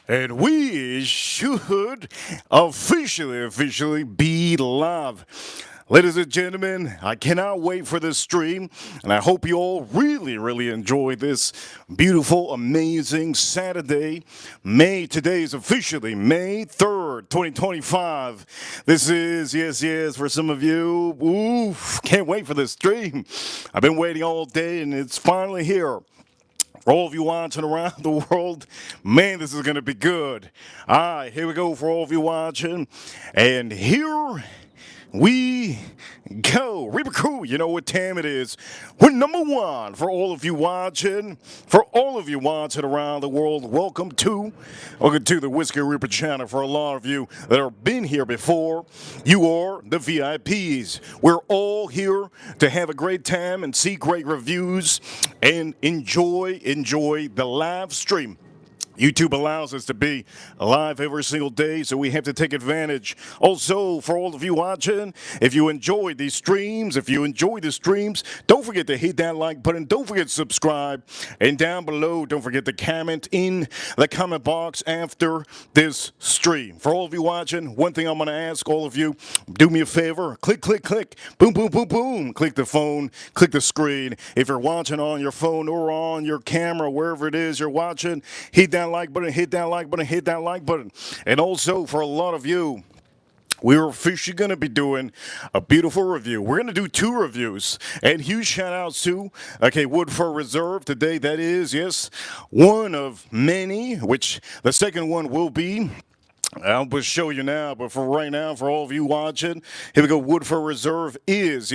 And we should officially be live. Ladies and gentlemen, I cannot wait for this stream, and I hope you all really enjoy this beautiful, amazing Saturday. Today is officially May 3rd, 2025. This is, yes, for some of you, can't wait for this stream. I've been waiting all day, and it's finally here. For all of you watching around the world, man, this is going to be good. All right, here we go for all of you watching. And here we go. Reaper Crew, you know what time it is. We're number one for all of you watching. For all of you watching around the world, welcome to the Whiskey Reaper channel. For a lot of you that have been here before, you are the VIPs. We're all here to have a great time and see great reviews and enjoy the live stream. YouTube allows us to be live every single day, so we have to take advantage. Also, for all of you watching, if you enjoy these streams, don't forget to hit that like button. Don't forget to subscribe. And down below, don't forget to comment in the comment box after this stream. For all of you watching, one thing I'm going to ask all of you, do me a favor. Click. Boom. Click the phone. Click the screen. If you're watching on your phone or on your camera, wherever it is you're watching, hit that like button. And also, for a lot of you, we're officially going to be doing a beautiful review. We're going to do two reviews. And huge shout outs to, Woodford Reserve today. That is, yes, one of many, which the second one will be. I'll just show you now, but for right now, for all of you watching, here we go. Woodford Reserve is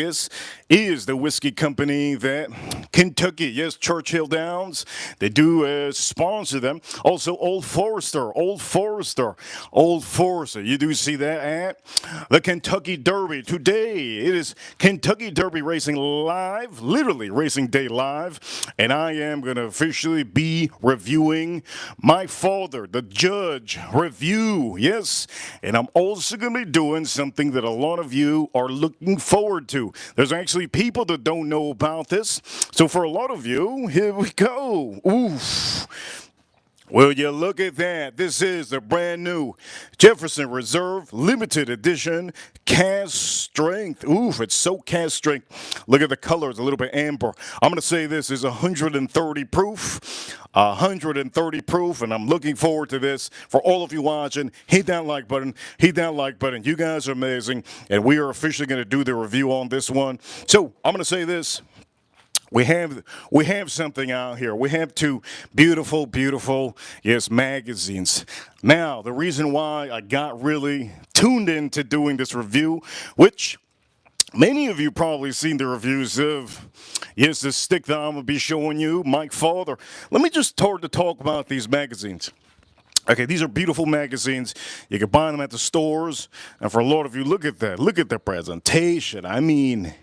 the whiskey company that Kentucky, yes, Churchill Downs, they do sponsor them. Also, Old Forester. You do see that at the Kentucky Derby. Today, it is Kentucky Derby Racing Live, literally Racing Day Live, and I am going to officially be reviewing my father, the judge, review. Yes, and I'm also going to be doing something that a lot of you are looking forward to. There's actually people that don't know about this. So for a lot of you, here we go. Oof. Will you look at that? This is the brand new Jefferson Reserve limited edition cast strength. Oof, it's so cast strength. Look at the color, it's a little bit amber. I'm going to say this is 130 proof. 130 proof, and I'm looking forward to this. For all of you watching, hit that like button. You guys are amazing, and we are officially going to do the review on this one. So I'm going to say this. We have something out here. We have two beautiful, yes, magazines. Now, the reason why I got really tuned into doing this review, which many of you probably seen the reviews of, yes, the stick that I'm going to be showing you, Mike Father. Let me just start to talk about these magazines. Okay, these are beautiful magazines. You can buy them at the stores. And for a lot of you, look at that. Look at the presentation. I mean,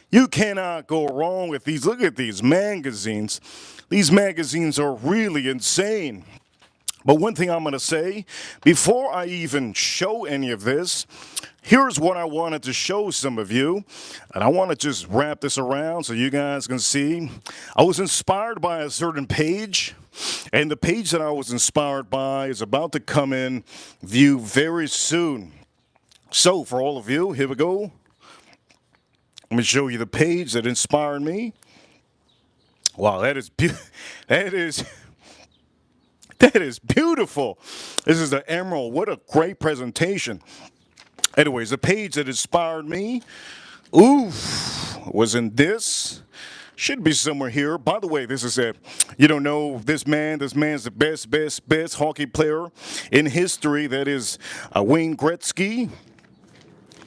you cannot go wrong with these. Look at these magazines. These magazines are really insane. But one thing I'm going to say, before I even show any of this, here's what I wanted to show some of you. And I want to just wrap this around so you guys can see. I was inspired by a certain page. And the page that I was inspired by is about to come in view very soon. So for all of you, here we go. Let me show you the page that inspired me. Wow, that is beautiful. This is the emerald. What a great presentation. Anyways, the page that inspired me, was in this. Should be somewhere here. By the way, this is you don't know this man. This man's the best hockey player in history. That is Wayne Gretzky.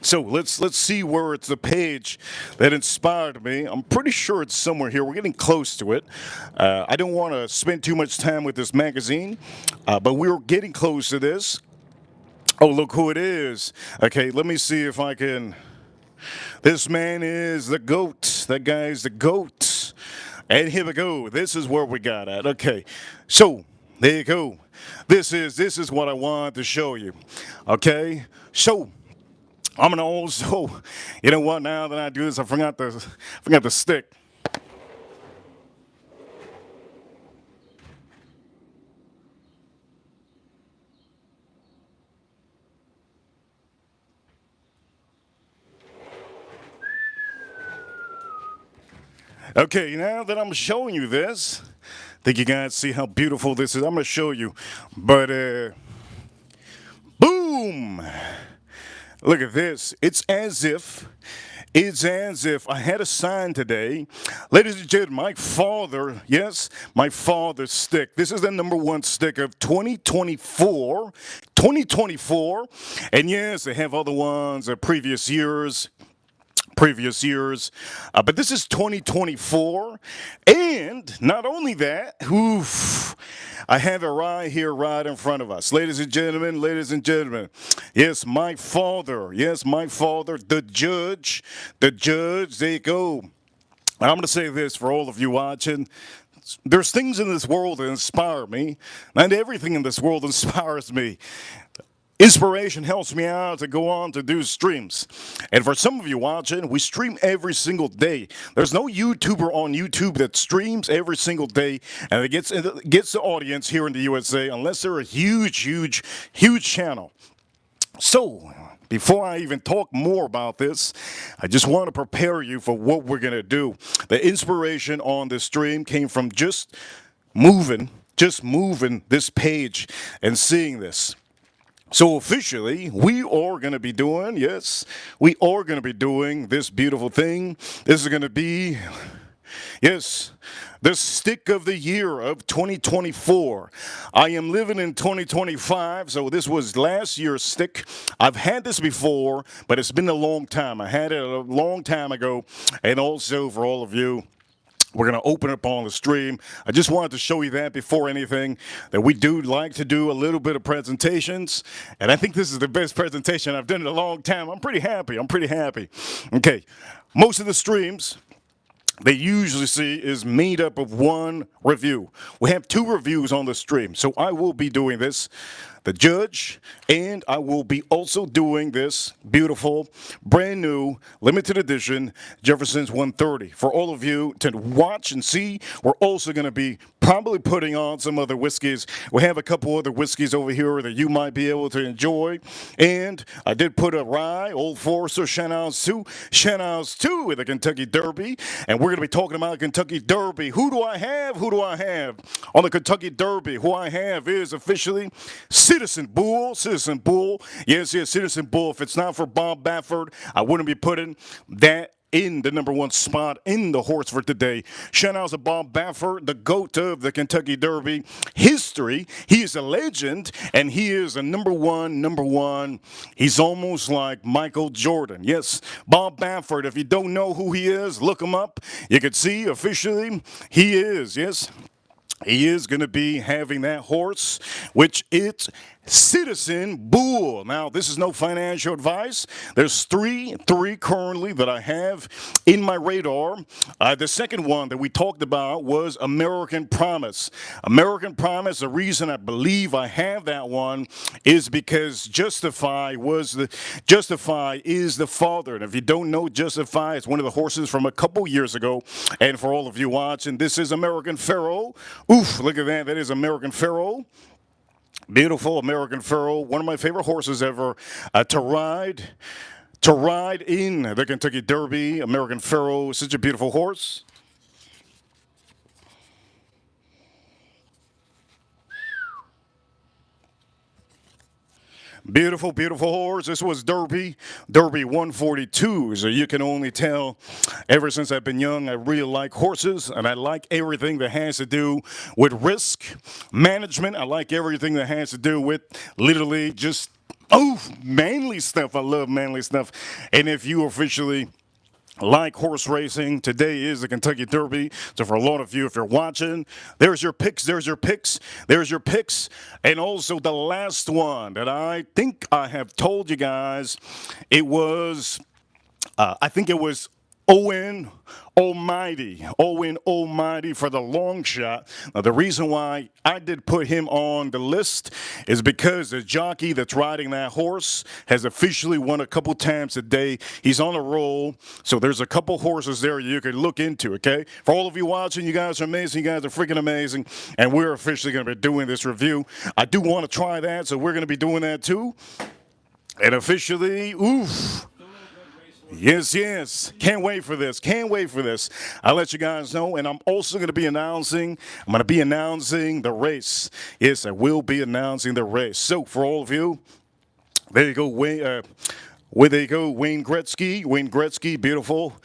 So let's see where it's the page that inspired me. I'm pretty sure it's somewhere here. We're getting close to it. I don't want to spend too much time with this magazine, but we're getting close to this. Oh, look who it is. Okay, let me see if I can. This man is the GOAT. That guy's the GOAT. And here we go. This is where we got at. Okay, so there you go. This is what I wanted to show you. Okay, so I'm gonna also, you know what? Now that I do this, I forgot the stick. Okay, now that I'm showing you this, think you guys see how beautiful this is. I'm gonna show you, but boom! Look at this. It's as if I had a sign today. Ladies and gentlemen, my father, yes, my father's stick. This is the number one stick of 2024. 2024. And yes, they have other ones of previous years. But this is 2024. And not only that, oof, I have it right here, right in front of us. Ladies and gentlemen, yes, my father, the judge, there you go. I'm going to say this for all of you watching. There's things in this world that inspire me, and everything in this world inspires me. Inspiration helps me out to go on to do streams. And for some of you watching, we stream every single day. There's no YouTuber on YouTube that streams every single day and it gets the audience here in the USA unless they're a huge channel. So, before I even talk more about this, I just want to prepare you for what we're going to do. The inspiration on this stream came from just moving this page and seeing this. So officially, we are going to be doing this beautiful thing. This is going to be, yes, the stick of the year of 2024. I am living in 2025, so this was last year's stick. I've had this before, but it's been a long time. I had it a long time ago, and also for all of you, we're going to open up on the stream. I just wanted to show you that before anything, that we do like to do a little bit of presentations. And I think this is the best presentation I've done in a long time. I'm pretty happy. Okay, most of the streams they usually see is made up of one review. We have two reviews on the stream. So I will be doing this, the judge, and I will be also doing this beautiful, brand new, limited edition Jefferson's 130. For all of you to watch and see, we're also going to be probably putting on some other whiskeys. We have a couple other whiskeys over here that you might be able to enjoy. And I did put a rye, Old Forester, Shoutouts 2 in the Kentucky Derby. And we're going to be talking about the Kentucky Derby. Who do I have? On the Kentucky Derby, who I have is officially Citizen Bull. Yes, Citizen Bull. If it's not for Bob Baffert, I wouldn't be putting that in the number one spot in the horse for today. Shout out to Bob Baffert, the GOAT of the Kentucky Derby history. He is a legend, and he is a number one. He's almost like Michael Jordan. Yes, Bob Baffert, if you don't know who he is, look him up. You can see officially he is, yes. He is going to be having that horse, which it's Citizen Bull. Now, this is no financial advice. There's three currently that I have in my radar. The second one that we talked about was American Promise. American Promise, the reason I believe I have that one is because Justify is the father. And if you don't know Justify, it's one of the horses from a couple years ago. And for all of you watching, this is American Pharaoh. Oof, look at that. That is American Pharaoh. Beautiful American Pharaoh, one of my favorite horses ever to ride in the Kentucky Derby. American Pharaoh, such a beautiful horse. Beautiful horse. This was Derby 142. So you can only tell, ever since I've been young, I really like horses, and I like everything that has to do with risk management. I like everything that has to do with literally just, manly stuff. I love manly stuff. And if you officially like horse racing, today is the Kentucky Derby. So for a lot of you, if you're watching, there's your picks. And also the last one that I think I have told you guys, it was Owen Almighty for the long shot. Now, the reason why I did put him on the list is because the jockey that's riding that horse has officially won a couple times today. He's on a roll, so there's a couple horses there you can look into, okay? For all of you watching, you guys are amazing. You guys are freaking amazing, and we're officially going to be doing this review. I do want to try that, so we're going to be doing that too. And officially, oof. Yes, yes. Can't wait for this. Can't wait for this. I'll let you guys know. And I'm also going to be announcing, the race. Yes, I will be announcing the race. So for all of you, there you go, Wayne. There you go, Wayne Gretzky. Wayne Gretzky, beautiful.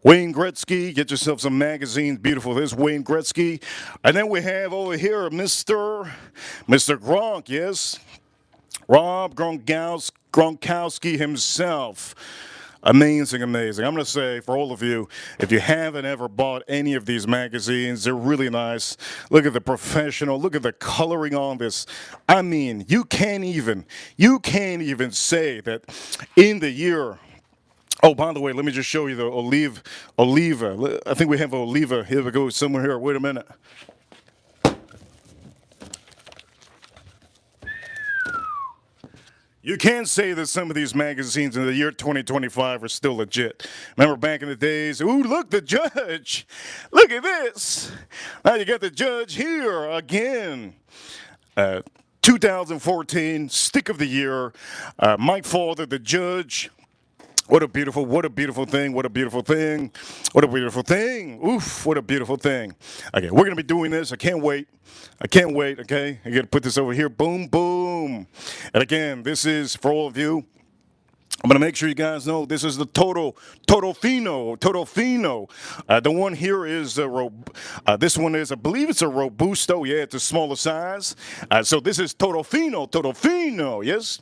Wayne Gretzky, get yourself some magazines. Beautiful. There's Wayne Gretzky. And then we have over here Mr. Gronk, yes. Rob Gronkowski himself. Amazing, amazing. I'm going to say for all of you, if you haven't ever bought any of these magazines, they're really nice. Look at the professional, look at the coloring on this. I mean, you can't even say that in the year. Oh, by the way, let me just show you the Oliva. I think we have Oliva. Here we go, somewhere here. Wait a minute. You can't say that some of these magazines in the year 2025 are still legit. Remember back in the days, ooh, look, the judge. Look at this. Now you got the judge here again. 2014 Stick of the Year. Mike Father, the judge. What a beautiful thing. What a beautiful thing. What a beautiful thing. Oof, what a beautiful thing. Okay, we're going to be doing this. I can't wait. Okay? I got to put this over here. Boom, boom. And again, this is for all of you. I'm going to make sure you guys know this is the Total Fino. The one here is, this one is, I believe it's a Robusto. Yeah, it's a smaller size. So this is Total Fino, yes.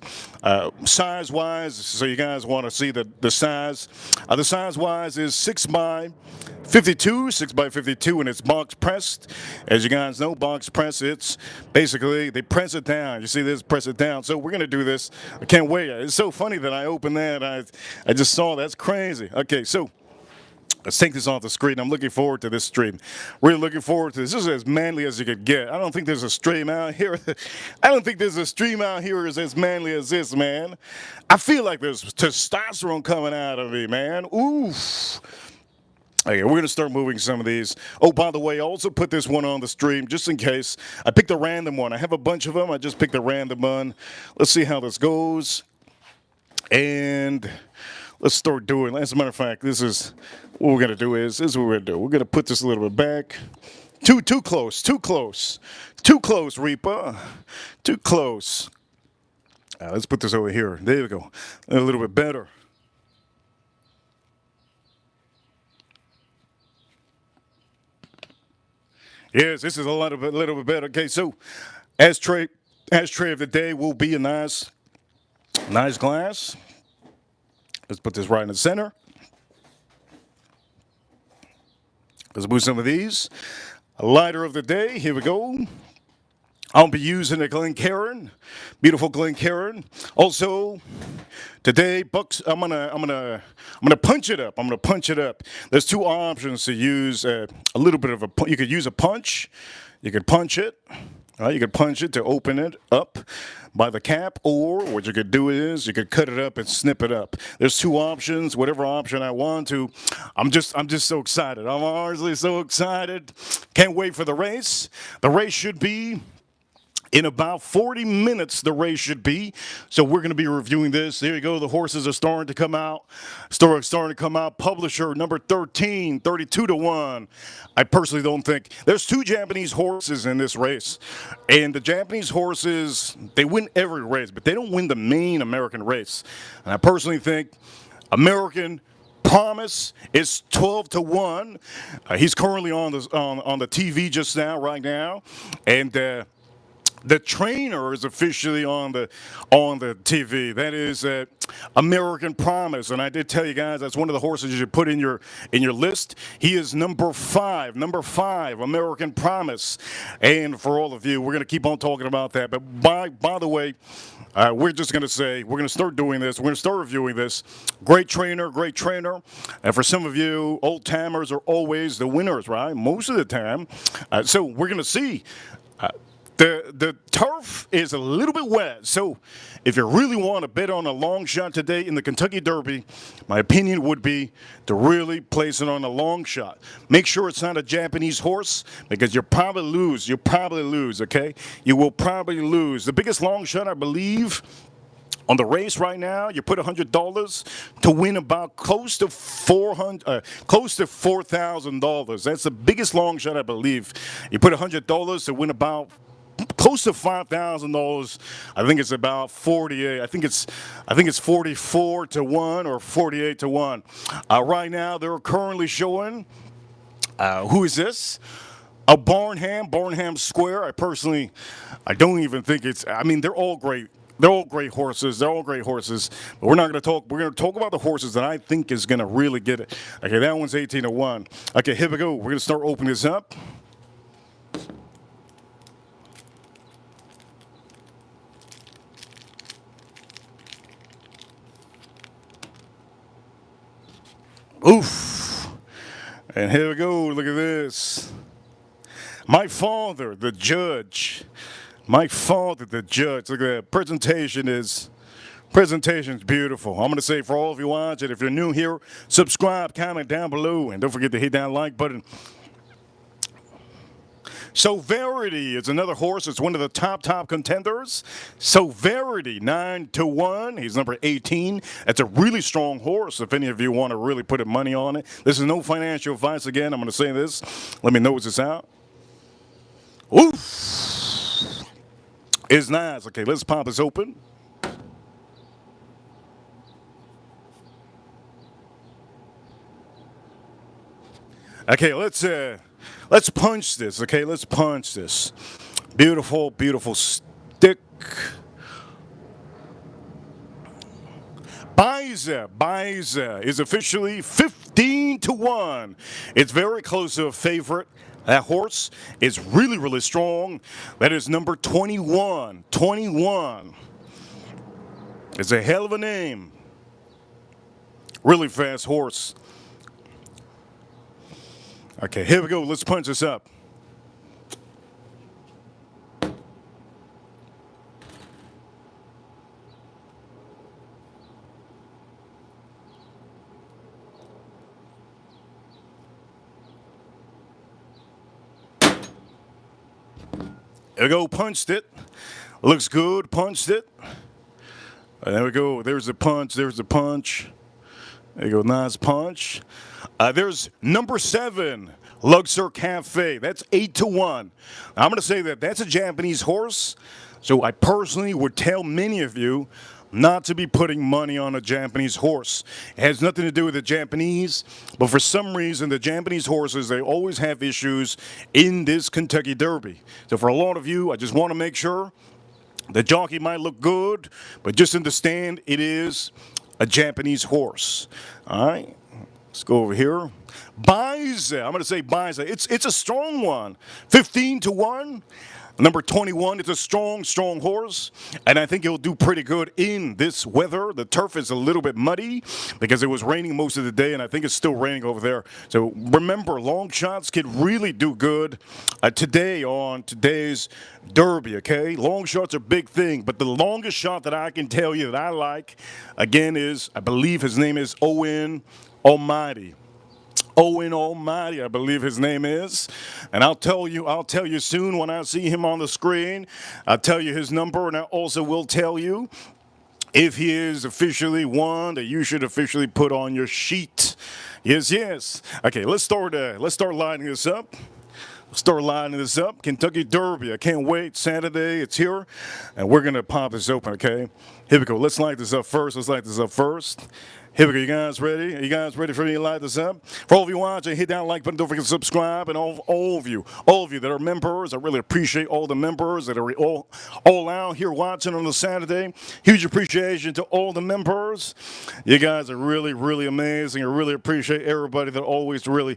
Size-wise, so you guys want to see the size. The size-wise is 6x52, and it's box pressed. As you guys know, box press, it's basically, they press it down. You see this, press it down. So we're going to do this. I can't wait. It's so funny that I opened that. I just saw that's crazy. Okay, so let's take this off the screen. I'm looking forward to this stream. Really looking forward to this. This is as manly as you could get. I don't think there's a stream out here. As manly as this, man. I feel like there's testosterone coming out of me, man. Oof. Okay, we're going to start moving some of these. Oh, by the way, I also put this one on the stream just in case. I picked a random one. I have a bunch of them. I just picked a random one. Let's see how this goes. And let's start doing. As a matter of fact, this is what we're going to do. We're going to put this a little bit back. Too close, Reaper. Too close. Let's put this over here. There we go. A little bit better. Yes, this is a little bit better. Okay, so ashtray of the day will be a nice glass. Let's put this right in the center. Let's move some of these. A lighter of the day. Here we go. I'll be using a Glencairn, beautiful Glencairn. Also, today, Bucks. I'm gonna punch it up. There's two options to use a little bit of a. You could use a punch. You could punch it. You could punch it to open it up by the cap, or what you could do is you could cut it up and snip it up. There's two options. Whatever option I want to. I'm just so excited. I'm honestly so excited. Can't wait for the race. The race should be in about 40 minutes, the race should be. So we're going to be reviewing this. There you go. The horses are starting to come out. Publisher number 13, 32-1. I personally don't think. There's two Japanese horses in this race. And the Japanese horses, they win every race, but they don't win the main American race. And I personally think American Promise is 12-1. He's currently on the TV just now, right now. And the trainer is officially on the TV. That is American Promise, and I did tell you guys that's one of the horses you should put in your list. He is number five, American Promise. And for all of you, we're going to keep on talking about that. But by the way, we're just going to say we're going to start doing this. We're going to start reviewing this. Great trainer. And for some of you, old timers are always the winners, right? Most of the time. So we're going to see. The turf is a little bit wet, so if you really want to bet on a long shot today in the Kentucky Derby, my opinion would be to really place it on a long shot. Make sure it's not a Japanese horse, because you'll probably lose, okay? You will probably lose. The biggest long shot, I believe, On the race right now, you put $100 to win about close to $4,000. That's the biggest long shot, I believe. You put $100 to win about close to $5,000. I think it's about 48. I think it's 44 to 1 or 48 to 1. Right now, they're currently showing. Who is this? A Barnham Square. I don't even think it's. I mean, they're all great. They're all great horses. They're all great horses. But we're not going to talk. We're going to talk about the horses that I think is going to really get it. Okay, that one's 18 to 1. Okay, here we go. We're going to start opening this up. Oof. And here we go. Look at this. My father, the judge. My father, the judge. Look at that. Presentation's beautiful. I'm going to say for all of you watching, if you're new here, subscribe, comment down below, and don't forget to hit that like button. So Verity is another horse. It's one of the top contenders. So Verity, 9 to 1. He's number 18. That's a really strong horse if any of you want to really put money on it. This is no financial advice again. I'm going to say this. Let me nose this out. Oof. It's nice. Okay, let's pop this open. Okay, let's punch this. Okay, let's punch this. Beautiful, beautiful stick. Baiza is officially 15 to 1. It's very close to a favorite. That horse is really, really strong. That is number 21. 21. It's a hell of a name. Really fast horse. Okay, here we go. Let's punch this up. There we go. Punched it. Looks good. Punched it. There we go. There's the punch. There's the punch. There you go. Nice punch. There's number 7, Luxor Cafe. That's 8 to 1. I'm going to say that that's a Japanese horse. So I personally would tell many of you not to be putting money on a Japanese horse. It has nothing to do with the Japanese, but for some reason, the Japanese horses, they always have issues in this Kentucky Derby. So for a lot of you, I just want to make sure the jockey might look good, but just understand it is a Japanese horse. All right. Let's go over here. Baiza. I'm going to say Baiza. It's a strong one. 15 to 1. Number 21. It's a strong horse. And I think he'll do pretty good in this weather. The turf is a little bit muddy because it was raining most of the day, and I think it's still raining over there. So remember, long shots can really do good today on today's Derby, okay? Long shots are a big thing, but the longest shot that I can tell you that I like, again, is, I believe his name is Owen Almighty. Owen Almighty, I believe his name is. And I'll tell you soon when I see him on the screen. I'll tell you his number, and I also will tell you if he is officially one that you should officially put on your sheet. Yes. Okay, let's start lining this up. Start lining this up. Kentucky Derby. I can't wait. Saturday, it's here. And we're going to pop this open, okay? Here we go. Let's light this up first. Here we go. You guys ready? Are you guys ready for me to light this up? For all of you watching, hit that like button. Don't forget to subscribe. And all of you that are members, I really appreciate all the members that are all out here watching on the Saturday. Huge appreciation to all the members. You guys are really, really amazing. I really appreciate everybody that always really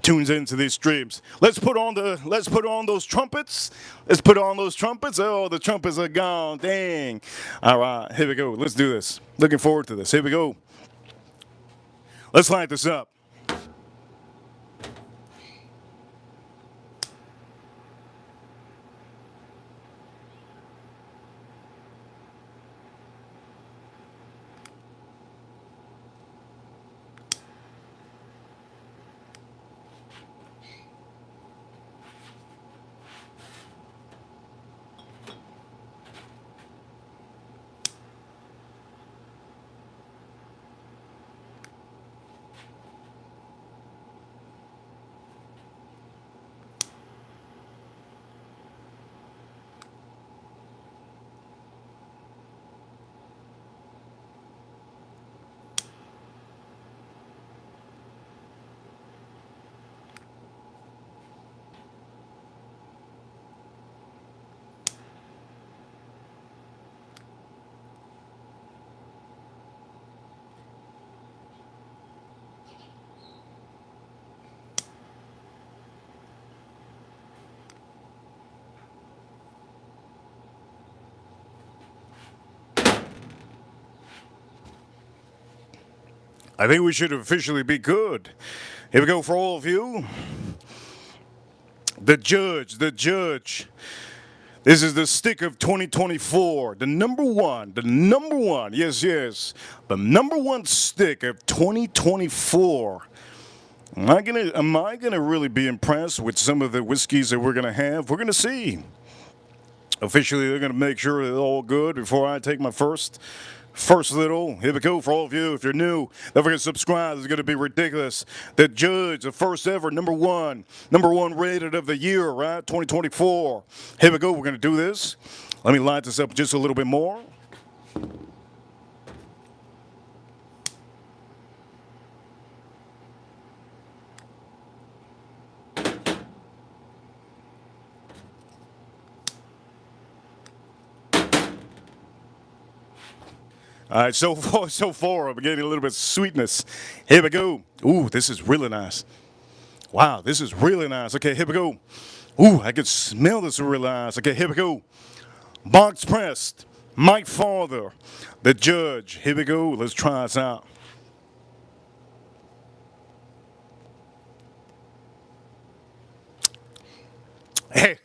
tunes into these streams. Let's put on those trumpets. Let's put on those trumpets. Oh, the trumpets are gone. Dang. All right, here we go. Let's do this. Looking forward to this. Here we go. Let's light this up. I think we should officially be good. Here we go for all of you. The judge. This is the stick of 2024. The number one, yes, the number one stick of 2024. Am I gonna really be impressed with some of the whiskeys that we're gonna have? We're gonna see. Officially, they're gonna make sure it's all good before I take my first little. Here we go for all of you. If you're new, don't forget to subscribe. This is gonna be ridiculous. The judge, the first ever number one rated of the year, right? 2024. Here we go. We're gonna do this. Let me light this up just a little bit more. All right, so far, I'm getting a little bit of sweetness. Here we go. Ooh, this is really nice. Wow, this is really nice. Okay, here we go. Ooh, I can smell this really nice. Okay, here we go. Box pressed. My father, the judge. Here we go. Let's try this out. Hey,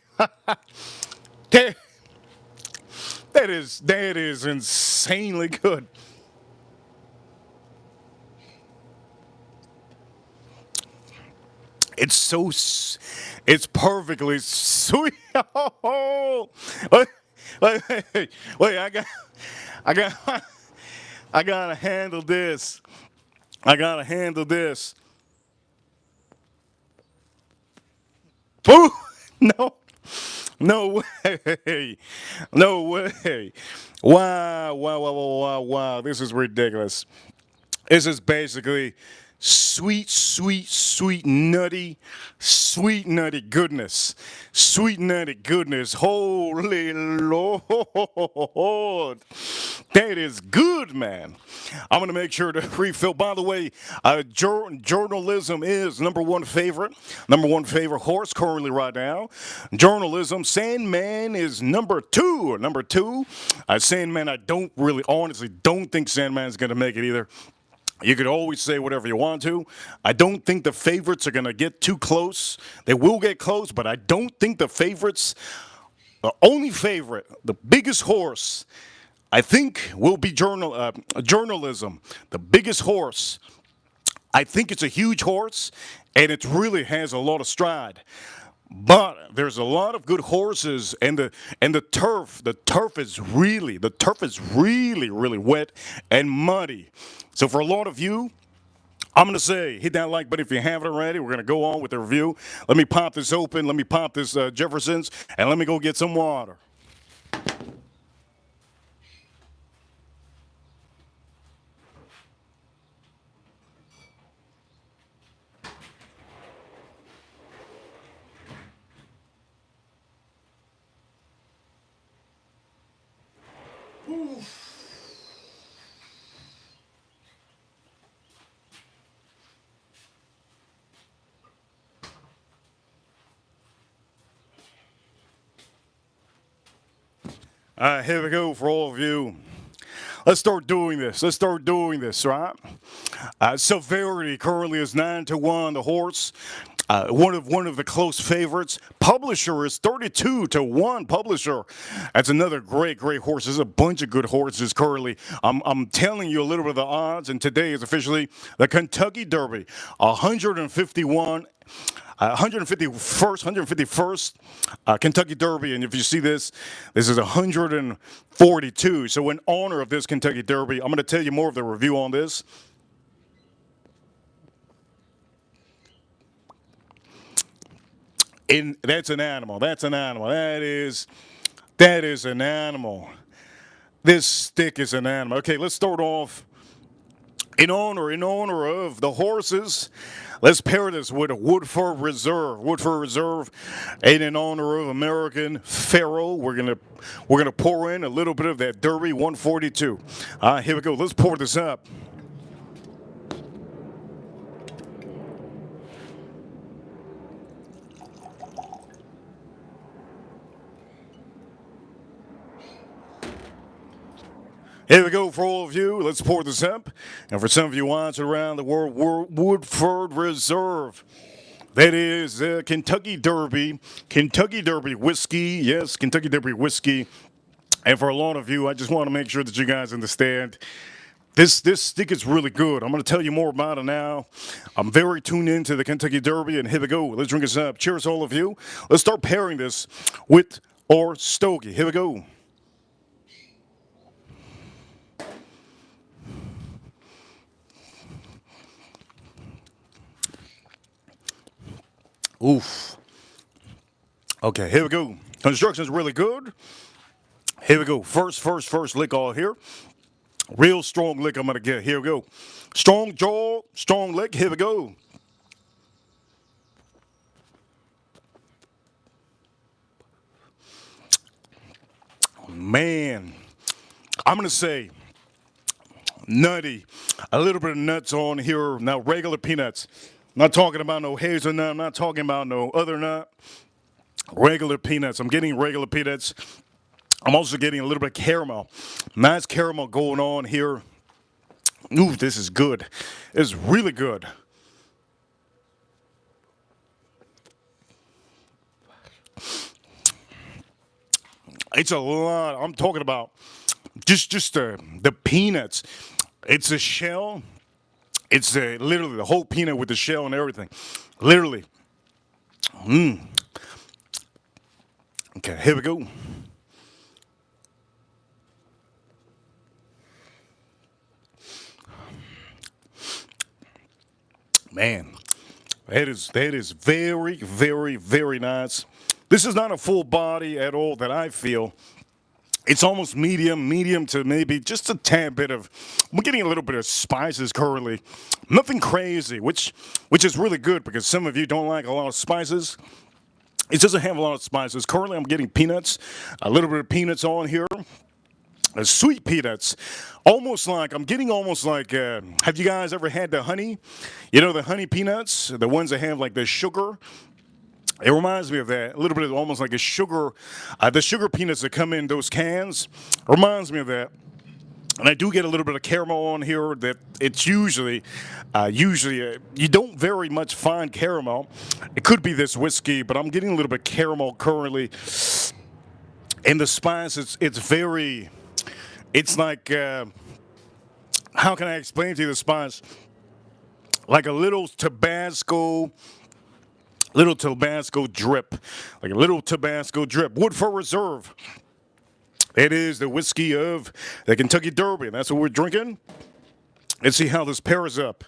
that is insanely good. It's perfectly sweet. Oh, wait, I got, I gotta handle this. I gotta handle this. Ooh, no, no way, no way. Wow. This is ridiculous. This is basically sweet, nutty goodness. Sweet, nutty goodness. Holy Lord. That is good, man. I'm going to make sure to refill. By the way, journalism is number one favorite horse currently right now. Journalism, Sandman is number two. Sandman, honestly don't think Sandman's going to make it either. You could always say whatever you want to. I don't think the favorites are going to get too close. They will get close, but I don't think the favorites, the only favorite, the biggest horse, I think will be journalism. The biggest horse. I think it's a huge horse, and it really has a lot of stride. But there's a lot of good horses, and the turf is really wet and muddy. So for a lot of you, I'm going to say hit that like button if you haven't already. We're going to go on with the review. Let me pop this open. Let me pop this Jefferson's, and let me go get some water. All right, here we go for all of you. Let's start doing this, right? Severity currently is 9-1. The horse, one of the close favorites. Publisher is 32-1. Publisher, that's another great horse. There's a bunch of good horses currently. I'm telling you a little bit of the odds, and today is officially the Kentucky Derby, 151. 151st Kentucky Derby, and if you see this is 142. So in honor of this Kentucky Derby, I'm going to tell you more of the review on this. That's an animal. That is an animal. This stick is an animal. Okay, let's start off. In honor of the horses, let's pair this with a Woodford Reserve. And in honor of American Pharaoh, we're gonna pour in a little bit of that Derby 142. Here we go. Let's pour this up. Here we go for all of you. Let's pour this up. And for some of you watching around the world, Woodford Reserve. That is Kentucky Derby whiskey. Yes, Kentucky Derby whiskey. And for a lot of you, I just want to make sure that you guys understand this stick is really good. I'm going to tell you more about it now. I'm very tuned into the Kentucky Derby, and here we go. Let's drink this up. Cheers, all of you. Let's start pairing this with our stogie. Here we go. Oof. Okay, here we go. Construction's really good. Here we go. First lick all here. Real strong lick I'm going to get. Here we go. Strong jaw, strong lick. Here we go. Man, I'm going to say nutty. A little bit of nuts on here. Now, regular peanuts. I'm not talking about no hazelnut. I'm not talking about no other nut. Regular peanuts. I'm getting regular peanuts. I'm also getting a little bit of caramel. Nice caramel going on here. Ooh, this is good. It's really good. It's a lot. I'm talking about just the peanuts. It's a shell. It's literally the whole peanut with the shell and everything. Literally. Okay, here we go. Man, that is very, very, very nice. This is not a full body at all that I feel. It's almost medium to maybe just a tad bit of. I'm getting a little bit of spices currently. Nothing crazy, which is really good because some of you don't like a lot of spices. It doesn't have a lot of spices. Currently, I'm getting peanuts, a little bit of peanuts on here. Sweet peanuts, almost like I'm getting almost like. Have you guys ever had the honey? You know the honey peanuts, the ones that have like the sugar. It reminds me of that. A little bit of almost like a sugar. The sugar peanuts that come in those cans reminds me of that. And I do get a little bit of caramel on here. That it's usually you don't very much find caramel. It could be this whiskey, but I'm getting a little bit of caramel currently. And the spice, it's very. It's like, how can I explain to you the spice? Like a little Tabasco drip. Like a little Tabasco drip. Woodford Reserve. It is the whiskey of the Kentucky Derby. And that's what we're drinking. Let's see how this pairs up.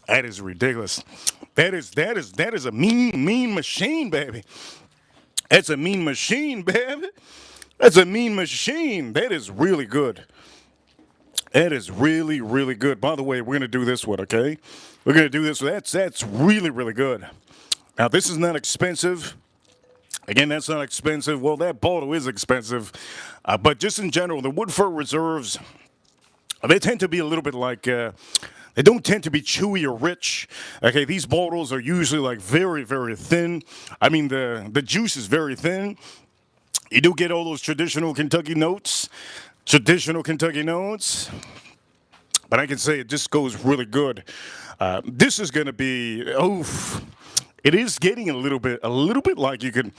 That is ridiculous. That is a mean machine, baby. That's a mean machine, baby. That's a mean machine. That is really good. That is really, really good. By the way, we're gonna do this one, okay? We're gonna do this. That's really, really good. Now this is not expensive. Again, that's not expensive. Well, that bottle is expensive, but just in general, the Woodford Reserves, they tend to be a little bit like. They don't tend to be chewy or rich. Okay, these bottles are usually like very, very thin. I mean, the juice is very thin. You do get all those traditional Kentucky notes. But I can say it just goes really good. This is going to be, oof. It is getting a little bit like you can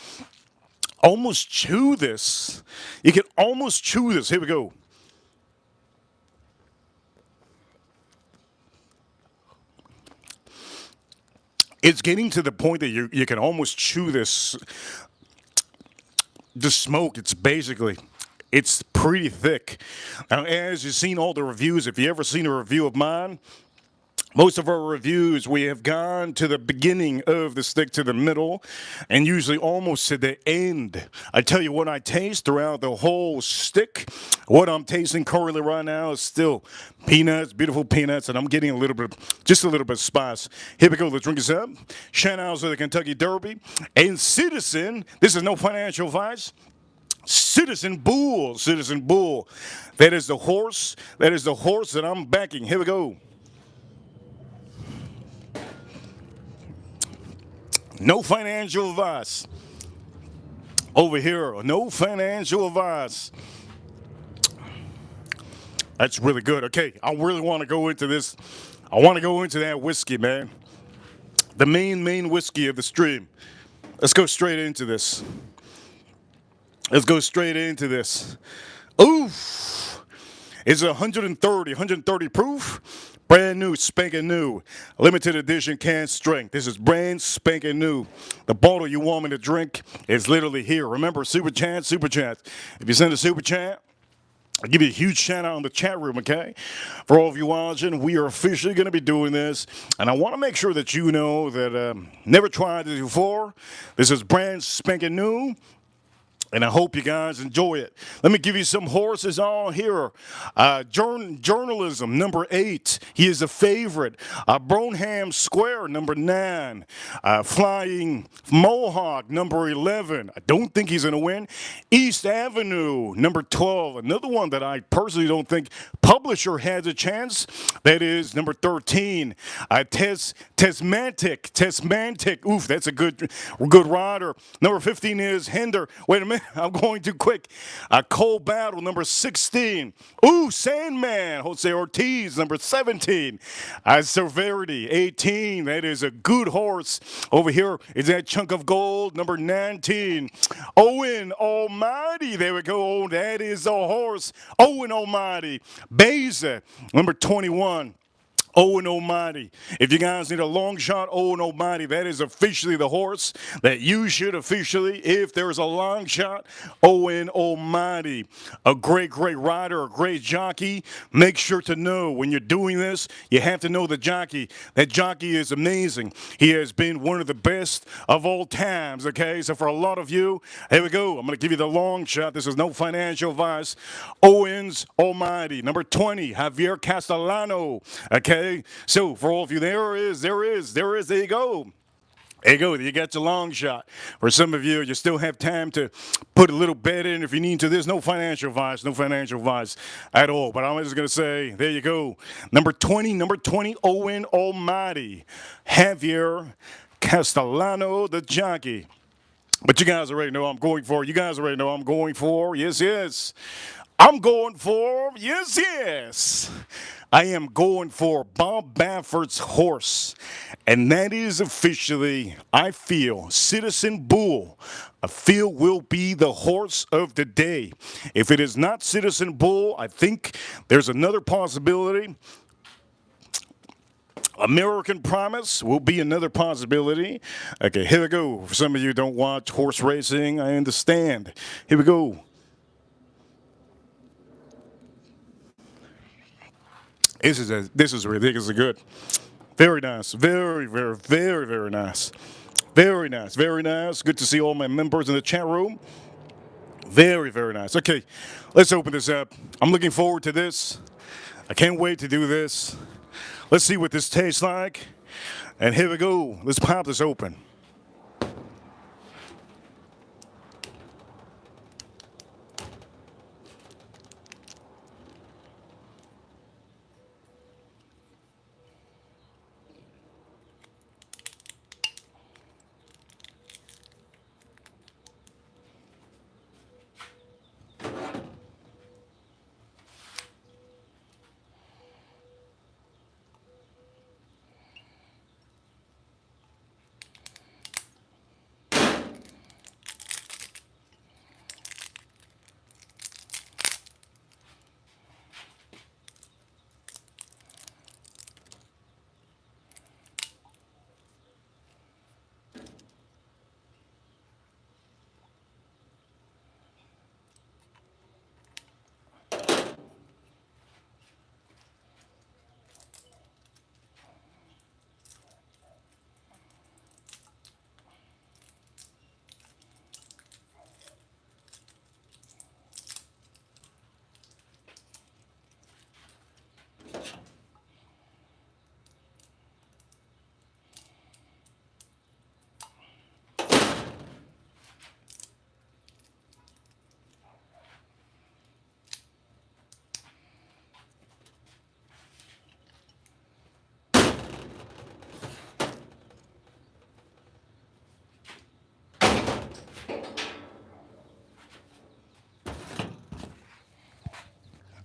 almost chew this. You can almost chew this. Here we go. It's getting to the point that you can almost chew this. The smoke, it's pretty thick. Now, as you've seen all the reviews, if you ever seen a review of mine, most of our reviews, we have gone to the beginning of the stick to the middle and usually almost to the end. I tell you what I taste throughout the whole stick. What I'm tasting currently right now is still peanuts, beautiful peanuts, and I'm getting just a little bit of spice. Here we go. Let's drink this up. Shout outs to the Kentucky Derby and Citizen. This is no financial advice. Citizen Bull. That is the horse that I'm backing. Here we go. No financial advice. Over here, no financial advice. That's really good. Okay, I really want to go into this. I want to go into that whiskey, man. The main whiskey of the stream. Let's go straight into this. Let's go straight into this. Oof. It's 130 proof. Brand new, spanking new. Limited edition can strength. This is brand spanking new. The bottle you want me to drink is literally here. Remember, super chat, super chat. If you send a super chat, I'll give you a huge shout out in the chat room, okay? For all of you watching, we are officially going to be doing this. And I want to make sure that you know that never tried this before. This is brand spanking new. And I hope you guys enjoy it. Let me give you some horses on here. Journalism, number 8. He is a favorite. Bronham Square, number 9. Flying Mohawk, number 11. I don't think he's going to win. East Avenue, number 12. Another one that I personally don't think publisher has a chance. That is number 13. Tesmantic. Oof, that's a good rider. Number 15 is Hinder. Wait a minute. I'm going too quick. Cold Battle, number 16. Ooh, Sandman, Jose Ortiz, number 17. Severity, 18. That is a good horse. Over here is that Chunk of Gold, number 19. Owen Almighty, there we go. That is a horse. Owen Almighty. Beza, number 21. Owen Almighty. If you guys need a long shot, Owen Almighty, that is officially the horse that you should officially, if there's a long shot, Owen Almighty. A great rider, a great jockey. Make sure to know when you're doing this, you have to know the jockey. That jockey is amazing. He has been one of the best of all times, okay? So for a lot of you, here we go. I'm going to give you the long shot. This is no financial advice. Owens Almighty. Number 20, Javier Castellano, okay? So for all of you, there is, there you go. There you go. You got your long shot. For some of you, you still have time to put a little bet in if you need to. There's no financial advice at all. But I'm just going to say, there you go. Number 20, Owen Almighty. Javier Castellano, the jockey. But you guys already know I'm going for. Yes. I'm going for, yes. I am going for Bob Baffert's horse. And that is officially, I feel, Citizen Bull. I feel will be the horse of the day. If it is not Citizen Bull, I think there's another possibility. American Promise will be another possibility. Okay, here we go. For some of you who don't watch horse racing, I understand. Here we go. This is ridiculously good. Very nice. Very nice. Very nice. Good to see all my members in the chat room. Very nice. Okay, let's open this up. I'm looking forward to this. I can't wait to do this. Let's see what this tastes like. And here we go. Let's pop this open.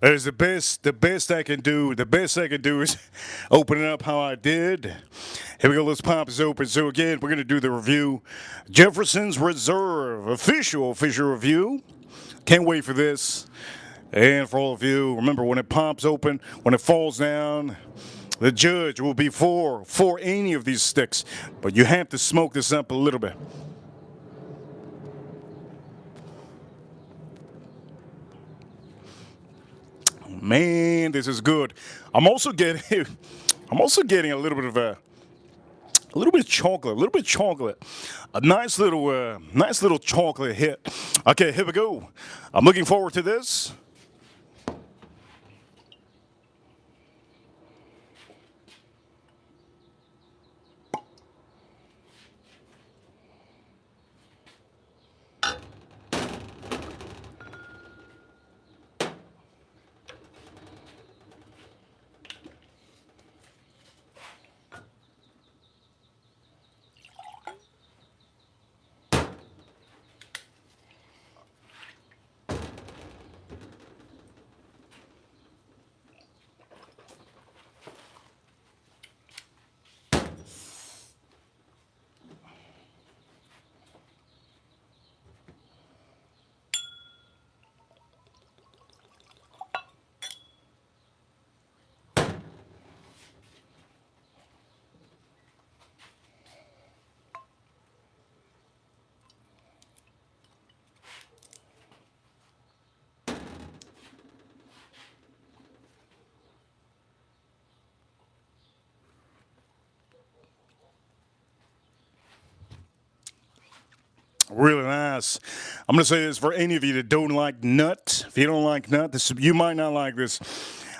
There's the best I can do. The best I can do is open it up how I did. Here we go. Let's pop this open. So again, we're gonna do the review. Jefferson's Reserve official review. Can't wait for this. And for all of you, remember when it pops open, when it falls down, the judge will be for any of these sticks. But you have to smoke this up a little bit. Man, this is good. I'm also getting a little bit of a little bit of chocolate, a nice little chocolate hit. Okay, here we go. I'm looking forward to this. Really nice. I'm going to say this for any of you that don't like nut. If you don't like nut, you might not like this.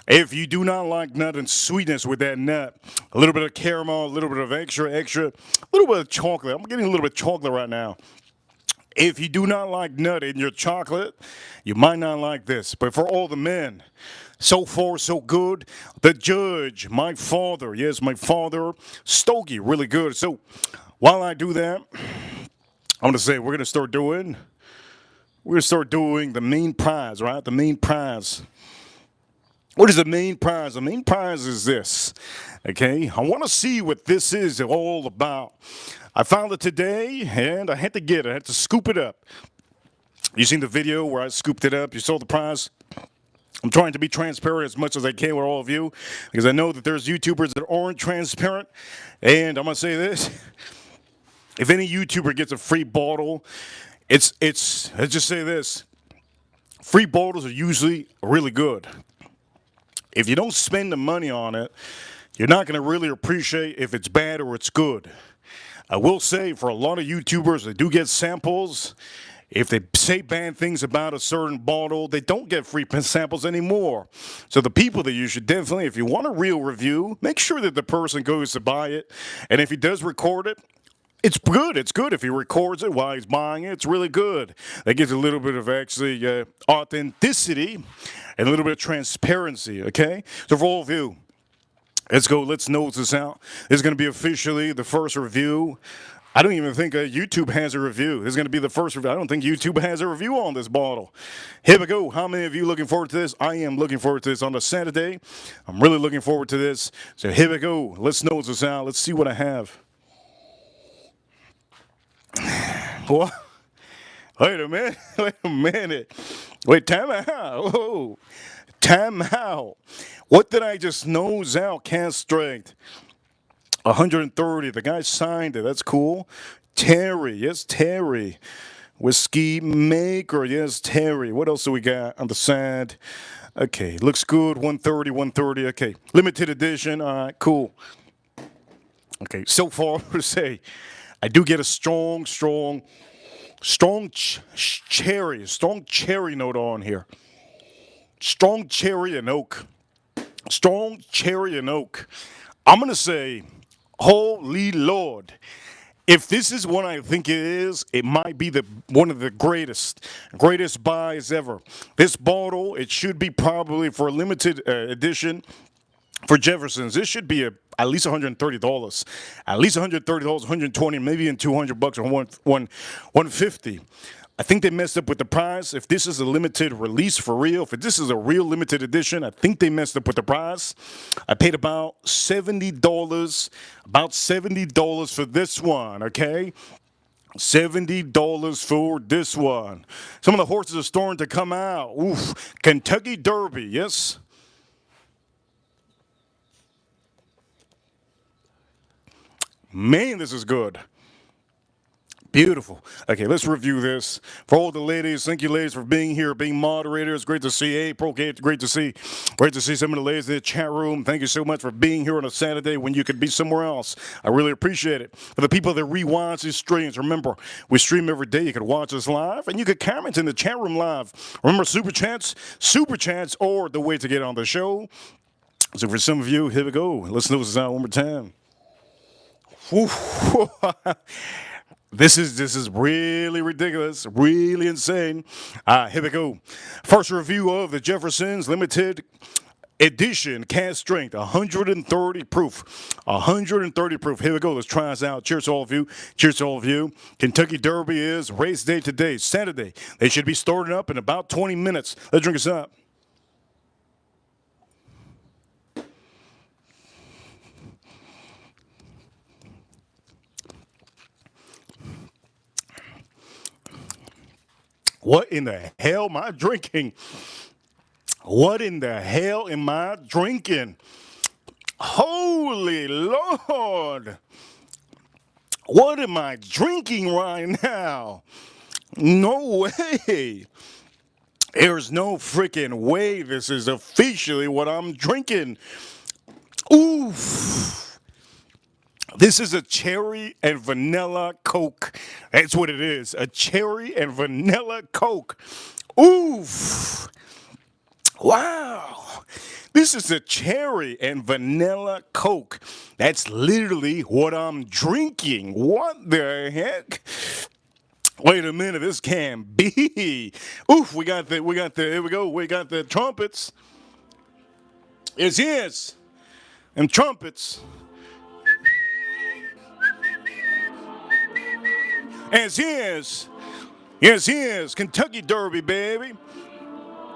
If you do not like nut and sweetness with that nut, a little bit of caramel, a little bit of extra, a little bit of chocolate. I'm getting a little bit of chocolate right now. If you do not like nut in your chocolate, you might not like this. But for all the men, so far so good. The judge, my father, yes, my father, Stogie, really good. So while I do that, I'm going to say we're going to start doing the main prize, right? The main prize. What is the main prize? The main prize is this, okay? I want to see what this is all about. I found it today, and I had to get it. I had to scoop it up. You seen the video where I scooped it up? You saw the prize? I'm trying to be transparent as much as I can with all of you, because I know that there's YouTubers that aren't transparent, and I'm going to say this. If any YouTuber gets a free bottle, let's just say this. Free bottles are usually really good. If you don't spend the money on it, you're not going to really appreciate if it's bad or it's good. I will say for a lot of YouTubers that do get samples, if they say bad things about a certain bottle, they don't get free samples anymore. So the people that you should definitely, if you want a real review, make sure that the person goes to buy it. And if he does record it, it's good. It's good if he records it while he's buying it. It's really good. That gives a little bit of actually authenticity and a little bit of transparency, okay? So for all of you, let's go. Let's nose this out. This is going to be officially the first review. I don't even think YouTube has a review. This is going to be the first review. I don't think YouTube has a review on this bottle. Here we go. How many of you looking forward to this? I am looking forward to this on a Saturday. I'm really looking forward to this. So here we go. Let's nose this out. Let's see what I have. What? Wait a minute. Wait a minute. Wait, time out. Whoa. Time out. What did I just nose out? Cast strength. 130. The guy signed it. That's cool. Terry. Yes, Terry. Whiskey maker. Yes, Terry. What else do we got on the side? Okay. Looks good. 130. 130. Okay. Limited edition. All right. Cool. Okay. So far, to say, I do get a strong cherry note on here. Strong cherry and oak. Strong cherry and oak. I'm going to say, holy Lord. If this is what I think it is, it might be one of the greatest buys ever. This bottle, it should be probably for a limited edition. For Jefferson's, this should be at least $130. At least $130, $120, maybe in $200 or $150. I think they messed up with the price. If this is a limited release for real, if this is a real limited edition, I think they messed up with the price. I paid about $70 for this one, okay? $70 for this one. Some of the horses are starting to come out. Oof. Kentucky Derby, yes? Man, this is good. Beautiful. Okay, let's review this. For all the ladies, thank you, ladies, for being here, being moderators. Great to see April. Great to see some of the ladies in the chat room. Thank you so much for being here on a Saturday when you could be somewhere else. I really appreciate it. For the people that rewatch these streams, remember, we stream every day. You could watch us live, and you could comment in the chat room live. Remember, super chats, or the way to get on the show. So for some of you, here we go. Let's know this out one more time. This is really ridiculous, really insane. Here we go. First review of the Jefferson's limited edition cast strength, 130 proof. 130 proof. Here we go. Let's try this out. Cheers to all of you. Cheers to all of you. Kentucky Derby is race day today, Saturday. They should be starting up in about 20 minutes. Let's drink us up. What in the hell am I drinking? What in the hell am I drinking? Holy Lord. What am I drinking right now? No way. There's no freaking way this is officially what I'm drinking. Oof. This is a cherry and vanilla Coke. That's what it is. A cherry and vanilla Coke. Oof. Wow. This is a cherry and vanilla Coke. That's literally what I'm drinking. What the heck? Wait a minute, this can't be. Oof, here we go. We got the trumpets. Yes. And trumpets. Yes. Kentucky Derby, baby.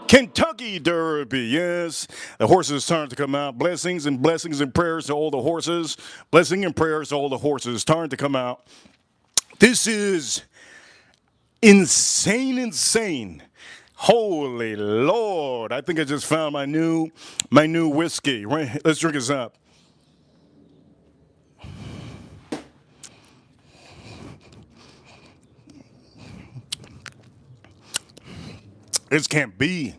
Kentucky Derby, yes. The horses starting to come out. Blessings and prayers to all the horses. Blessing and prayers to all the horses starting to come out. This is insane. Holy Lord. I think I just found my new whiskey. Right? Let's drink this up. This can't be.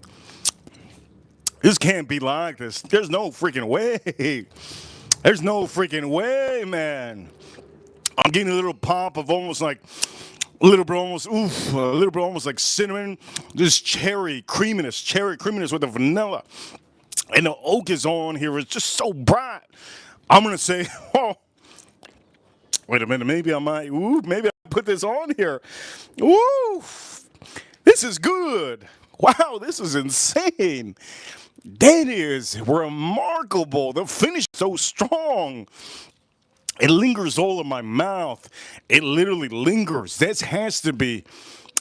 This can't be like this. There's no freaking way. There's no freaking way, man. I'm getting a little pop of almost like, a little bit almost like cinnamon. This cherry creaminess with the vanilla. And the oak is on here. It's just so bright. I'm going to say, oh, wait a minute. Maybe I put this on here. Ooh, this is good. Wow, this is insane. That is remarkable. The finish is so strong. It lingers all in my mouth. It literally lingers. It has to be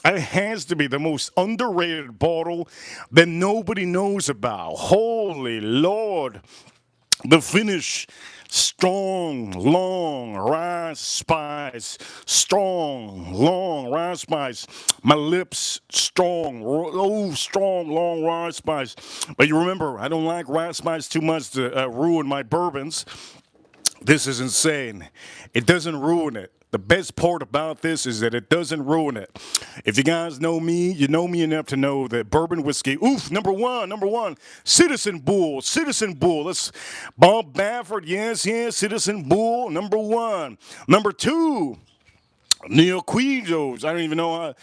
the most underrated bottle that nobody knows about. Holy Lord. The finish, strong, long rye spice. Strong, long rye spice. My lips, strong, long rye spice. But you remember, I don't like rye spice too much to ruin my bourbons. This is insane. It doesn't ruin it. The best part about this is that it doesn't ruin it. If you guys know me, you know me enough to know that bourbon whiskey, number one, Citizen Bull. Let's, Bob Baffert, yes, Citizen Bull, number one. Number two, Neil Quijos. I don't even know how.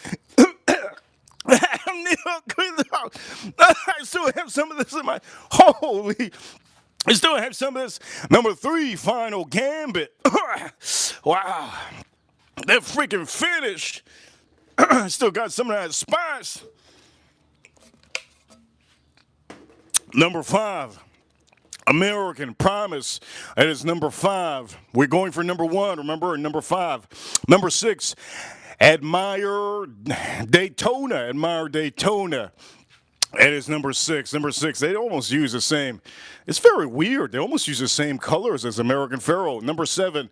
I still have some of this in my, I still have some of this. Number three, Final Gambit. Wow. That freaking finish. Still got some of that spice. Number five, American Promise. That is number five. We're going for number one, remember, and number five. Number six, Admire Daytona. Admire Daytona. That is number six. Number six, they almost use the same. It's very weird. They almost use the same colors as American Pharoah. Number seven,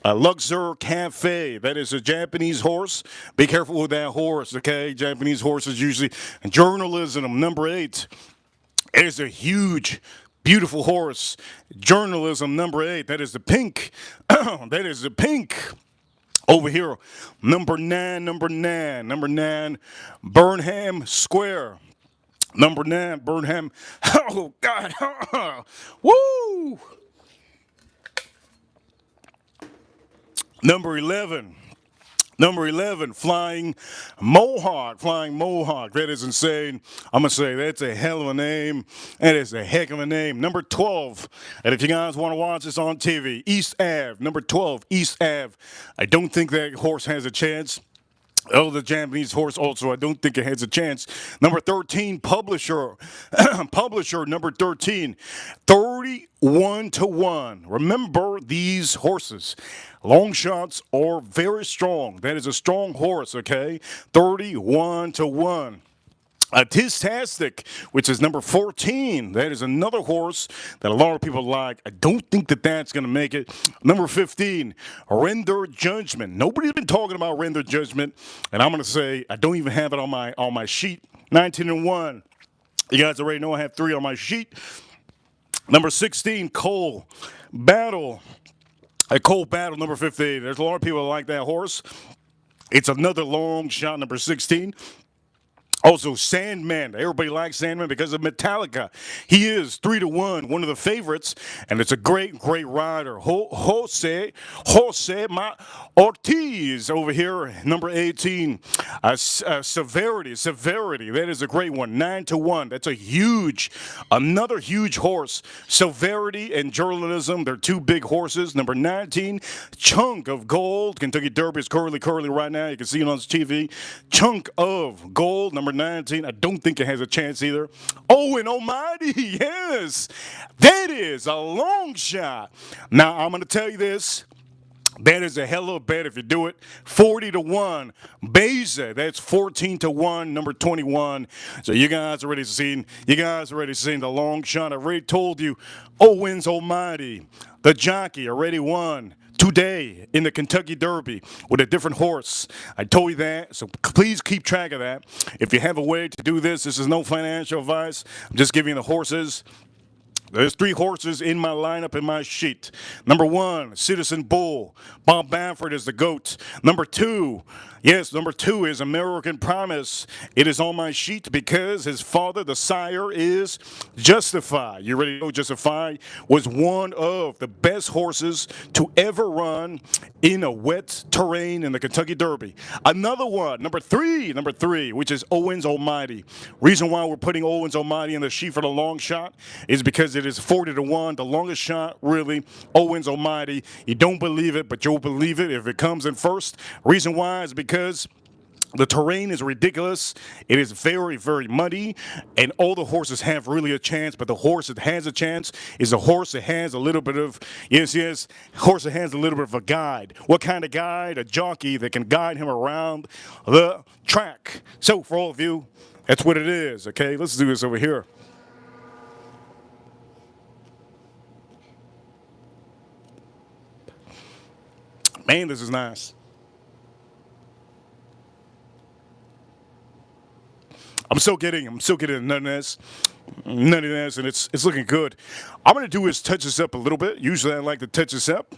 Luxor Cafe. That is a Japanese horse. Be careful with that horse, okay? Japanese horses usually. Journalism. Number eight, it is a huge, beautiful horse. Journalism. Number eight, that is the pink. That is the pink. Over here, number nine, Burnham Square. Number nine, Burnham. Oh, God. Woo! Number 11. Number 11, Flying Mohawk. Flying Mohawk. That is insane. I'm going to say that's a hell of a name. That is a heck of a name. Number 12, and if you guys want to watch this on TV, East Ave. Number 12, East Ave. I don't think that horse has a chance. Oh, the Japanese horse also, I don't think it has a chance. Number 13, Publisher. Publisher, number 13. 31 to 1. Remember these horses. Long shots are very strong. That is a strong horse, okay? 31 to 1. Tistastic, which is number 14. That is another horse that a lot of people like. I don't think that that's going to make it. Number 15, Render Judgment. Nobody's been talking about Render Judgment, and I'm going to say I don't even have it on my sheet. 19 and 1. You guys already know I have 3 on my sheet. Number 16, Cole Battle. Cole Battle, number 15. There's a lot of people that like that horse. It's another long shot, number 16. Also, Sandman. Everybody likes Sandman because of Metallica. He is 3 to 1, one of the favorites, and it's a great, great rider. Jose Ortiz over here, number 18. Severity. That is a great one. 9 to 1. That's another huge horse. Severity and Journalism. They're 2 big horses. Number 19, Chunk of Gold. Kentucky Derby is curly right now. You can see it on TV. Chunk of Gold. Number 19, I don't think it has a chance either. Owen Almighty, yes, that is a long shot. Now, I'm going to tell you this. That is a hell of a bet if you do it. 40 to 1. Beza, that's 14 to 1, number 21. So you guys already seen the long shot. I already told you. Owens Almighty, the jockey, already won today in the Kentucky Derby with a different horse. I told you that, so please keep track of that. If you have a way to do this is no financial advice. I'm just giving you the horses. There's 3 horses in my lineup in my sheet. Number 1, Citizen Bull. Bob Baffert is the GOAT. Number 2 is American Promise. It is on my sheet because his father, the sire, is Justify. You already know Justify was one of the best horses to ever run in a wet terrain in the Kentucky Derby. Another one, number three, which is Owens Almighty. Reason why we're putting Owens Almighty in the sheet for the long shot is because it is 40 to 1, the longest shot, really, Owens Almighty. You don't believe it, but you'll believe it if it comes in first. Reason why is because the terrain is ridiculous. It is very, very muddy, and all the horses have really a chance, but the horse that has a chance is a horse that has a little bit of, horse that has a little bit of a guide. What kind of guide? A jockey that can guide him around the track. So for all of you, that's what it is, okay? Let's do this over here. Man, this is nice. I'm still getting nuttiness, and it's looking good. I'm gonna do is touch this up a little bit. Usually I like to touch this up.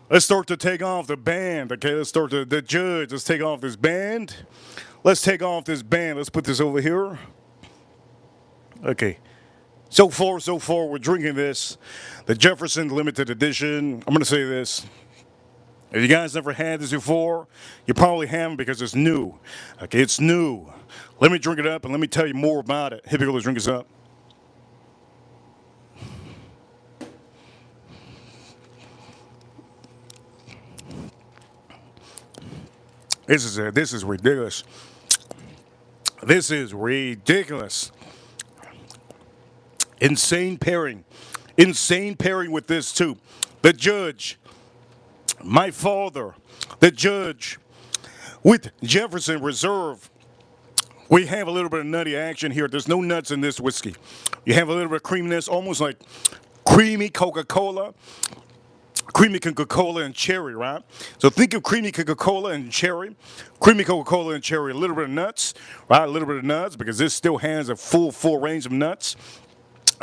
Let's start to take off the band, okay? Let's start to, the judge, let's take off this band. Let's take off this band. Let's put this over here. Okay. So far, we're drinking this. The Jefferson limited edition. I'm going to say this. If you guys never had this before, you probably haven't because it's new. Okay, it's new. Let me drink it up and let me tell you more about it. Here we go, let's drink this up. This is ridiculous. This is ridiculous. Insane pairing. Insane pairing with this too. The judge, my father, the judge, with Jefferson Reserve. We have a little bit of nutty action here. There's no nuts in this whiskey. You have a little bit of creaminess, almost like creamy Coca-Cola. Creamy Coca-Cola and cherry, right? So think of creamy Coca-Cola and cherry. Creamy Coca-Cola and cherry, a little bit of nuts, right? A little bit of nuts because this still has a full range of nuts.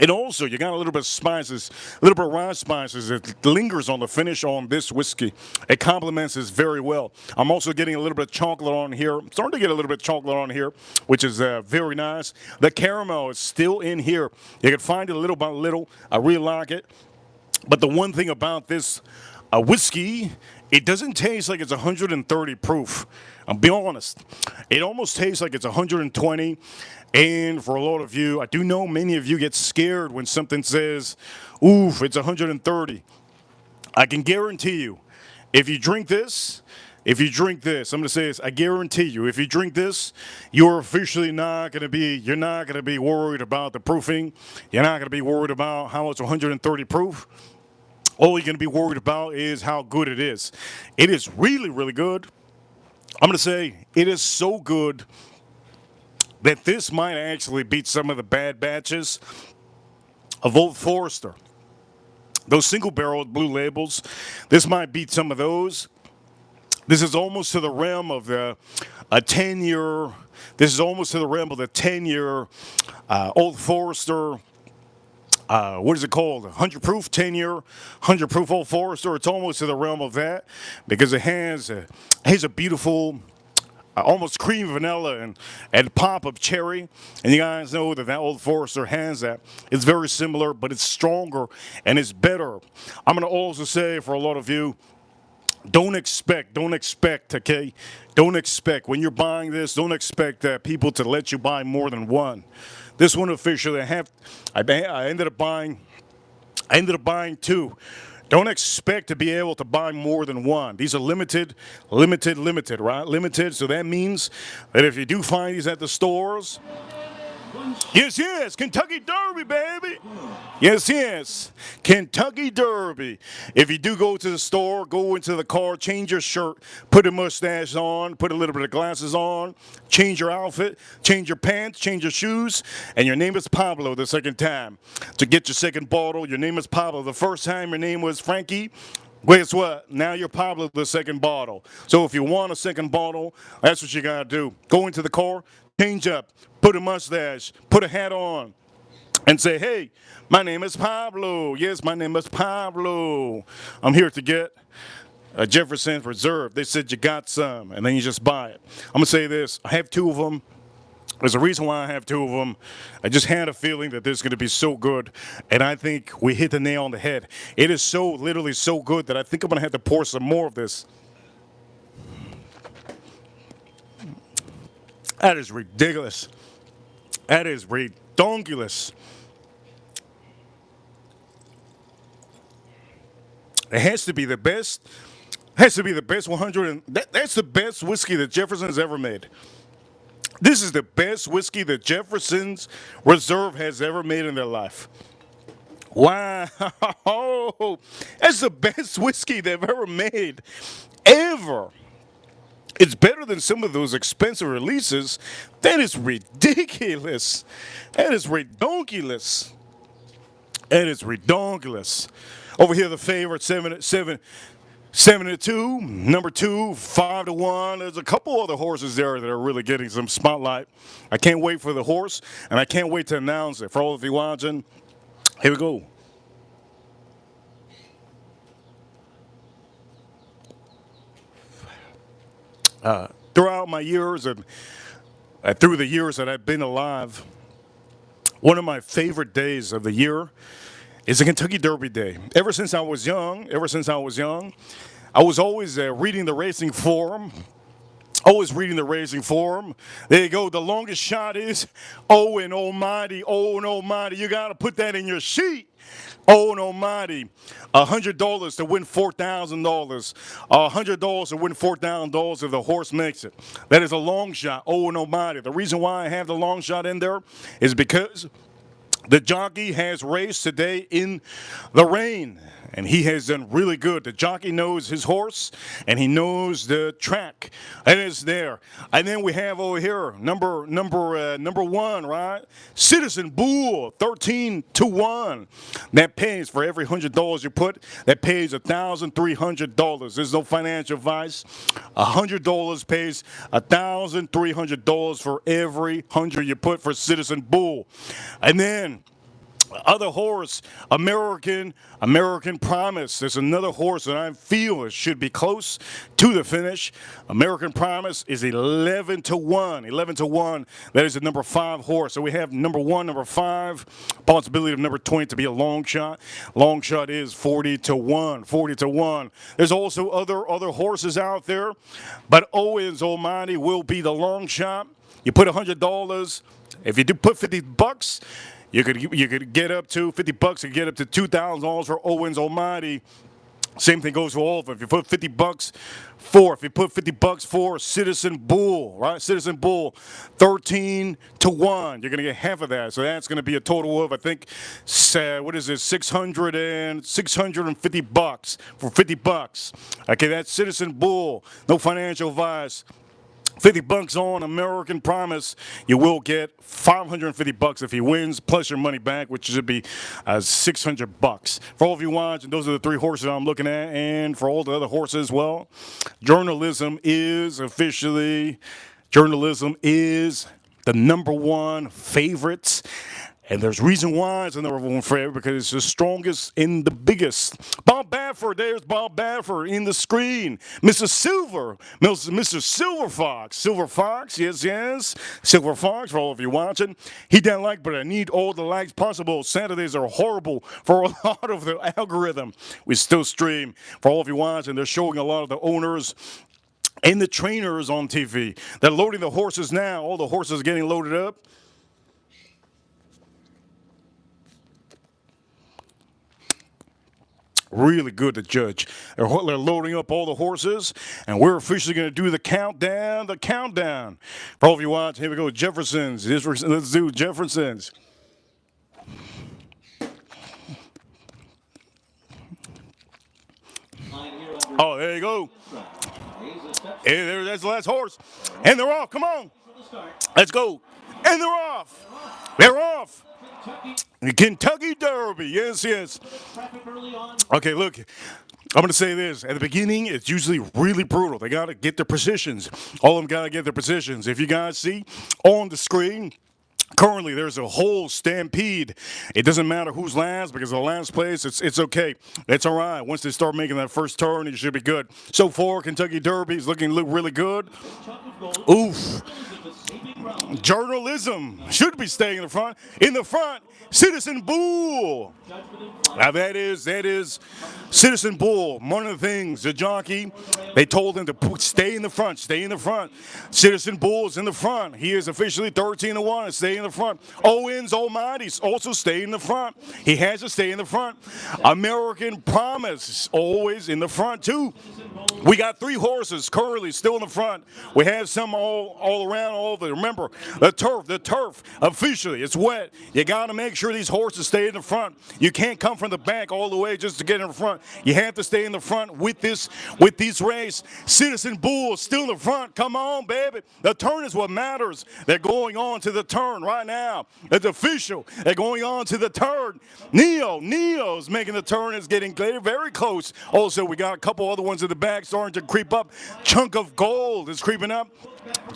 And also, you got a little bit of spices, a little bit of rye spices that lingers on the finish on this whiskey. It complements this very well. I'm also getting a little bit of chocolate on here. I'm starting to get a little bit of chocolate on here, which is very nice. The caramel is still in here. You can find it little by little. I really like it. But the one thing about this whiskey, it doesn't taste like it's 130 proof. I'll be honest. It almost tastes like it's 120. And for a lot of you, I do know many of you get scared when something says, oof, it's 130. I can guarantee you, if you drink this, I'm going to say this, I guarantee you, if you drink this, you're officially you're not going to be worried about the proofing. You're not going to be worried about how it's 130 proof. All you're going to be worried about is how good it is. It is really, really good. I'm going to say it is so good that this might actually beat some of the bad batches of Old Forester. Those single-barreled blue labels, this might beat some of those. This is almost to the realm of a 10-year. This is almost to the realm of the 10-year Old Forester. What is it called? 100 proof, 10-year, 100 proof Old Forester. It's almost to the realm of that because it has a beautiful, almost cream vanilla and pop of cherry. And you guys know that Old Forester has that. It's very similar, but it's stronger and it's better. I'm going to also say for a lot of you, don't expect, okay? Don't expect, when you're buying this, don't expect people to let you buy more than one. This one officially, I ended up buying two. Don't expect to be able to buy more than one. These are limited, right? Limited, so that means that if you do find these at the stores, yes, Kentucky Derby, baby. Yes, Kentucky Derby. If you do go to the store, go into the car, change your shirt, put a mustache on, put a little bit of glasses on, change your outfit, change your pants, change your shoes, and your name is Pablo the second time. To get your second bottle, your name is Pablo. The first time your name was Frankie. Guess what? Now you're Pablo the second bottle. So if you want a second bottle, that's what you gotta do. Go into the car, change up, put a mustache, put a hat on, and say, hey, my name is Pablo. Yes, my name is Pablo. I'm here to get a Jefferson Reserve. They said you got some, and then you just buy it. I'm going to say this. I have two of them. There's a reason why I have two of them. I just had a feeling that this is going to be so good, and I think we hit the nail on the head. It is so, literally so good that I think I'm going to have to pour some more of this. That is ridiculous. That is redonkulous. It has to be the best. Has to be the best 100. That's the best whiskey that Jefferson's ever made. This is the best whiskey that Jefferson's Reserve has ever made in their life. Wow. That's the best whiskey they've ever made. Ever. It's better than some of those expensive releases. That is ridiculous. That is redonkulous. That is redonkulous. Over here, the favorite, 7-2, number 2, 5-1. There's a couple other horses there that are really getting some spotlight. I can't wait for the horse, and I can't wait to announce it. For all of you watching, here we go. Throughout my years and through the years that I've been alive, one of my favorite days of the year is the Kentucky Derby Day. Ever since I was young, I was always reading the racing forum. Always reading the racing forum. There you go. The longest shot is Owen Almighty. Owen Almighty. You got to put that in your sheet. Owen Almighty. $100 to win $4,000. $100 to win $4,000 if the horse makes it. That is a long shot. Owen Almighty. The reason why I have the long shot in there is because the jockey has raced today in the rain, and he has done really good. The jockey knows his horse, and he knows the track, and it's there. And then we have over here number one, right? Citizen Bull, 13-1. That pays for every $100 you put. That pays $1,300. There's no financial advice. $100 pays $1,300 for every 100 you put for Citizen Bull, and then other horse, American Promise. There's another horse that I feel should be close to the finish. American Promise is 11-1. 11-1. That is the number 5 horse. So we have number 1, number 5. Possibility of number 20 to be a long shot. Long shot is 40-1. 40-1. There's also other horses out there, but Owens Almighty will be the long shot. You put $100. If you do put $50. You could get up to $50 and get up to $2,000 for Owens Almighty. Same thing goes for all of them. If you put $50 for Citizen Bull, right? Citizen Bull, 13-1. You're gonna get half of that. So that's gonna be a total of, I think, what is it? $650 for $50. Okay, that's Citizen Bull. No financial advice. $50 on American Promise. You will get $550 if he wins, plus your money back, which should be $600. For all of you watching, those are the 3 horses I'm looking at, and for all the other horses, well, journalism is the number 1 favorite. And there's reason why it's the number 1 favorite, because it's the strongest and the biggest. Bob Baffert, there's Bob Baffert in the screen. Mr. Silver Fox. Silver Fox, yes. Silver Fox, for all of you watching. He doesn't like, but I need all the likes possible. Saturdays are horrible for a lot of the algorithm. We still stream. For all of you watching, they're showing a lot of the owners and the trainers on TV. They're loading the horses now. All the horses are getting loaded up. Really good to judge. They're loading up all the horses, and we're officially going to do the countdown. For all of you watching, here we go, Jefferson's. Let's do Jefferson's. Oh, there you go. Hey, that's the last horse. And they're off. Come on. Let's go. And they're off. They're off. The Kentucky Derby, yes. Okay, look, I'm going to say this. At the beginning, it's usually really brutal. They got to get their positions. All of them got to get their positions. If you guys see on the screen, currently there's a whole stampede. It doesn't matter who's last, because the last place, it's okay. It's all right. Once they start making that first turn, it should be good. So far, Kentucky Derby is looking really good. Oof. Journalism should be staying in the front. In the front, Citizen Bull. Now that is Citizen Bull. One of the things, the jockey, they told him to stay in the front. Citizen Bull is in the front. He is officially 13-1 and stay in the front. Owens Almighty also stay in the front. He has to stay in the front. American Promise is always in the front too. We got 3 horses currently still in the front. We have some all around all over. Remember, the turf, officially, it's wet. You got to make sure these horses stay in the front. You can't come from the back all the way just to get in the front. You have to stay in the front with this race. Citizen Bull still in the front. Come on, baby. The turn is what matters. They're going on to the turn right now. It's official. They're going on to the turn. Neo's making the turn. It's getting very close. Also, we got a couple other ones in the back starting to creep up. Chunk of Gold is creeping up.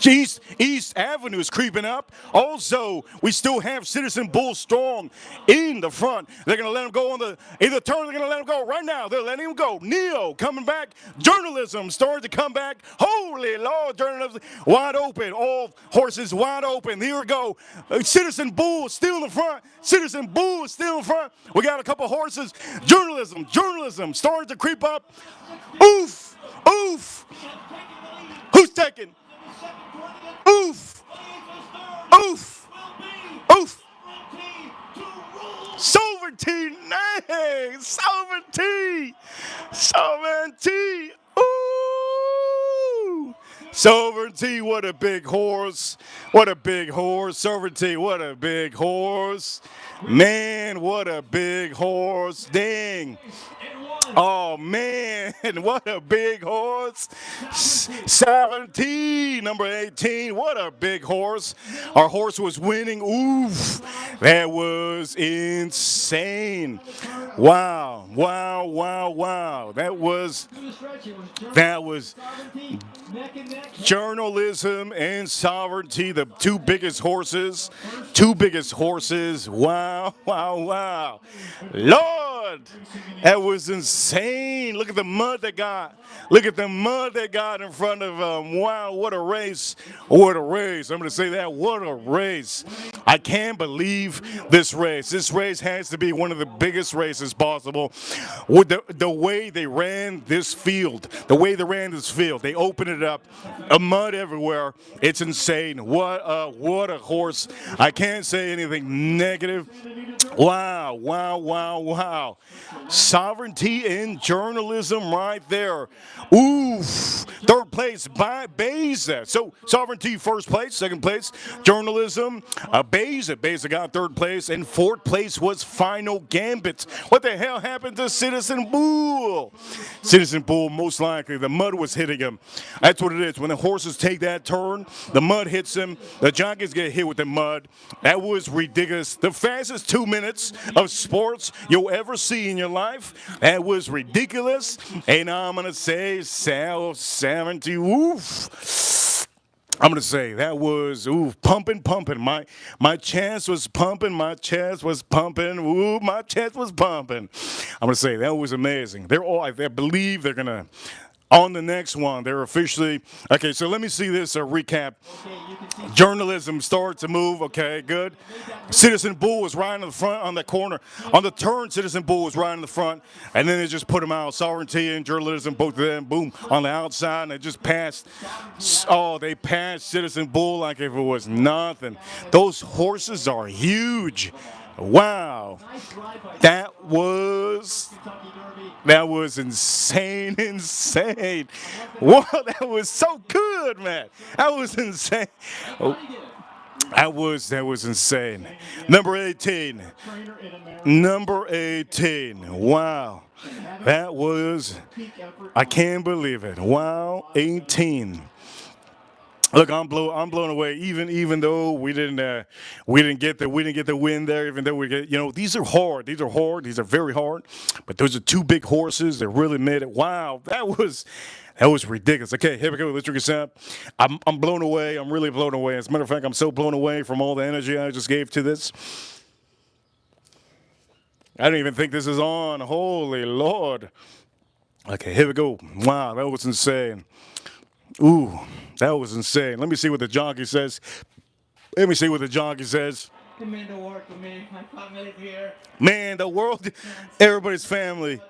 East Avenue is creeping up. Also, we still have Citizen Bull strong in the front. They're going to let him go in the turn. They're going to let him go right now. They're letting him go. Neo coming back. Journalism starting to come back. Holy Lord, journalism wide open. All horses wide open. Here we go. Citizen Bull still in the front. Citizen Bull still in front. We got a couple horses. Journalism starting to creep up. Oof. second. Oof. Oof. Oof. Sovereignty. Nay. Sovereignty. Sovereignty. Ooh. Sovereignty, what a big horse. What a big horse. Sovereignty, what a big horse. Man, what a big horse. Dang. Oh, man, what a big horse. 17, number 18, what a big horse. Our horse was winning. Oof, that was insane. Wow, wow, wow, wow. That was journalism and sovereignty, the two biggest horses. Two biggest horses. Wow, wow, wow. Lord, that was insane. Look at the mud they got. Look at the mud they got in front of them. Wow, what a race. What a race. I'm going to say that. What a race. I can't believe this race. This race has to be one of the biggest races possible. With the way they ran this field, they opened it up, mud everywhere. It's insane. What a horse. I can't say anything negative. Wow, wow, wow, wow. Sovereignty in journalism right there. Oof. Third place by Beza. So sovereignty first place, second place, journalism, Beza. Beza got third place, and fourth place was Final Gambit. What the hell happened to Citizen Bull? Citizen Bull, most likely, the mud was hitting him. That's what it is. When the horses take that turn, the mud hits them. The jockeys get hit with the mud. That was ridiculous. The fastest 2 minutes of sports you'll ever see in your life. That was ridiculous. And I'm going to say, 70, woof. I'm going to say that was, pumping. My chest was pumping. My chest was pumping. Ooh, my chest was pumping. I'm going to say that was amazing. I believe they're going to, on the next one, they're officially, okay, so let me see this recap. Journalism started to move, okay, good. Citizen Bull was right in the front on the corner. On the turn, Citizen Bull was right in the front, and then they just put them out. Sovereignty and journalism, both of them, boom, on the outside, and they just passed. Oh, they passed Citizen Bull like if it was nothing. Those horses are huge. Wow. That was insane. Wow, that was so good, man. That was insane. Oh, that was insane. Number 18. Wow. That was, I can't believe it. Wow, 18. Look, I'm blown away. Even though we didn't get the win there. Even though these are hard. These are very hard. But those are two big horses that really made it. Wow, that was ridiculous. Okay, here we go. Let's drink this up. I'm blown away. I'm really blown away. As a matter of fact, I'm so blown away from all the energy I just gave to this. I don't even think this is on. Holy Lord. Okay, here we go. Wow, that was insane. Ooh, that was insane. Let me see what the jockey says. Man, the world, my family here. Man, the world, everybody's family.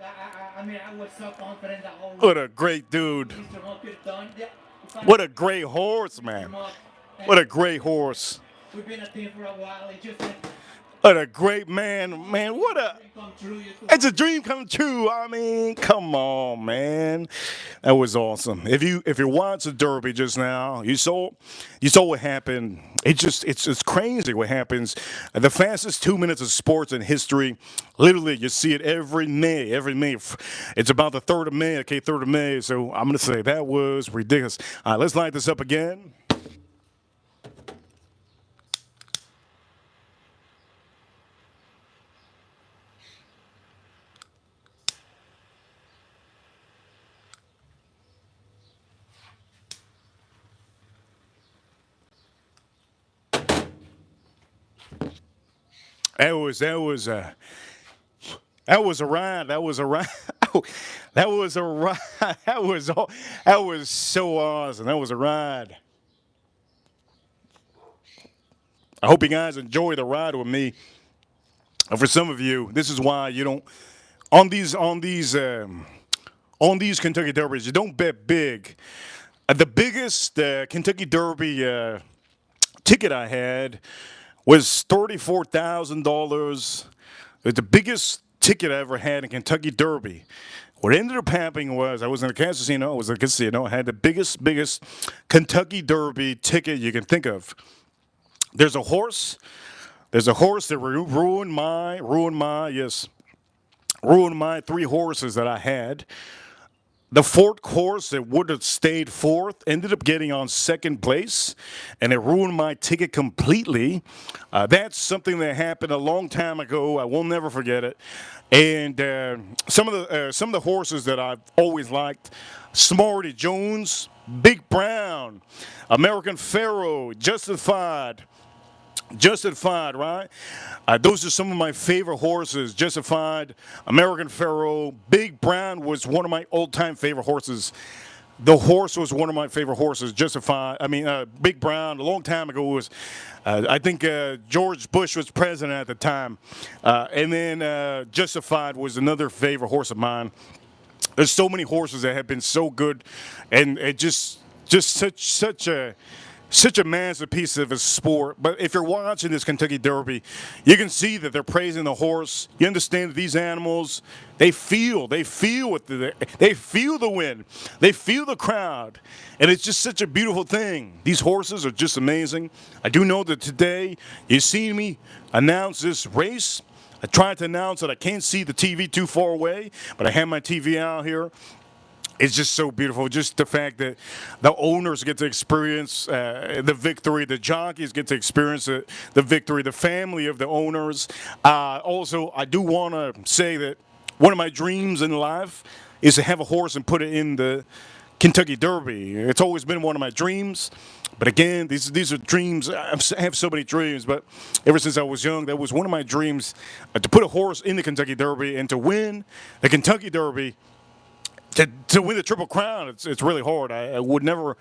I was so confident that what a great dude. What a great horse, man. What a great horse. We've been a team for a while. What a great man, it's a dream come true. I mean, come on, man. That was awesome. If you watched the Derby just now, you saw what happened. It's crazy what happens. The fastest 2 minutes of sports in history. Literally, you see it every May. It's about the 3rd of May, okay, 3rd of May. So I'm going to say that was ridiculous. All right, let's light this up again. That was a ride. That was a ride. That was a ride. That was so awesome. That was a ride. I hope you guys enjoy the ride with me. And for some of you, this is why you don't on these Kentucky Derbies. You don't bet big. The biggest Kentucky Derby ticket I had was $34,000. It's the biggest ticket I ever had in Kentucky Derby. What ended up happening was I was in a casino. I was in a casino. I had the biggest Kentucky Derby ticket you can think of. There's a horse. There's a horse that ruined my three horses that I had. The fourth horse that would have stayed fourth ended up getting on second place, and it ruined my ticket completely. That's something that happened a long time ago. I will never forget it. And some of the horses that I've always liked: Smarty Jones, Big Brown, American Pharaoh, Justified, right? Those are some of my favorite horses. Justified, American Pharaoh, Big Brown was one of my all-time favorite horses. The horse was one of my favorite horses. Big Brown. A long time ago was, I think George Bush was president at the time, and then Justified was another favorite horse of mine. There's so many horses that have been so good, and it just such a masterpiece of a sport. But if you're watching this Kentucky Derby, you can see that they're praising the horse. You understand that these animals, they feel they feel the wind, they feel the crowd, and it's just such a beautiful thing. These horses are just amazing. I do know that today you see me announce this race. I tried to announce it. I can't see the TV too far away, but I have my TV out here. It's just so beautiful. Just the fact that the owners get to experience the victory, the jockeys get to experience the victory, the family of the owners. Also, I do want to say that one of my dreams in life is to have a horse and put it in the Kentucky Derby. It's always been one of my dreams. But again, these are dreams. I have so many dreams, but ever since I was young, that was one of my dreams, to put a horse in the Kentucky Derby and to win the Kentucky Derby. To win the Triple Crown, it's really hard. I would never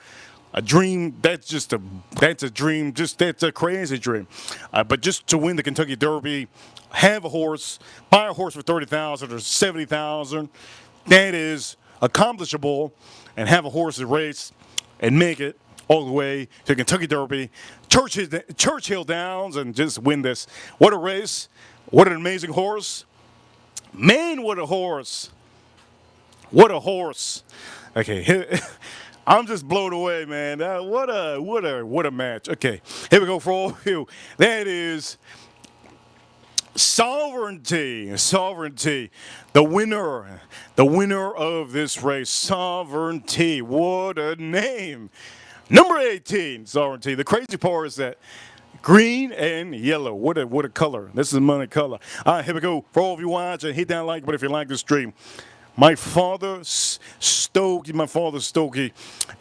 a dream. That's a dream. That's a crazy dream. But just to win the Kentucky Derby, have a horse, buy a horse for $30,000 or $70,000, that is accomplishable. And have a horse that race and make it all the way to Kentucky Derby, Churchill Downs, and just win this. What a race! What an amazing horse! Man, what a horse! What a horse! Okay, I'm just blown away, man. What a match. Okay, here we go for all of you. That is Sovereignty. The winner of this race. Sovereignty. What a name. Number 18, Sovereignty. The crazy part is that green and yellow. What a color. This is money color. All right, here we go. For all of you watching, hit that like button if you like this stream. My father Stokey,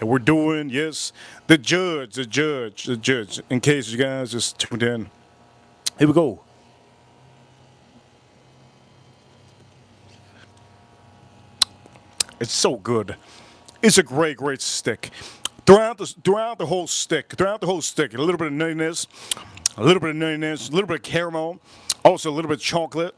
and we're doing, yes, the judge, in case you guys just tuned in. Here we go. It's so good. It's a great stick. Throughout the whole stick, a little bit of nuttiness, a little bit of caramel, also a little bit of chocolate.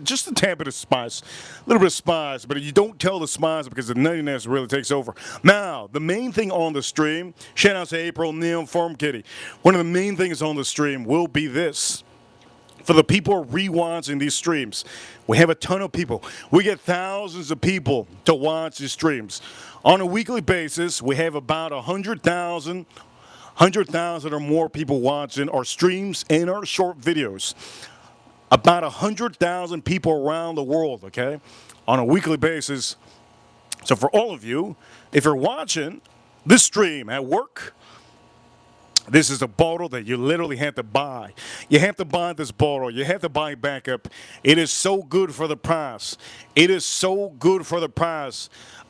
Just a tad bit of spice. A little bit of spice, but you don't tell the spice because the nuttiness really takes over. Now, the main thing on the stream, shout out to April, Neil, Farm Kitty. One of the main things on the stream will be this. For the people rewatching these streams, we have a ton of people. We get thousands of people to watch these streams. On a weekly basis, we have about 100,000 or more people watching our streams and our short videos. About 100,000 people around the world, okay, on a weekly basis. So for all of you, if you're watching this stream at work, this is a bottle that you literally have to buy. You have to buy this bottle. You have to buy backup. It is so good for the price.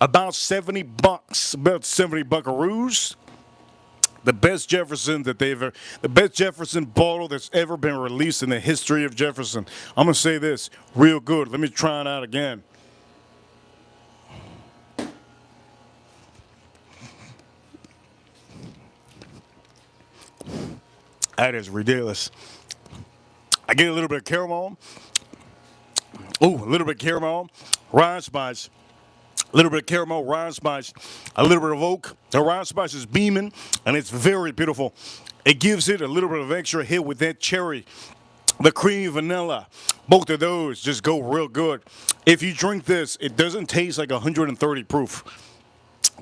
About 70 bucks, about 70 buckaroos. The best Jefferson bottle that's ever been released in the history of Jefferson. I'm going to say this real good. Let me try it out again. That is ridiculous. I get a little bit of caramel. Rye spice. A A little bit of caramel, rye spice, a little bit of oak. The rye spice is beaming, and it's very beautiful. It gives it a little bit of extra hit with that cherry. The creamy vanilla, both of those just go real good. If you drink this, it doesn't taste like 130 proof.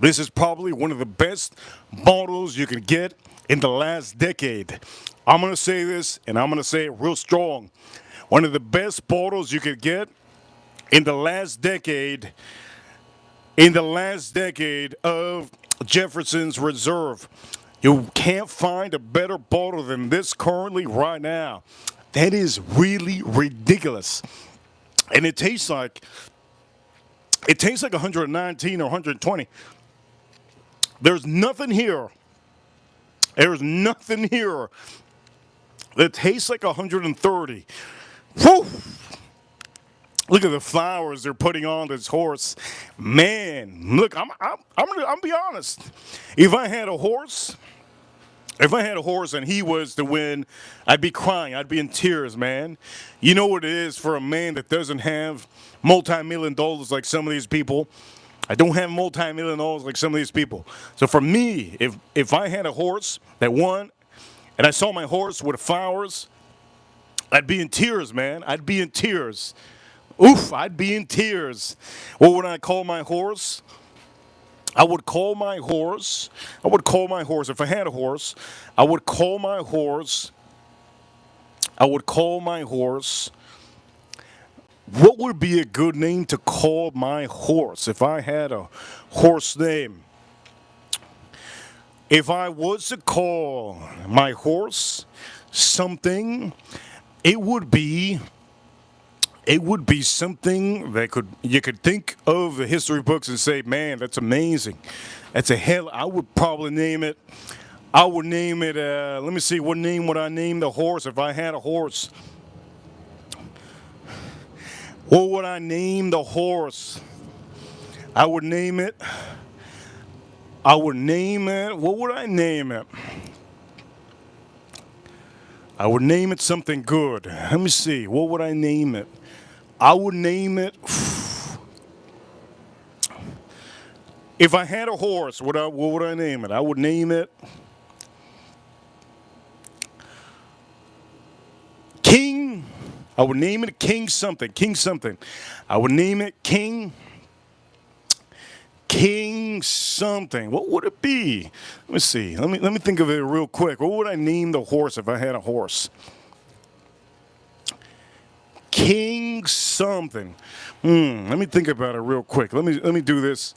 This is probably one of the best bottles you can get in the last decade. I'm going to say this, and I'm going to say it real strong. One of the best bottles you could get in the last decade, of Jefferson's Reserve. You can't find a better bottle than this currently right now. That is really ridiculous. And it tastes like 119 or 120. There's nothing here. There's nothing here that tastes like 130. Whew! Look at the flowers they're putting on this horse. Man, look, I'm gonna be honest. If I had a horse and he was to win, I'd be crying. I'd be in tears, man. You know what it is for a man that doesn't have multi-million dollars like some of these people. I don't have multi-million dollars like some of these people. So for me, if I had a horse that won, and I saw my horse with flowers, I'd be in tears, man. I'd be in tears. Oof, I'd be in tears. What would I call my horse? If I had a horse, what would be a good name to call my horse if I had a horse name? If I was to call my horse something, it would be something that you could think of the history books and say, man, that's amazing. That's a hell. I would probably name it. Let me see, what name would I name the horse if I had a horse? What would I name the horse? What would I name it? I would name it something good. Let me see, what would I name it? I would name it, if I had a horse, what would I name it? I would name it King. I would name it King something. I would name it King something. What would it be? Let me see. Let me think of it real quick. What would I name the horse if I had a horse? King something. Let me think about it real quick. Let me do this.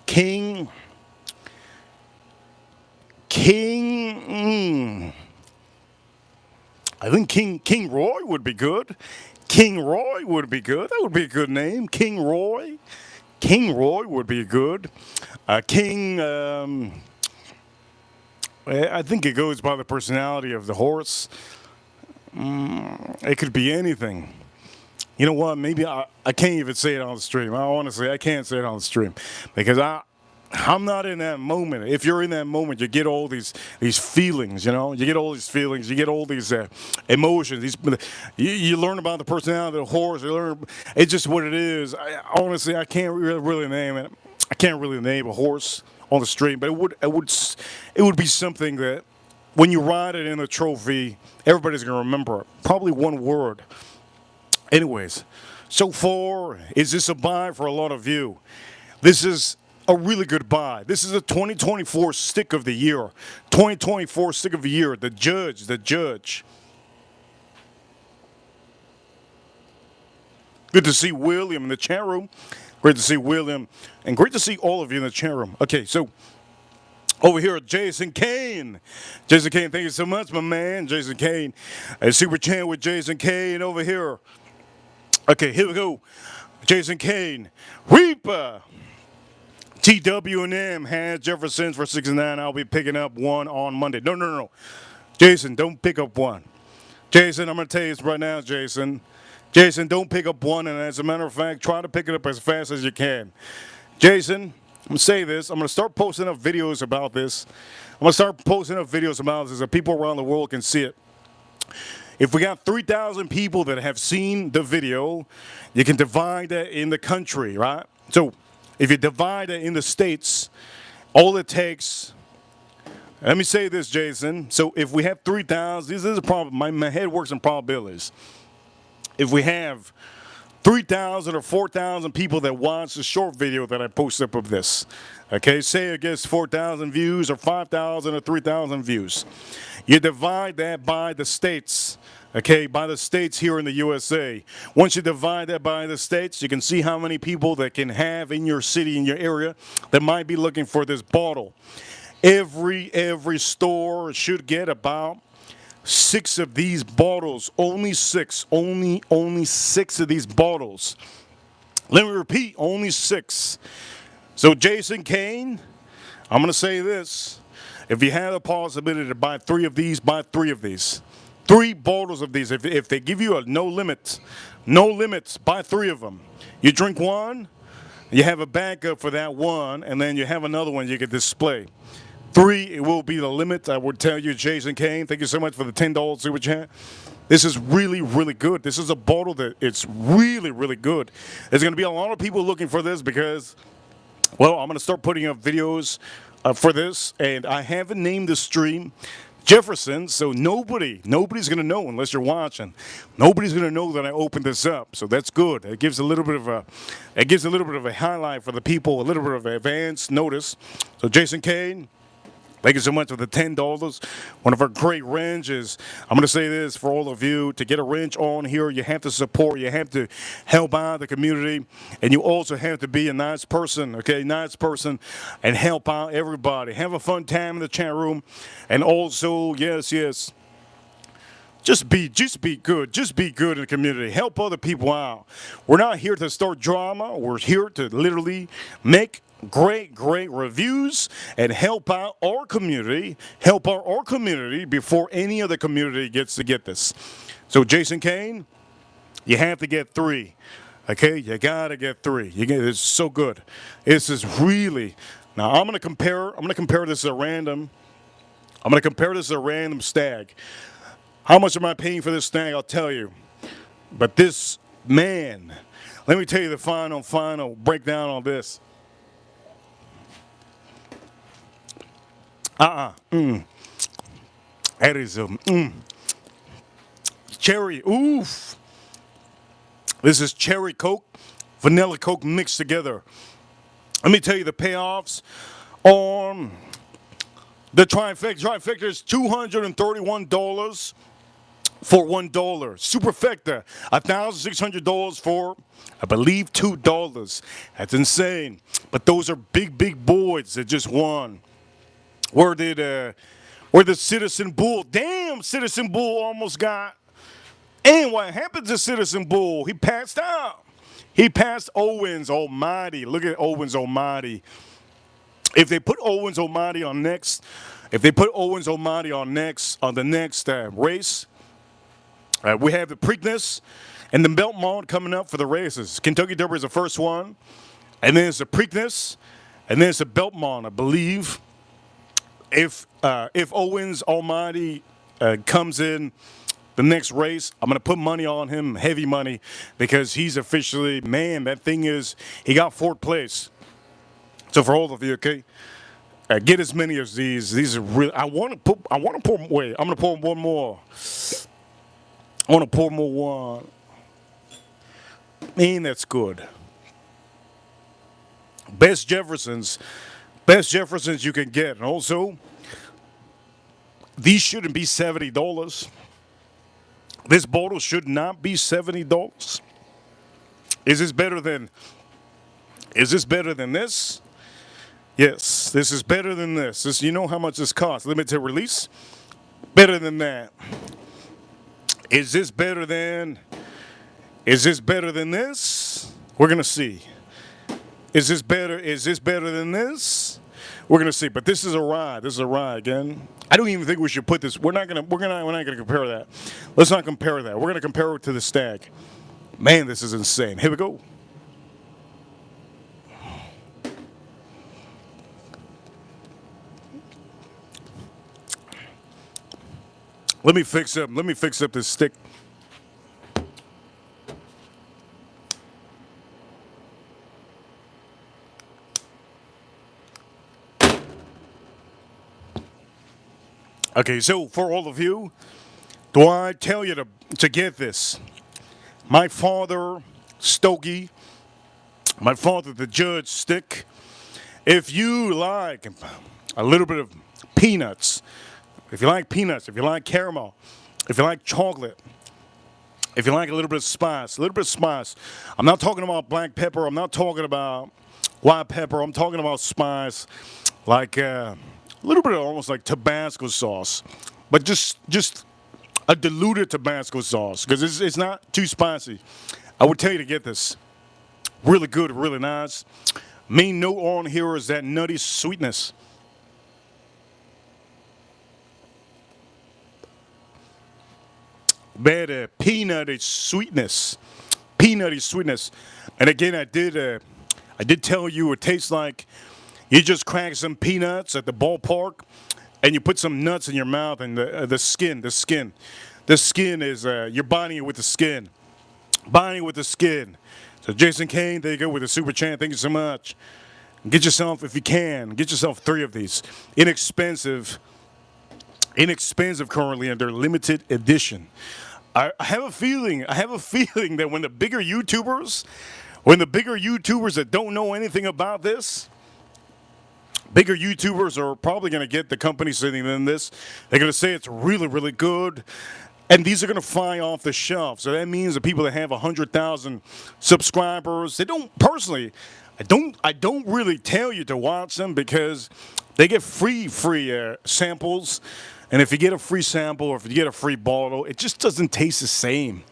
King. I think King Roy would be good. That would be a good name. King Roy would be good. King. I think it goes by the personality of the horse. It could be anything. You know what? Maybe I can't even say it on the stream. I can't say it on the stream because I'm not in that moment. If you're in that moment, you get all these feelings, you know? You get all these feelings. You get all these emotions. You learn about the personality of the horse. It's just what it is. Honestly, I can't really name it. I can't really name a horse on the stream, but it would be something that when you ride it in a trophy, everybody's going to remember it. Probably one word. Anyways, so far, is this a buy for a lot of you? This is a really good buy. This is a 2024 stick of the year. 2024 stick of the year. The judge. Good to see William in the chat room. Great to see William. And great to see all of you in the chat room. Okay, so over here, Jason Kane. Jason Kane, thank you so much, my man. Jason Kane. Super chat with Jason Kane over here. Okay, here we go. Jason Kane. Reaper. TW&M has Jefferson's for 69. I'll be picking up one on Monday. No. Jason, don't pick up one. Jason, I'm going to tell you this right now, Jason. Jason, don't pick up one. And as a matter of fact, try to pick it up as fast as you can. Jason, I'm going to say this. I'm going to start posting up videos about this. I'm going to start posting up videos about this so people around the world can see it. If we got 3,000 people that have seen the video, you can divide that in the country, right? So if you divide it in the states, all it takes, let me say this, Jason. So if we have 3,000, this is a problem. My head works in probabilities. If we have 3,000 or 4,000 people that watch the short video that I post up of this, okay, say it gets 4,000 views or 5,000 or 3,000 views. You divide that by the states, okay, by the states here in the USA. Once you divide that by the states, you can see how many people that can have in your city, in your area, that might be looking for this bottle. Every store should get about 6 of these bottles, only 6, only 6 of these bottles. Let me repeat, only 6. So Jason Kane, I'm going to say this. If you have the possibility to buy 3 of these, buy 3 of these. 3 bottles of these. If they give you a no limits, buy 3 of them. You drink one, you have a backup for that one, and then you have another one you can display. 3, it will be the limit. I would tell you, Jason Kane, thank you so much for the $10 super chat. This is really, really good. This is a bottle that it's really, really good. There's going to be a lot of people looking for this because, well, I'm going to start putting up videos for this, and I haven't named the stream Jefferson, so nobody's going to know unless you're watching. Nobody's going to know that I opened this up, so that's good. It gives a little bit of a highlight for the people, a little bit of advance notice. So Jason Kane, thank you so much for the $10. One of our great wrenches. I'm going to say this for all of you. To get a wrench on here, you have to support. You have to help out the community. And you also have to be a nice person, okay? Nice person and help out everybody. Have a fun time in the chat room. And also, yes. Just be good. Just be good in the community. Help other people out. We're not here to start drama. We're here to literally make great reviews and help out our community, before any other community gets to get this. So Jason Kane, you have to get 3. Okay, you gotta get 3. It's so good. This is really. Now I'm gonna compare this as a random. Stag. How much am I paying for this Stag? I'll tell you. But this man, let me tell you the final breakdown on this. That is cherry. Oof. This is cherry Coke, vanilla Coke mixed together. Let me tell you the payoffs on the trifecta. Trifecta is $231 for $1. Superfecta, $1,600 for, I believe, $2. That's insane. But those are big boys that just won. Where the Citizen Bull? Damn, Citizen Bull almost got. And what happened to Citizen Bull? He passed out. He passed Owens Almighty. Look at Owens Almighty. If they put Owens Almighty on next, on the next race, we have the Preakness and the Belmont coming up for the races. Kentucky Derby is the first one, and then it's the Preakness, and then it's the Belmont, I believe. If Owens Almighty comes in the next race, I'm going to put money on him, heavy money, because he's officially, man, that thing is, he got 4th place. So for all of you, okay, get as many as these. These are real. I'm going to pour one more. I want to pour more one. Man, that's good. Best Jeffersons you can get. And also, these shouldn't be $70. This bottle should not be $70. Is this better than this? Yes, this is better than this. You know how much this costs. Limited release. Better than that. Is this better than this? We're going to see. Is this better than this? We're gonna see, but this is a ride. Again. I don't even think we should put this. We're not gonna compare that. Let's not compare that. We're gonna compare it to the Stag. Man, this is insane. Here we go. Let me fix up this stick. Okay, so for all of you, do I tell you to get this? My father, Stogie, my father, the judge, stick. If you like a little bit of peanuts, if you like peanuts, if you like caramel, if you like chocolate, if you like a little bit of spice, a little bit of spice. I'm not talking about black pepper. I'm not talking about white pepper. I'm talking about spice, like a little bit of almost like Tabasco sauce, but just a diluted Tabasco sauce because it's not too spicy. I would tell you to get this. Really good, really nice. Main note on here is that nutty sweetness. Bad peanutty sweetness. Peanutty sweetness. And again, I did tell you it tastes like you just crack some peanuts at the ballpark and you put some nuts in your mouth and the skin is, you're binding it with the skin. Binding it with the skin. So Jason Kane, there you go with the super chat. Thank you so much. Get yourself, if you can, get yourself 3 of these. Inexpensive currently, and they're limited edition. I have a feeling that when the bigger YouTubers that don't know anything about this, bigger YouTubers are probably going to get the company sitting in this. They're going to say it's really, really good. And these are going to fly off the shelf. So that means the people that have 100,000 subscribers, they don't, personally, I don't really tell you to watch them because they get free samples. And if you get a free sample or if you get a free bottle, it just doesn't taste the same.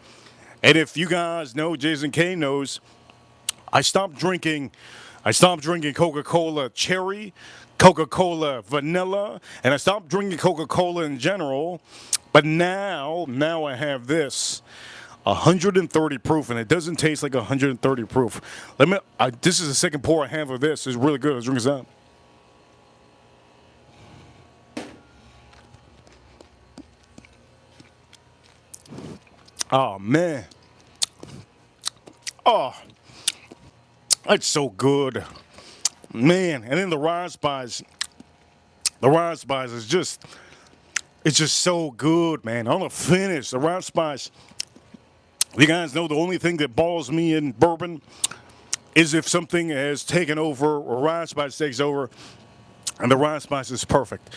And if you guys know, Jason Kane knows, I stopped drinking Coca-Cola cherry, Coca-Cola vanilla, and I stopped drinking Coca-Cola in general. But now I have this, 130 proof, and it doesn't taste like 130 proof. This is the second pour I have of this. It's really good. Let's drink this up. Oh man. Oh, that's so good, man. And then the rye spice is just. It's just so good, man. On the finish, the rye spice. You guys know the only thing that bothers me in bourbon is if something has taken over or rye spice takes over, and the rye spice is perfect.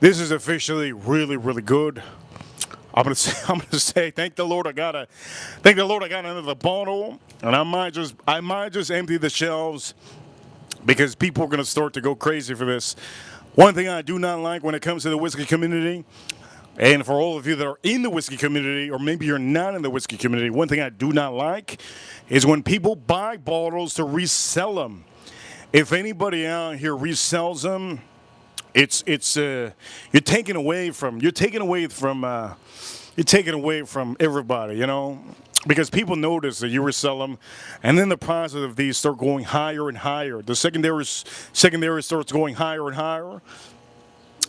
This is officially really, really good. I'm gonna say, thank the Lord I got another bottle, and I might just empty the shelves because people are gonna start to go crazy for this. One thing I do not like when it comes to the whiskey community, and for all of you that are in the whiskey community, or maybe you're not in the whiskey community, one thing I do not like is when people buy bottles to resell them. If anybody out here resells them, you're taking away from everybody, you know, because people notice that you resell them, and then the prices of these start going higher and higher. The secondary starts going higher and higher.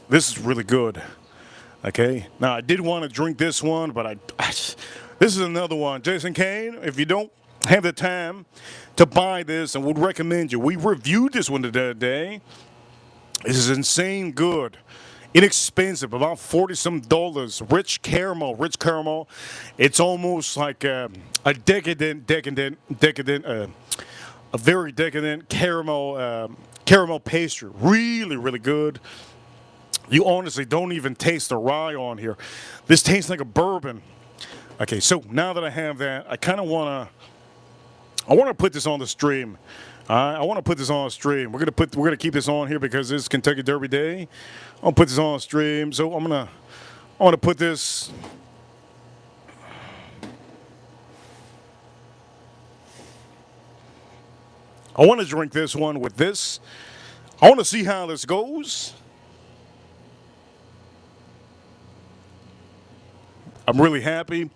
This is really good. Okay, now I did want to drink this one, but this is another one. Jason Kane, if you don't have the time to buy this, I would recommend you. We reviewed this one today. This is insane good. Inexpensive, about $40-some. Rich caramel. It's almost like a very decadent caramel pastry. Really, really good. You honestly don't even taste the rye on here. This tastes like a bourbon. Okay, so now that I have that, I want to put this on the stream. I want to put this on a stream. We're gonna keep this on here because it's Kentucky Derby Day. I'll put this on a stream. So I want to put this. I want to drink this one with this. I want to see how this goes. I'm really happy.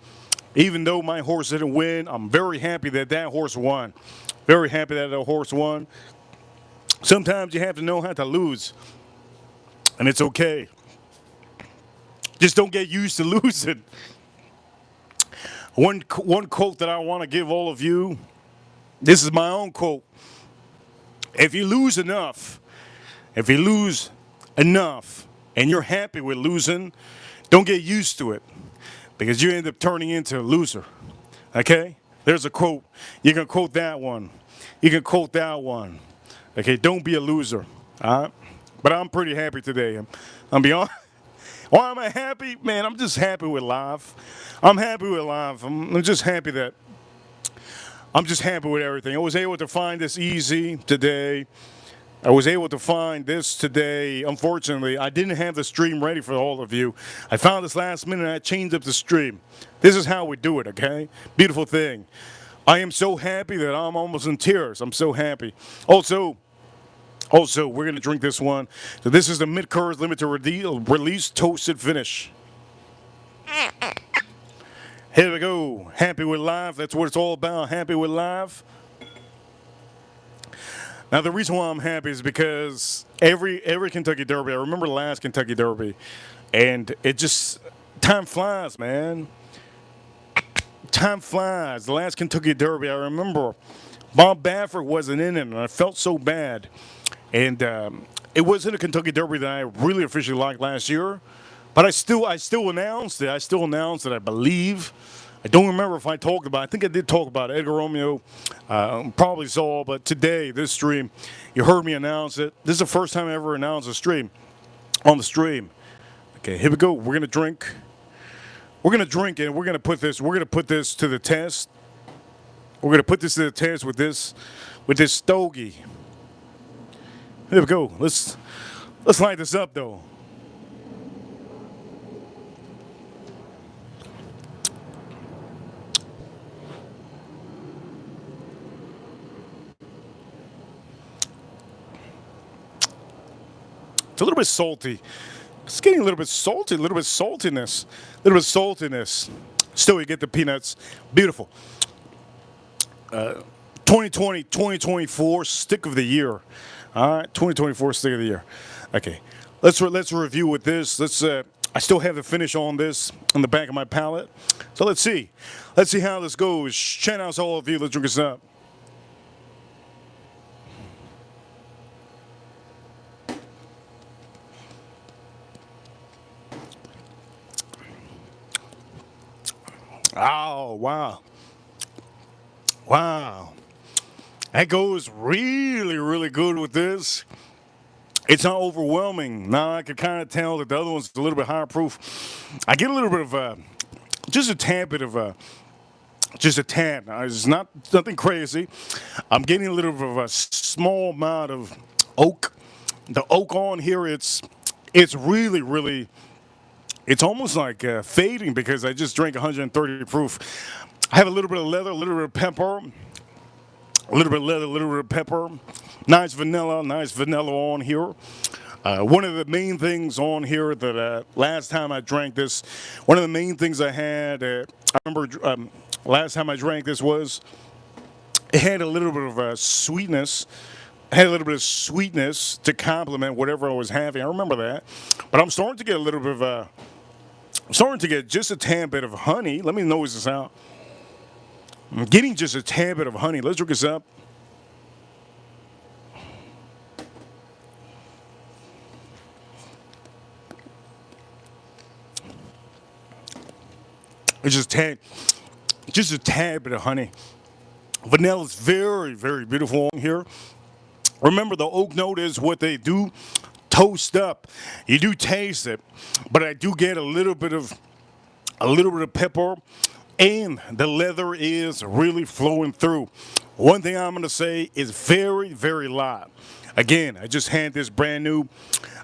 Even though my horse didn't win, I'm very happy that horse won. Very happy that the horse won. Sometimes you have to know how to lose, and it's okay. Just don't get used to losing. One quote that I want to give all of you. This is my own quote. If you lose enough, if you lose enough, and you're happy with losing, don't get used to it, because you end up turning into a loser. Okay? There's a quote. You can quote that one. You can quote that one. Okay? Don't be a loser. All right? But I'm pretty happy today. I'm beyond. Why am I happy? Man, I'm just happy with life. I'm happy with life. I'm just happy that I'm just happy with everything. I was able to find this easy today. I was able to find this today. Unfortunately, I didn't have the stream ready for all of you. I found this last minute and I changed up the stream. This is how we do it, okay? Beautiful thing. I am so happy that I'm almost in tears. I'm so happy. Also, we're going to drink this one. So this is the Mid-Course Limited Release Toasted Finish. Here we go. Happy with life. That's what it's all about. Happy with life. Now, the reason why I'm happy is because every Kentucky Derby, I remember the last Kentucky Derby, and it just, time flies, man. Time flies. The last Kentucky Derby, I remember Bob Baffert wasn't in it, and I felt so bad. And it wasn't a Kentucky Derby that I really officially liked last year, but I still announced it. I still announced it, I believe. I don't remember if I talked about it. I think I did talk about it. Edgar Romeo probably saw, but today, this stream, you heard me announce it. This is the first time I ever announced a stream on the stream. Okay, here we go. We're gonna drink. We're gonna drink and we're gonna put this to the test. We're gonna put this to the test with this stogie. Here we go. Let's light this up though. It's a little bit salty. It's getting a little bit salty, a little bit saltiness. Still, you get the peanuts. Beautiful. 2020, 2024 Stick of the Year. All right, 2024 Stick of the Year. Okay, let's review with this. I still have the finish on this on the back of my palate. So let's see how this goes. Shout out to all of you. Let's drink this up. Oh, wow. Wow. That goes really, really good with this. It's not overwhelming. Now I can kind of tell that the other one's a little bit higher proof. I get a little bit of just a tad bit of just a tad. Now, it's nothing crazy. I'm getting a little bit of a small amount of oak. The oak on here, it's really, really, it's almost like fading because I just drank 130 proof. I have a little bit of leather, a little bit of pepper, a little bit of leather, a little bit of pepper. Nice vanilla on here. One of the main things on here that last time I drank this, one of the main things I had, I remember last time I drank this was, it had a little bit of sweetness. Had a little bit of sweetness to complement whatever I was having. I remember that. But I'm starting to get a little bit of I'm starting to get just a tad bit of honey. Let me nose this out. I'm getting just a tad bit of honey. Let's drink this up. It's just a tad bit of honey. Vanilla is very, very beautiful on here. Remember, the oak note is what they do toast up. You do taste it, but I do get a little bit of pepper, and the leather is really flowing through. One thing I'm gonna say is very, very light. Again, I just had this brand new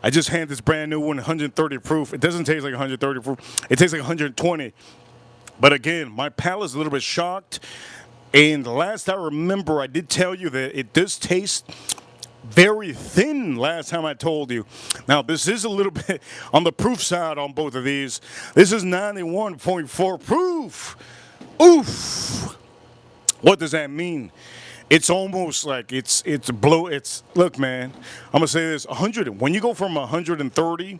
130 proof. It doesn't taste like 130 proof. It tastes like 120. But again, my palate's a little bit shocked. And last I remember, I did tell you that it does taste very thin last time I told you. Now, this is a little bit on the proof side on both of these. This is 91.4 proof. Oof. What does that mean? It's almost like look, man, I'm going to say this, 100, when you go from 130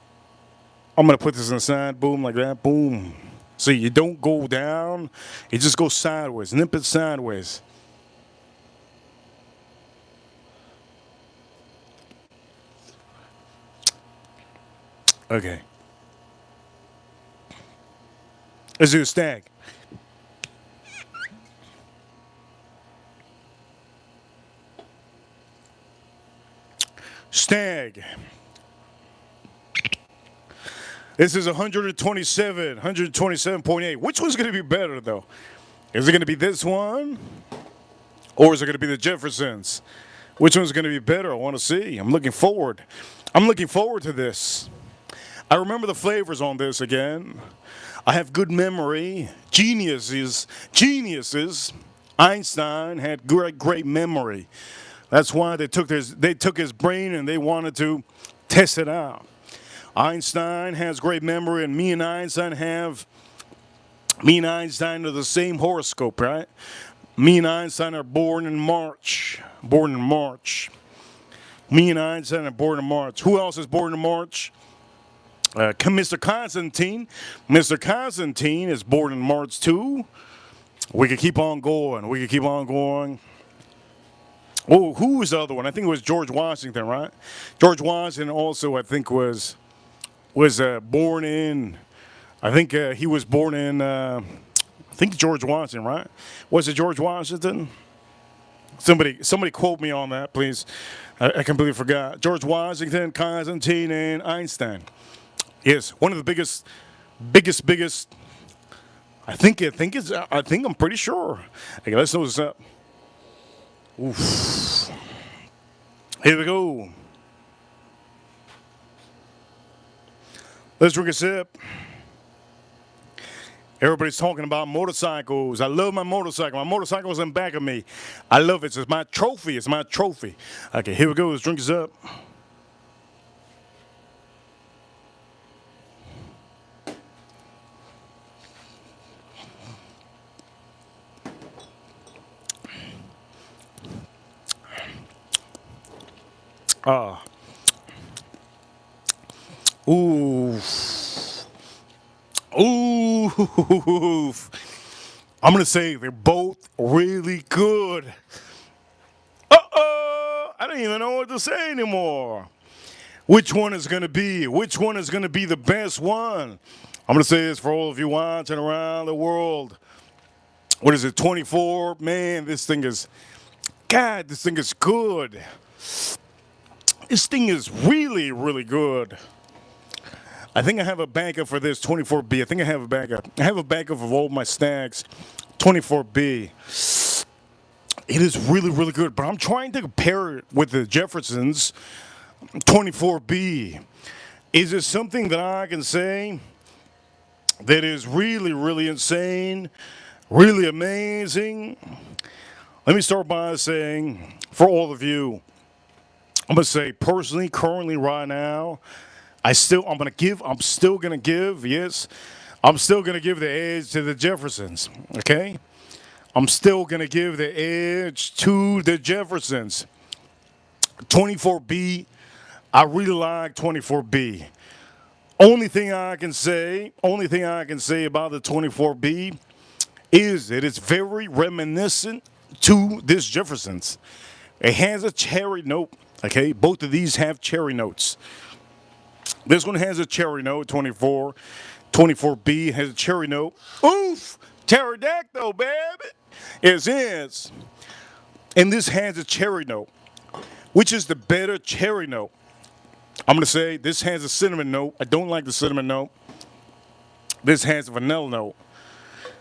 I'm gonna put this in the side, boom, like that, boom. See, you don't go down, you just go sideways, nip it sideways. Okay. Let's do a stag. Stag. This is 127, 127.8. Which one's going to be better, though? Is it going to be this one? Or is it going to be the Jeffersons? Which one's going to be better? I want to see. I'm looking forward. I'm looking forward to this. I remember the flavors on this again. I have good memory. Geniuses. Einstein had great memory. That's why they took his brain and they wanted to test it out. Einstein has great memory, and me and Einstein are the same horoscope, right? Me and Einstein are born in March. Me and Einstein are born in March. Who else is born in March? Mr. Constantine. Mr. Constantine is born in March too. We could keep on going. Oh, who was the other one? I think it was George Washington, right? George Washington also, I think, was born in. I think he was born in. I think George Washington, right? Was it George Washington? Somebody quote me on that, please. I completely forgot. George Washington, Constantine, and Einstein. Yes, one of the biggest. I think I'm pretty sure. Okay, let's know what's up. Oof. Here we go. Let's drink a sip. Everybody's talking about motorcycles. I love my motorcycle. My motorcycle's in back of me. I love it. It's my trophy. Okay, here we go. Let's drink this up. Ooh. I'm going to say they're both really good. I don't even know what to say anymore. Which one is going to be? Which one is going to be the best one? I'm going to say this for all of you watching around the world. What is it, 24? Man, this thing is good. This thing is really, really good. I think I have a backup for this 24B. I think I have a backup. I have a backup of all my Stags 24B. It is really, really good, but I'm trying to compare it with the Jefferson's 24B. Is it something that I can say that is really, really insane, really amazing? Let me start by saying, for all of you, I'm going to say personally, currently, right now, I'm still going to give the edge to the Jeffersons, okay? I'm still going to give the edge to the Jeffersons. 24B, I really like 24B. Only thing I can say about the 24B is that it's very reminiscent to this Jefferson's. It has a cherry note, okay? Both of these have cherry notes. This one has a cherry note, 24. 24B has a cherry note. Oof! Pterodactyl, baby! It is. And this has a cherry note. Which is the better cherry note? I'm going to say this has a cinnamon note. I don't like the cinnamon note. This has a vanilla note.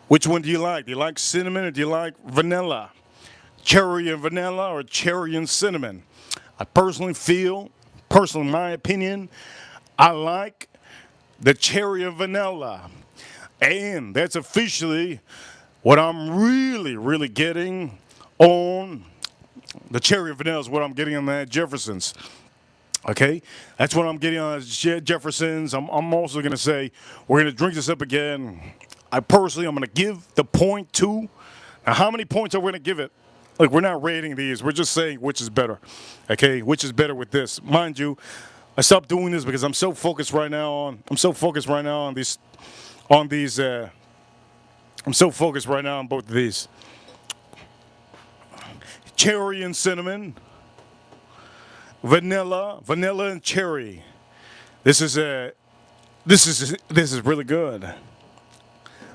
Which one do you like? Do you like cinnamon or do you like vanilla? Cherry and vanilla or cherry and cinnamon? I personally in my opinion, I like the cherry and vanilla. And that's officially what I'm really, really getting on the cherry and vanilla is what I'm getting on that Jefferson's. Okay? That's what I'm getting on Jefferson's. I'm also going to say we're going to drink this up again. I'm going to give the point to. Now, how many points are we going to give it? Like, we're not rating these. We're just saying which is better. Okay? Which is better with this. Mind you, I stopped doing this because I'm so focused right now on these. I'm so focused right now on both of these. Cherry and cinnamon, vanilla and cherry. This is really good.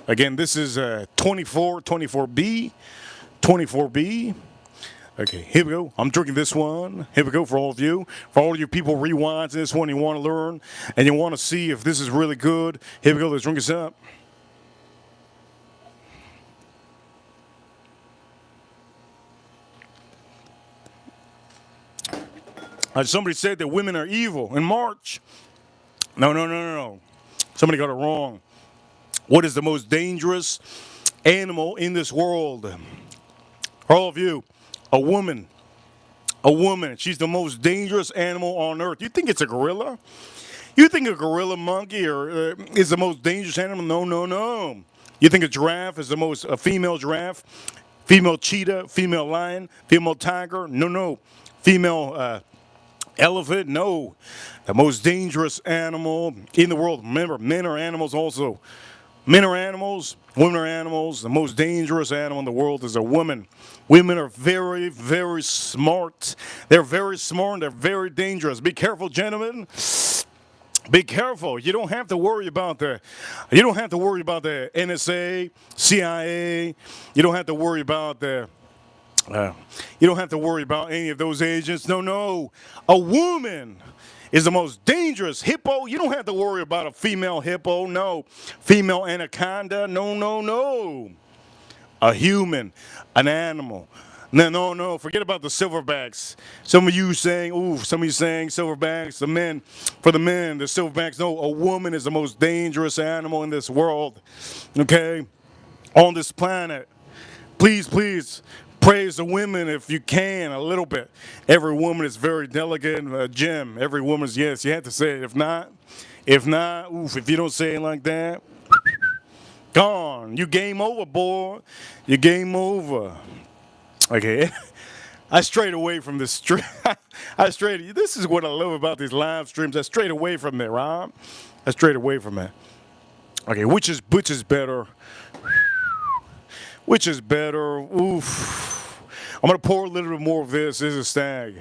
Again, this is 24B. Okay, here we go. I'm drinking this one. Here we go for all of you. For all of you people rewinding this one, you want to learn and you want to see if this is really good. Here we go. Let's drink this up. Somebody said that women are evil in March. No. Somebody got it wrong. What is the most dangerous animal in this world? For all of you, a woman. A woman. She's the most dangerous animal on earth. You think it's a gorilla? You think a gorilla monkey is the most dangerous animal? No. You think a giraffe is a female giraffe, female cheetah, female lion, female tiger? No. Female elephant? No. The most dangerous animal in the world. Remember, men are animals also. Men are animals, women are animals. The most dangerous animal in the world is a woman. Women are very, very smart. They're very smart and they're very dangerous. Be careful, gentlemen. Be careful. You don't have to worry about the NSA, CIA. You don't have to worry about any of those agents. No. A woman is the most dangerous. Hippo, you don't have to worry about a female hippo. No. Female anaconda. No. A human, an animal. No. Forget about the silverbacks. Some of you saying silverbacks. For the men, the silverbacks. No, a woman is the most dangerous animal in this world. Okay? On this planet. Please, praise the women if you can a little bit. Every woman is very delicate, Jim. Every woman's, yes, you have to say it. If not, if you don't say it like that, gone. You game over, boy. You game over. Okay. I strayed away from this stream. This is what I love about these live streams. I strayed away from it, right? I strayed away from it. Okay, which is better? Which is better? Oof. I'm going to pour a little bit more of this. This is a Stag.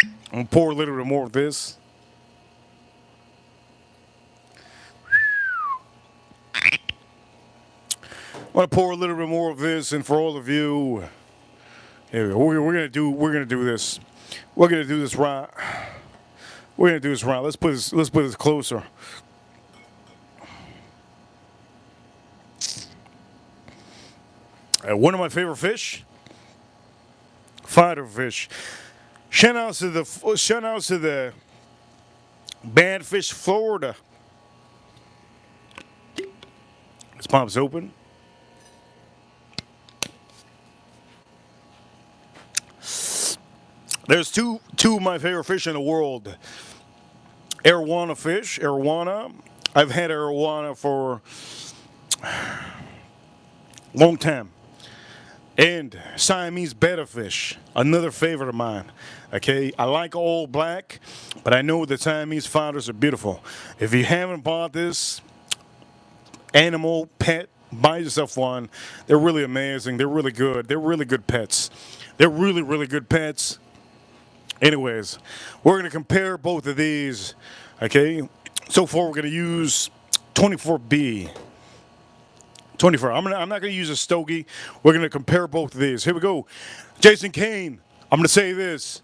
I'm going to pour a little bit more of this. I'm going to pour a little bit more of this, and for all of you, here we go. We're going to do this. We're going to do this right. We're going to do this right. Let's put this closer. One of my favorite fish, fighter fish. Shout outs to the Bad Fish, Florida. This pop's open. There's two of my favorite fish in the world. Arowana fish, arowana. I've had arowana for a long time. And Siamese betta fish, another favorite of mine. Okay, I like all black, but I know the Siamese fighters are beautiful. If you haven't bought this animal pet, buy yourself one. They're really amazing. They're really good. They're really good pets. They're really, really good pets. Anyways, we're going to compare both of these. Okay, so far we're going to use 24B. 24. I'm not going to use a stogie. We're going to compare both of these. Here we go. Jason Kane, I'm going to say this.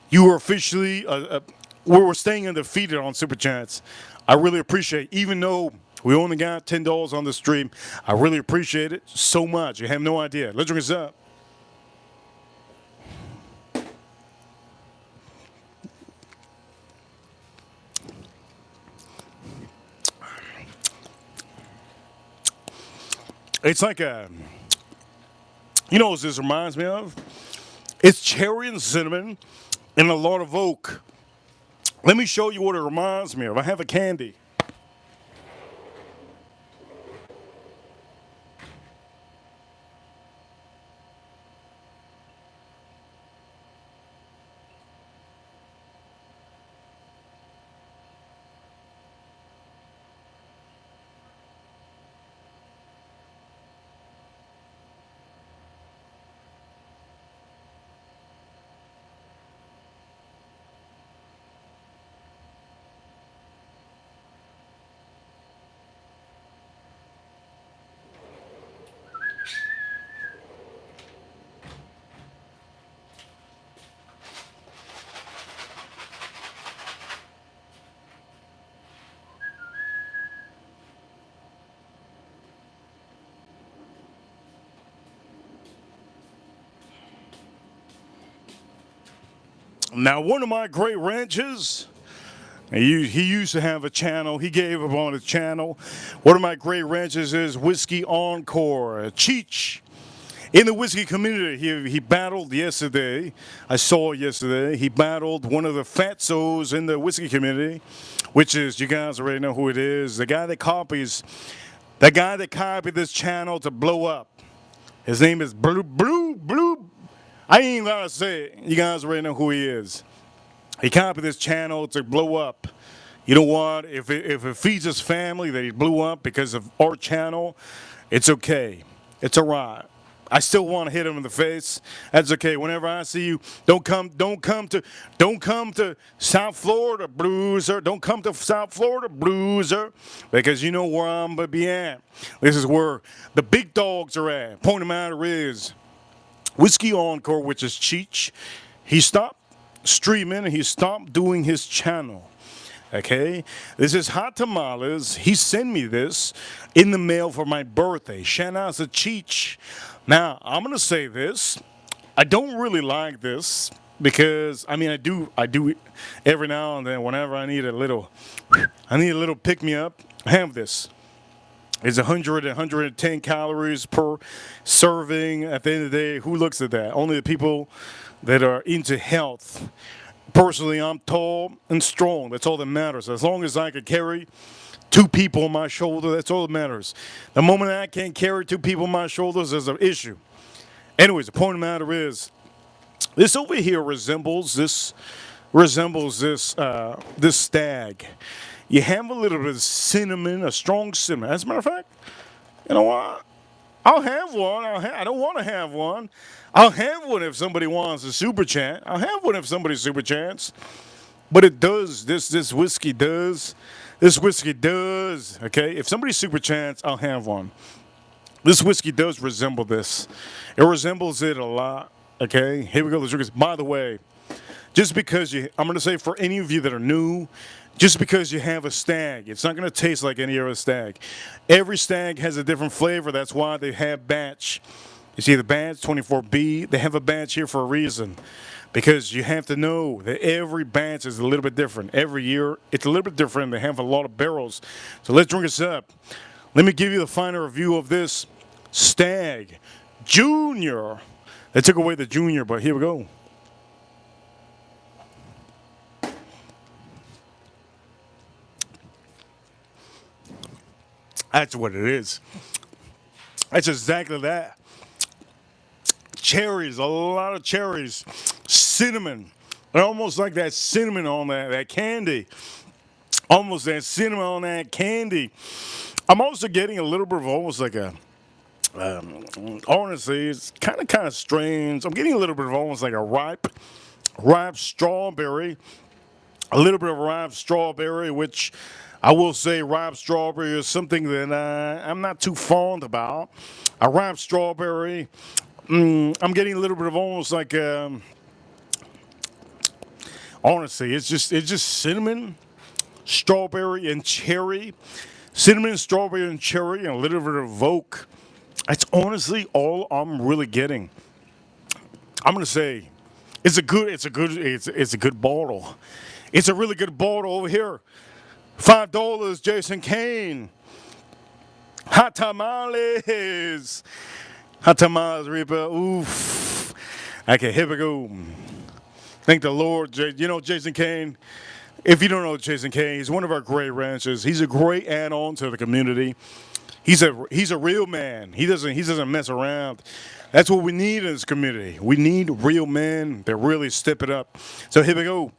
You are officially, we're staying undefeated on Super Chats. I really appreciate it. Even though we only got $10 on the stream, I really appreciate it so much. You have no idea. Let's drink this up. It's like you know what this reminds me of? It's cherry and cinnamon and a lot of oak. Let me show you what it reminds me of. I have a candy. Now, one of my great ranches, he used to have a channel. He gave up on his channel. One of my great ranches is Whiskey Encore, Cheech. In the whiskey community, he battled yesterday. I saw yesterday. He battled one of the fatsos in the whiskey community, which is, you guys already know who it is. The guy that copied this channel to blow up. His name is Blue. I ain't even gonna say it. You guys already know who he is. He copied this channel to blow up. You know what? If it feeds his family that he blew up because of our channel, it's okay. It's all right. I still want to hit him in the face. That's okay. Whenever I see you, don't come to South Florida, Bruiser. Don't come to South Florida, Bruiser, because you know where I'm gonna be at. This is where the big dogs are at. Point them out, is Whiskey Encore, which is Cheech. He stopped streaming and he stopped doing his channel. Okay, this is Hot Tamales. He sent me this in the mail for my birthday. Shout out to Cheech. Now, I'm going to say this. I don't really like this because, I mean, I do every now and then whenever I need a little pick-me-up. I have this. It's 110 calories per serving. At the end of the day, who looks at that? Only the people that are into health. Personally, I'm tall and strong. That's all that matters. As long as I can carry 2 people on my shoulder, that's all that matters. The moment I can't carry 2 people on my shoulders, there's an issue. Anyways, the point of the matter is, this over here resembles this stag. You have a little bit of cinnamon, a strong cinnamon. As a matter of fact, you know what? I'll have one. I don't want to have one. I'll have one if somebody wants a super chat. I'll have one if somebody super chats. But it does. This whiskey does. This whiskey does. Okay. If somebody super chats, I'll have one. This whiskey does resemble this. It resembles it a lot. Okay. Here we go. Let's drink this. By the way, just because I'm going to say for any of you that are new, just because you have a stag, it's not going to taste like any other stag. Every stag has a different flavor. That's why they have batch. You see the batch, 24B, they have a batch here for a reason. Because you have to know that every batch is a little bit different. Every year, it's a little bit different. They have a lot of barrels. So let's drink this up. Let me give you the final review of this Stag Junior. They took away the Junior, but here we go. That's what it is. That's exactly that. Cherries, a lot of cherries. Cinnamon. Almost like that cinnamon on that candy. Almost that cinnamon on that candy. I'm also getting a little bit of almost like a, honestly, it's kind of strange. I'm getting a little bit of almost like a ripe strawberry. A little bit of ripe strawberry, which I will say ripe strawberry is something that I'm not too fond about. A ripe strawberry. I'm getting a little bit of almost like, honestly, it's just cinnamon, strawberry, and cherry. Cinnamon, strawberry, and cherry, and a little bit of oak. That's honestly all I'm really getting. I'm gonna say, it's a good bottle. It's a really good bottle over here. $5, Jason Kane. Hot tamales. Hot tamales, Reaper. Oof. Okay, here we go. Thank the Lord. You know, Jason Kane, if you don't know Jason Kane, he's one of our great ranchers. He's a great add-on to the community. He's a real man. He doesn't mess around. That's what we need in this community. We need real men that really step it up. So here we go.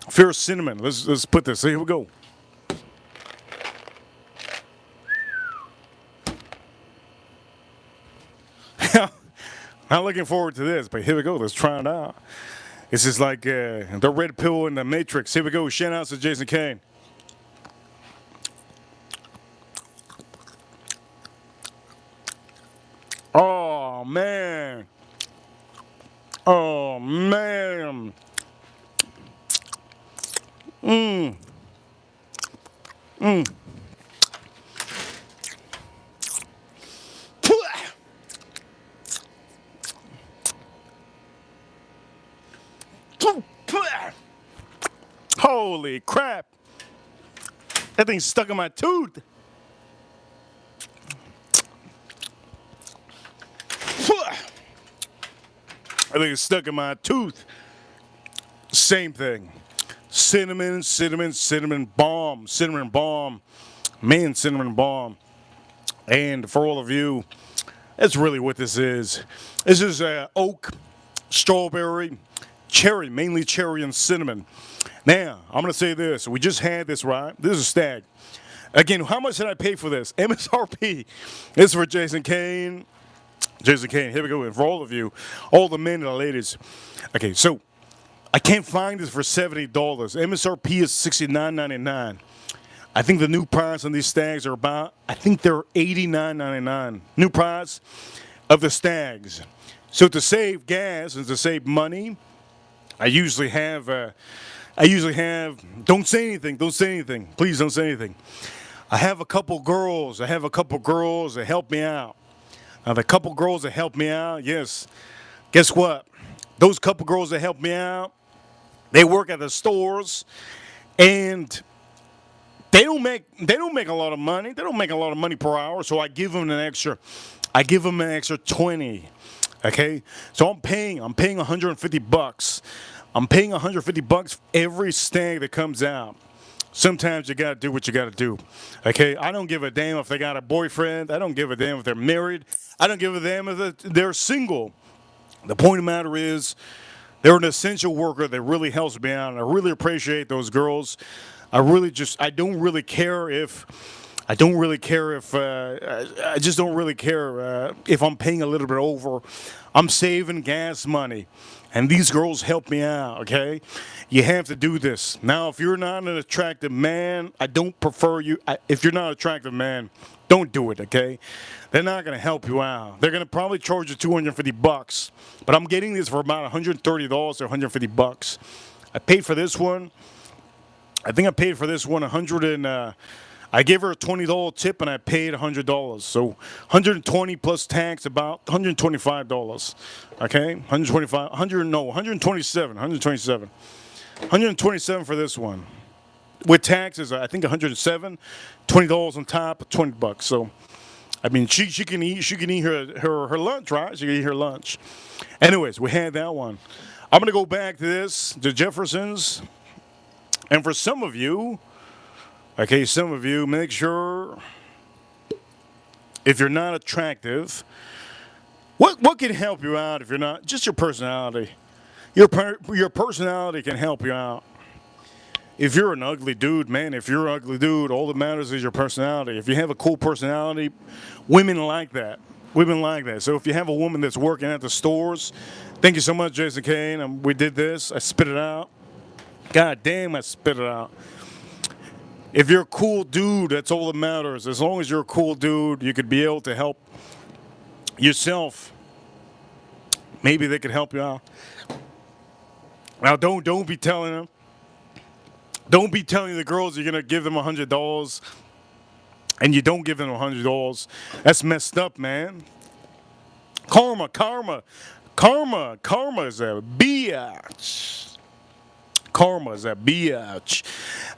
Fierce cinnamon. Let's put this. Here we go. Not looking forward to this, but here we go. Let's try it out. This is like the red pill in the Matrix. Here we go. Shout out to Jason Kane. Oh, man. Oh, man. Mmm. Mmm. Holy crap. That thing's stuck in my tooth. I think it's stuck in my tooth. Same thing. Cinnamon, cinnamon, cinnamon bomb. Cinnamon bomb. Man, cinnamon bomb. And for all of you, that's really what this is. This is oak, strawberry, cherry, mainly cherry and cinnamon. Now, I'm going to say this. We just had this, right? This is Stag. Again, how much did I pay for this? MSRP. This is for Jason Kane. Jason Kane, here we go. And for all of you, all the men and the ladies. Okay, so I can't find this for $70. MSRP is $69.99. I think the new price on these Stags are about, I think they're $89.99. New price of the Stags. So to save gas and to save money, I usually have, don't say anything, please don't say anything. I have a couple girls that help me out. Now the couple girls that help me out, yes, guess what? Those couple girls that help me out, they work at the stores, and they don't make a lot of money. They don't make a lot of money per hour, so I give them an extra 20. Okay? So I'm paying $150. I'm paying $150 every Stag that comes out. Sometimes you gotta do what you gotta do. Okay? I don't give a damn if they got a boyfriend. I don't give a damn if they're married. I don't give a damn if they're single. The point of the matter is, they're an essential worker that really helps me out, and I really appreciate those girls. I don't really care if if I'm paying a little bit over. I'm saving gas money, and these girls help me out, okay? You have to do this. Now, if you're not an attractive man, I don't prefer you. If you're not an attractive man, don't do it, okay? They're not going to help you out. They're going to probably charge you $250, but I'm getting this for about $130 or $150. I paid for this one. I think I paid for this one I gave her a $20 tip and I paid $100. So $120 plus tax, about $125. Okay? $127 for this one. With taxes, I think $107, $20 on top, $20. So I mean, she can eat her lunch, right? She can eat her lunch. Anyways, we had that one. I'm gonna go back to this, to Jefferson's. And for some of you, make sure, if you're not attractive, what can help you out if you're not? Just your personality. Your personality can help you out. If you're an ugly dude, man, all that matters is your personality. If you have a cool personality, women like that. So if you have a woman that's working at the stores, thank you so much, Jason Kane. We did this. I spit it out. God damn, I spit it out. If you're a cool dude, that's all that matters. As long as you're a cool dude, you could be able to help yourself. Maybe they could help you out. Now, don't be telling them. Don't be telling the girls you're gonna give them $100, and you don't give them $100. That's messed up, man. Karma is a bitch. Karma is a bitch.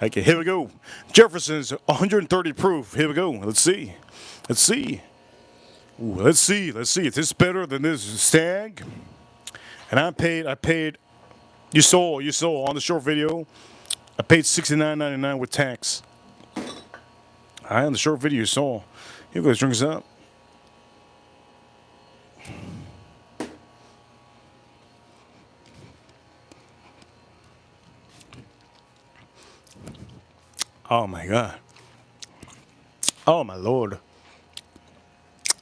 Okay, here we go. Jefferson's 130 proof. Here we go. Let's see. Ooh, let's see. Is this better than this Stag? And I paid. You saw on the short video. I paid $69.99 with tax. All right, on the short video you saw. Here goes, drinks up. Oh my God. Oh my Lord.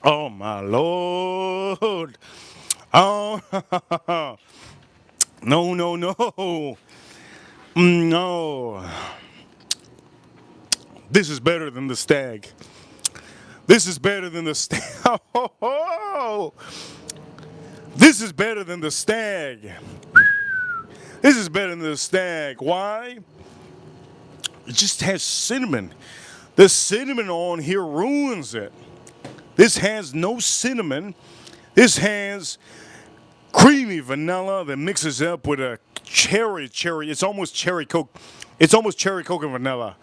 Oh my Lord. Oh, no. No. This is better than the Stag. This is better than the Stag. This is better than the Stag. This is better than the Stag. Why? It just has cinnamon. The cinnamon on here ruins it. This has no cinnamon. This has creamy vanilla that mixes up with a cherry. It's almost cherry Coke. It's almost cherry coke and vanilla.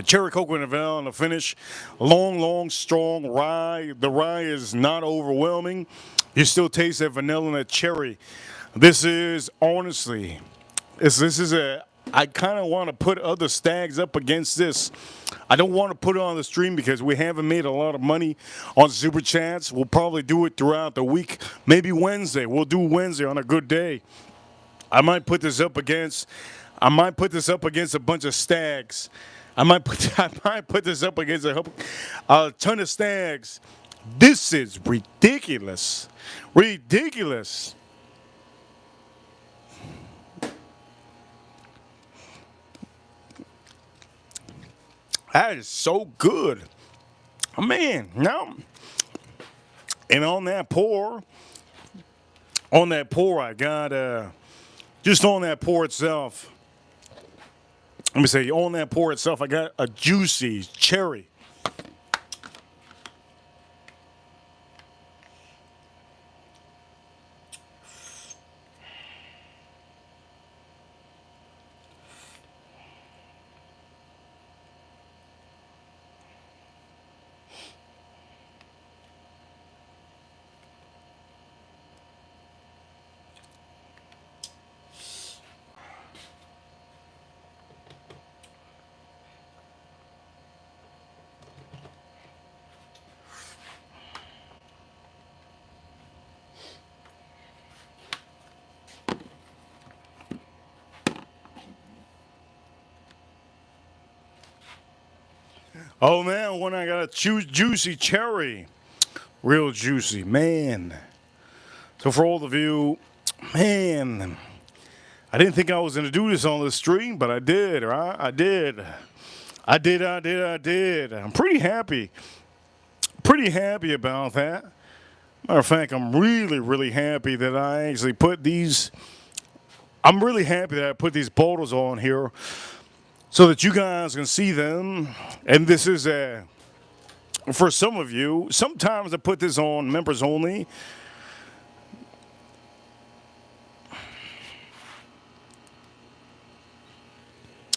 Cherry coke and vanilla on the finish. Long, long, strong rye. The rye is not overwhelming. You still taste that vanilla and that cherry. This is honestly, this is a. I kind of want to put other stags up against this. I don't want to put it on the stream because we haven't made a lot of money on Super Chats. We'll probably do it throughout the week. Maybe Wednesday. We'll do Wednesday on a good day. I might put this up against. I might put this up against a bunch of stags. I might put this up against a ton of stags. This is ridiculous. Ridiculous. That is so good. Man, now, and on that pour, I got, just on that pour itself, let me say, on that pour itself, I got a juicy cherry. Oh man, when I got a juicy cherry, real juicy, man. So for all of you, man, I didn't think I was gonna do this on the stream, but I did, right? I did. I did. I'm pretty happy. Pretty happy about that. Matter of fact, I'm really, really happy that I actually put these. I'm really happy that I put these bottles on here so that you guys can see them. And this is for some of you. Sometimes I put this on members only.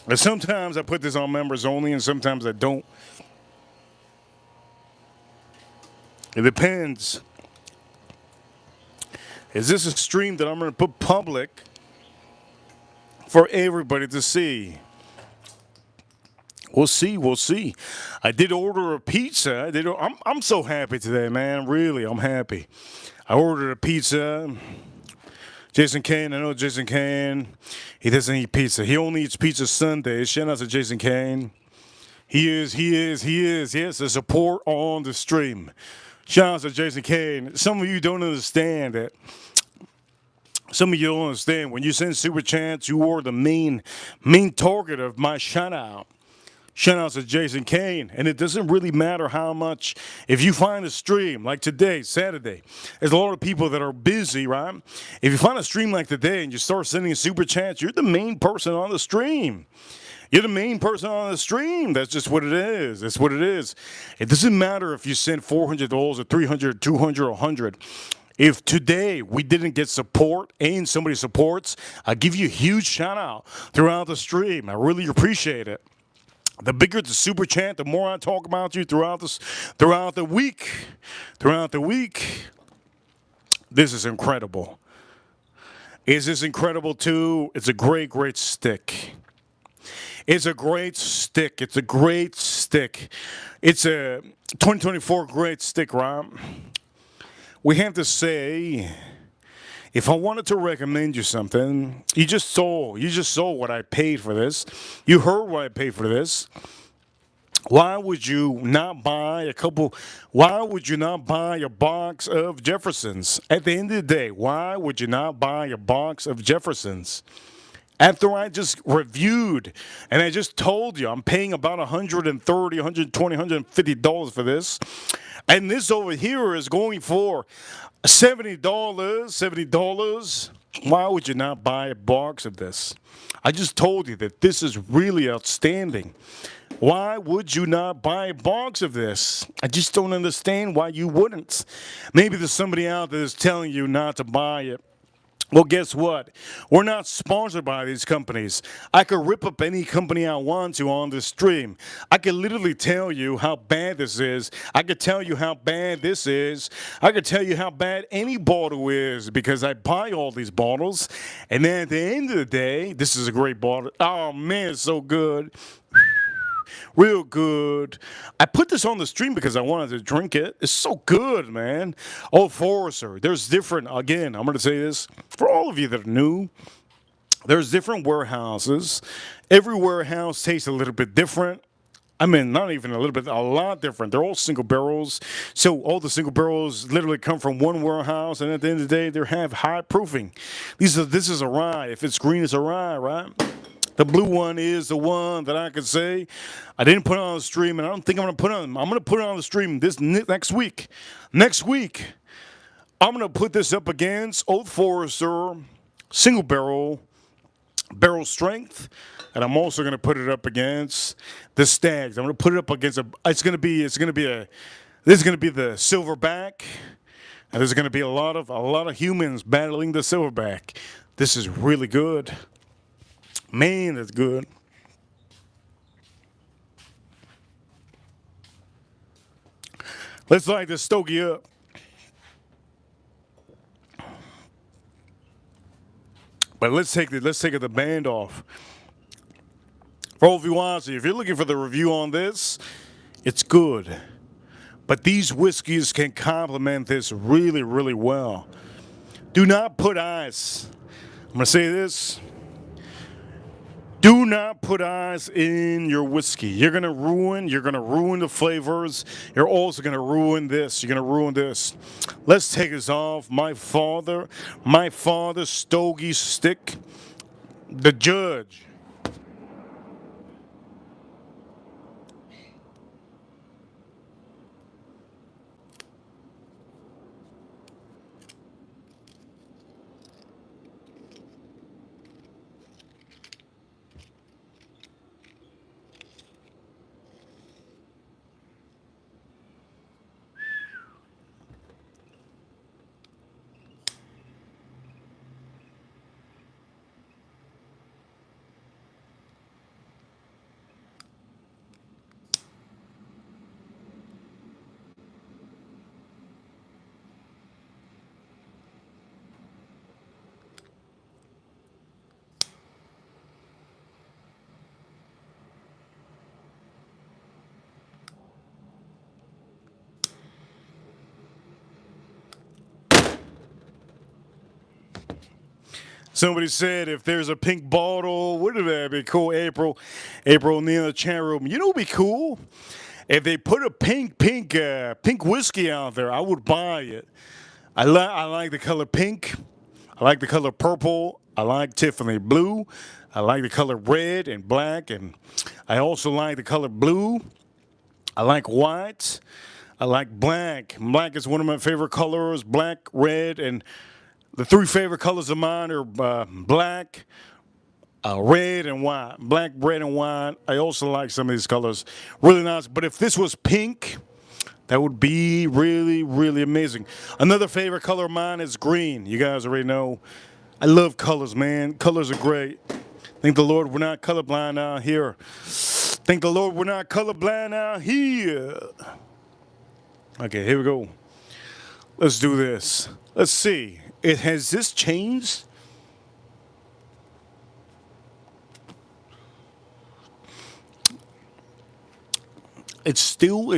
And sometimes I put this on members only, and sometimes I don't. It depends. Is this a stream that I'm going to put public for everybody to see? We'll see. We'll see. I did order a pizza. I'm so happy today, man. Really, I'm happy. I ordered a pizza. Jason Kane, I know Jason Kane. He doesn't eat pizza. He only eats pizza Sundays. Shout out to Jason Kane. He is. Yes, the support on the stream. Shout out to Jason Kane. Some of you don't understand that. Some of you don't understand. When you send Super Chats, you are the main target of my shout out. Shout out to Jason Kane. And it doesn't really matter how much. If you find a stream like today, Saturday, there's a lot of people that are busy, right? If you find a stream like today and you start sending Super Chats, you're the main person on the stream. You're the main person on the stream. That's just what it is. That's what it is. It doesn't matter if you send $400 or $300, $200, or $100. If today we didn't get support and somebody supports, I give you a huge shout out throughout the stream. I really appreciate it. The bigger the super chat, the more I talk about you throughout the week. Throughout the week. This is incredible. Is this incredible too? It's a great stick. It's a great stick. It's a great stick. It's a 2024 great stick, right? We have to say, if I wanted to recommend you something, you just saw what I paid for this. You heard what I paid for this. Why would you not buy why would you not buy a box of Jeffersons? At the end of the day, why would you not buy a box of Jeffersons? After I just reviewed and I just told you I'm paying about $130, $120, $150 for this. And this over here is going for $70. Why would you not buy a box of this? I just told you that this is really outstanding. Why would you not buy a box of this? I just don't understand why you wouldn't. Maybe there's somebody out there that's telling you not to buy it. Well, guess what? We're not sponsored by these companies. I could rip up any company I want to on this stream. I could literally tell you how bad this is. I could tell you how bad this is. I could tell you how bad any bottle is because I buy all these bottles. And then at the end of the day, this is a great bottle. Oh man, it's so good. Real good. I put this on the stream because I wanted to drink it. It's so good, man. Oh, Forester. There's different, again, I'm going to say this for all of you that are new. There's different warehouses. Every warehouse tastes a little bit different. I mean, not even a little bit, a lot different. They're all single barrels. So all the single barrels literally come from one warehouse, and at the end of the day, they have high proofing. This is a rye. If it's green, it's a rye, right? The blue one is the one that I could say I didn't put on the stream, and I don't think I'm going to put on. I'm going to put it on the stream this next week. Next week, I'm going to put this up against Old Forester single barrel strength, and I'm also going to put it up against the Stags. I'm going to put it up against a. This is going to be the silverback, and there's going to be a lot of humans battling the silverback. This is really good. Man, that's good. Let's light this stogie up. But let's take the band off. For all of you watching, if you're looking for the review on this, it's good. But these whiskeys can complement this really, really well. Do not put ice. I'm gonna say this. Do not put ice in your whiskey. You're gonna ruin the flavors. You're also gonna ruin this. You're gonna ruin this. Let's take this off. My father's stogie stick, the judge. Somebody said if there's a pink bottle, wouldn't that be cool? April in the chat room. You know what'd be cool? If they put a pink whiskey out there, I would buy it. I like the color pink. I like the color purple. I like Tiffany blue. I like the color red and black, and I also like the color blue. I like white. I like black. Black is one of my favorite colors. Black, red, and the three favorite colors of mine are black, red, and white. Black, red, and white. I also like some of these colors. Really nice. But if this was pink, that would be really, really amazing. Another favorite color of mine is green. You guys already know. I love colors, man. Colors are great. Thank the Lord we're not colorblind out here. Thank the Lord we're not colorblind out here. Okay, here we go. Let's do this. Let's see. Has this changed? It's still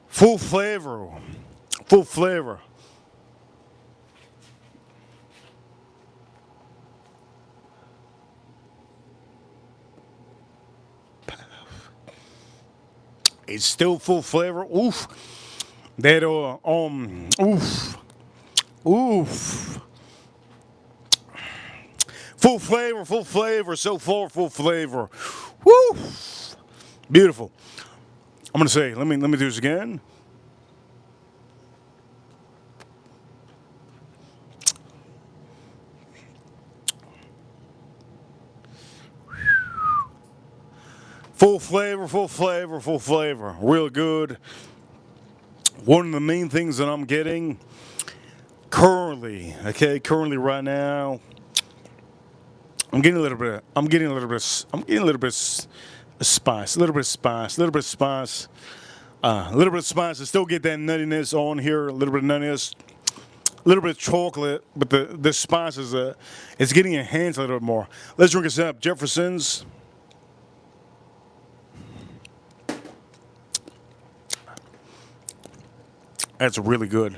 full flavor. Full flavor. It's still full flavor. Oof. That oof. Oof. Full flavor, so far full flavor. Woo! Beautiful. I'm gonna say, let me do this again. Full flavor. Real good. One of the main things that I'm getting Currently, okay, currently right now, I'm getting a little bit. I'm getting a little bit. I'm getting a little bit of spice. A little bit of spice. A little bit of spice. A little bit of spice. I still get that nuttiness on here. A little bit of nuttiness. A little bit of chocolate, but the spice is it's getting enhanced a little bit more. Let's drink this up. Jefferson's. That's really good.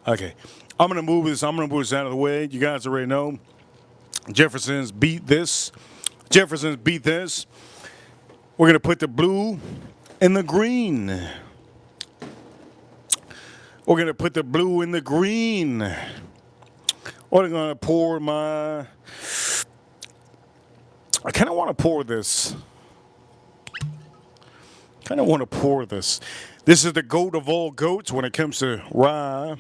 Okay, I'm gonna move this. I'm gonna move this out of the way. You guys already know. Jefferson's beat this. Jefferson's beat this. We're gonna put the blue in the green. We're gonna put the blue in the green. What I'm gonna pour my. I kind of want to pour this. Kind of want to pour this. This is the goat of all goats when it comes to rye.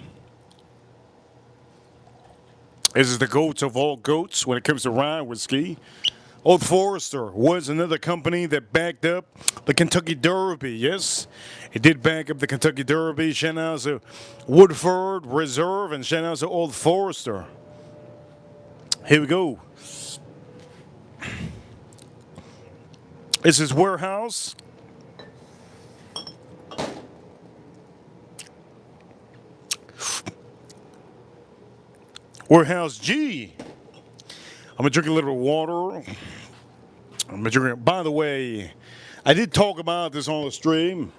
This is the goats of all goats when it comes to rye whiskey. Old Forester was another company that backed up the Kentucky Derby, yes? It did back up the Kentucky Derby. Shout out to Woodford Reserve and shout out to Old Forester. Here we go. This is Warehouse. Warehouse G. I'm gonna drink a little water. I'm gonna drink. By the way, I did talk about this on the stream.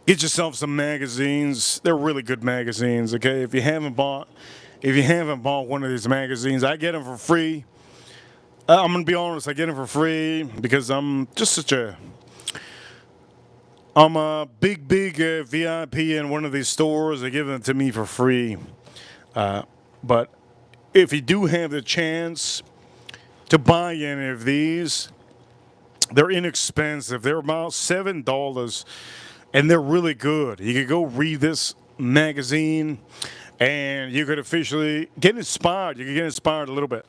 Get yourself some magazines. They're really good magazines. Okay, if you haven't bought one of these magazines, I get them for free. I'm gonna be honest. I get them for free because I'm a big VIP in one of these stores. They give them to me for free. But if you do have the chance to buy any of these, they're inexpensive. They're about $7, and they're really good. You could go read this magazine, and you could officially get inspired. You could get inspired a little bit.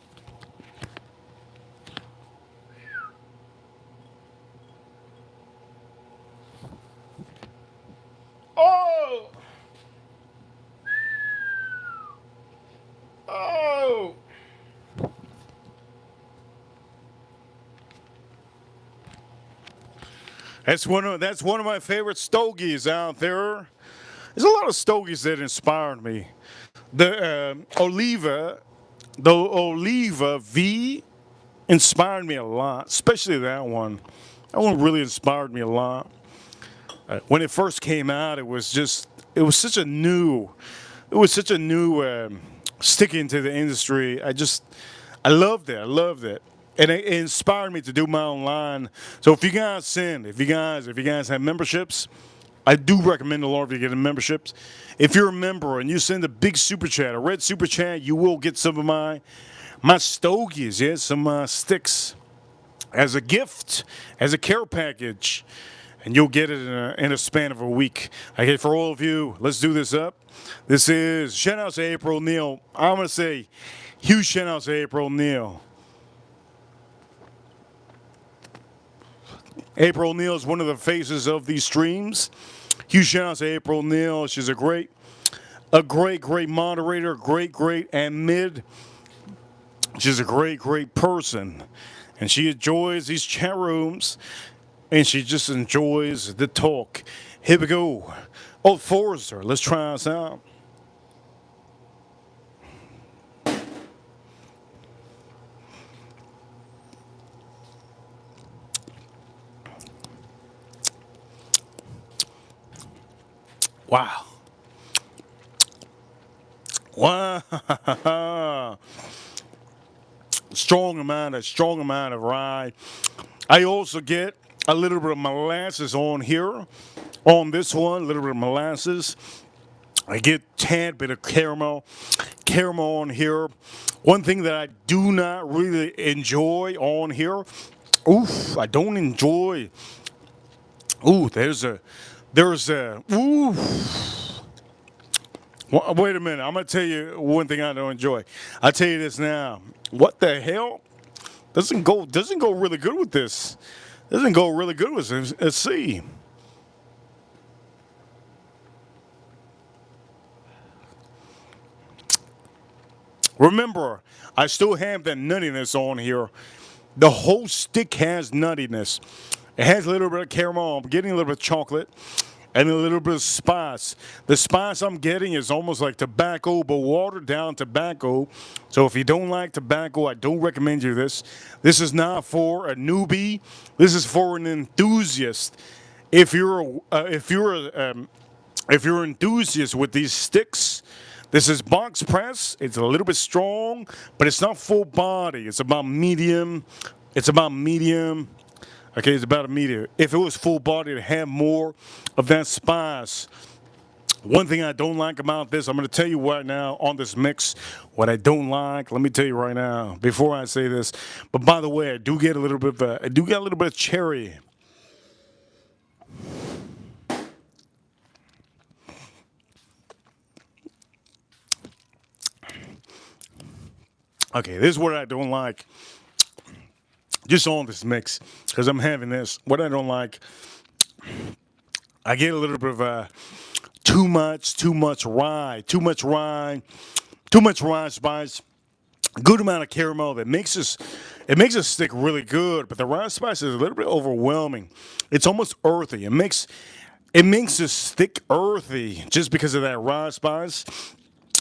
Oh! Oh! That's one of my favorite stogies out there. There's a lot of stogies that inspired me. The Oliva V inspired me a lot, especially that one. That one really inspired me a lot. When it first came out, it was such a new stick into the industry. I loved it. I loved it. And it inspired me to do my own line. So if you guys have memberships, I do recommend a lot of you getting memberships. If you're a member and you send a big super chat, a red super chat, you will get some of my stogies, some sticks as a gift, as a care package. And you'll get it in a span of a week. Okay, for all of you, let's do this up. This is shout out to April Neal. I'm going to say huge shout out to April Neal. April Neal is one of the faces of these streams. Huge shout out to April Neal. She's a great moderator, great admin. She's a great person. And she enjoys these chat rooms. And she just enjoys the talk. Here we go. Old Forester, let's try this out. Wow. Wow. Strong amount of rye. I also get a little bit of molasses on here. On this one, a little bit of molasses. I get a tad bit of caramel on here. One thing that I do not really enjoy on here, I don't enjoy. There's a, wait a minute, I'm going to tell you one thing I don't enjoy. I'll tell you this now. What the hell? Doesn't go really good with this. Doesn't go really good with this. Let's see. Remember, I still have that nuttiness on here. The whole stick has nuttiness. It has a little bit of caramel. I'm getting a little bit of chocolate and a little bit of spice. The spice I'm getting is almost like tobacco, but watered down tobacco. So if you don't like tobacco, I don't recommend you this. This is not for a newbie. This is for an enthusiast. If you're if you're an enthusiast with these sticks, this is box press. It's a little bit strong, but it's not full body. It's about medium. It's about medium. Okay, it's about a medium. If it was full body, it'd have more of that spice. One thing I don't like about this, I'm going to tell you right now on this mix, what I don't like. Let me tell you right now before I say this. But by the way, I do get a little bit of cherry. Okay, this is what I don't like. Just on this mix, because I'm having this. What I don't like, I get a little bit of too much rye, too much rye spice. Good amount of caramel that makes this, it makes it stick really good. But the rye spice is a little bit overwhelming. It's almost earthy. It makes this stick earthy just because of that rye spice.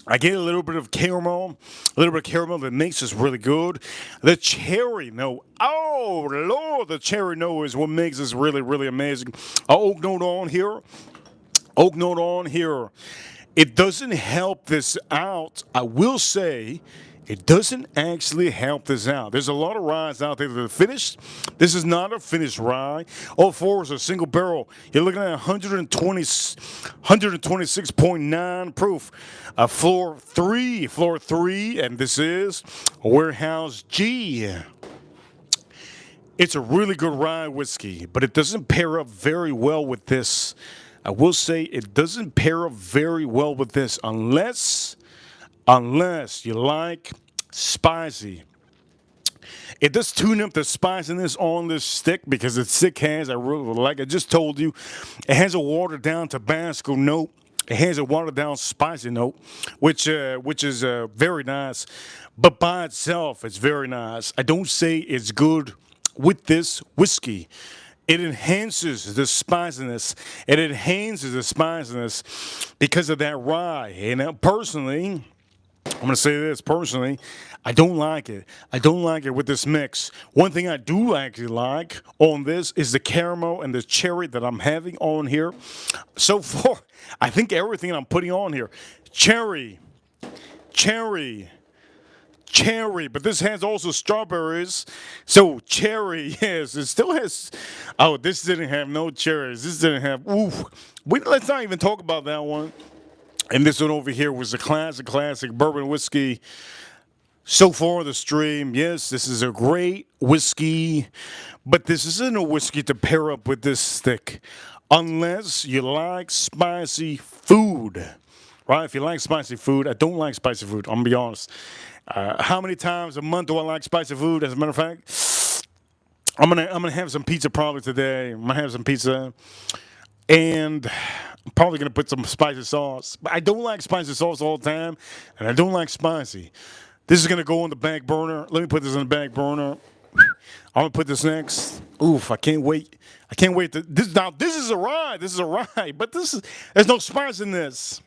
I get a little bit of caramel, that makes this really good. The cherry note, oh Lord, the cherry note is what makes this really, really amazing. Oak note on here. Oak note on here. It doesn't help this out. I will say it doesn't actually help this out. There's a lot of ryes out there that are finished. This is not a finished rye. All four is a single barrel. You're looking at 126.9 proof. Floor three, and this is Warehouse G. It's a really good rye whiskey, but it doesn't pair up very well with this. I will say it doesn't pair up very well with this unless you like spicy. It does tune up the spiciness on this stick because the stick has, like I just told you, it has a watered down Tabasco note. It has a watered down spicy note, which is very nice. But by itself, it's very nice. I don't say it's good with this whiskey. It enhances the spiciness. It enhances the spiciness because of that rye. And personally, I'm going to say this personally, I don't like it. I don't like it with this mix. One thing I do actually like on this is the caramel and the cherry that I'm having on here. So far, I think everything I'm putting on here, cherry, but this has also strawberries. So cherry, yes, it still has. Oh, this didn't have no cherries. This didn't have. Oof. Let's not even talk about that one. And this one over here was a classic bourbon whiskey. So far the stream, yes, this is a great whiskey, but this isn't a whiskey to pair up with this stick unless you like spicy food, right? If you like spicy food, I don't like spicy food, I'm going to be honest. How many times a month do I like spicy food? As a matter of fact, I'm gonna have some pizza probably today. I'm gonna have some pizza, and I'm probably gonna put some spicy sauce. But I don't like spicy sauce all the time, and I don't like spicy. This is gonna go on the back burner. Let me put this on the back burner. I'm gonna put this next. Oof! I can't wait. I can't wait. This is a rye. This is a rye, but there's no spice in this.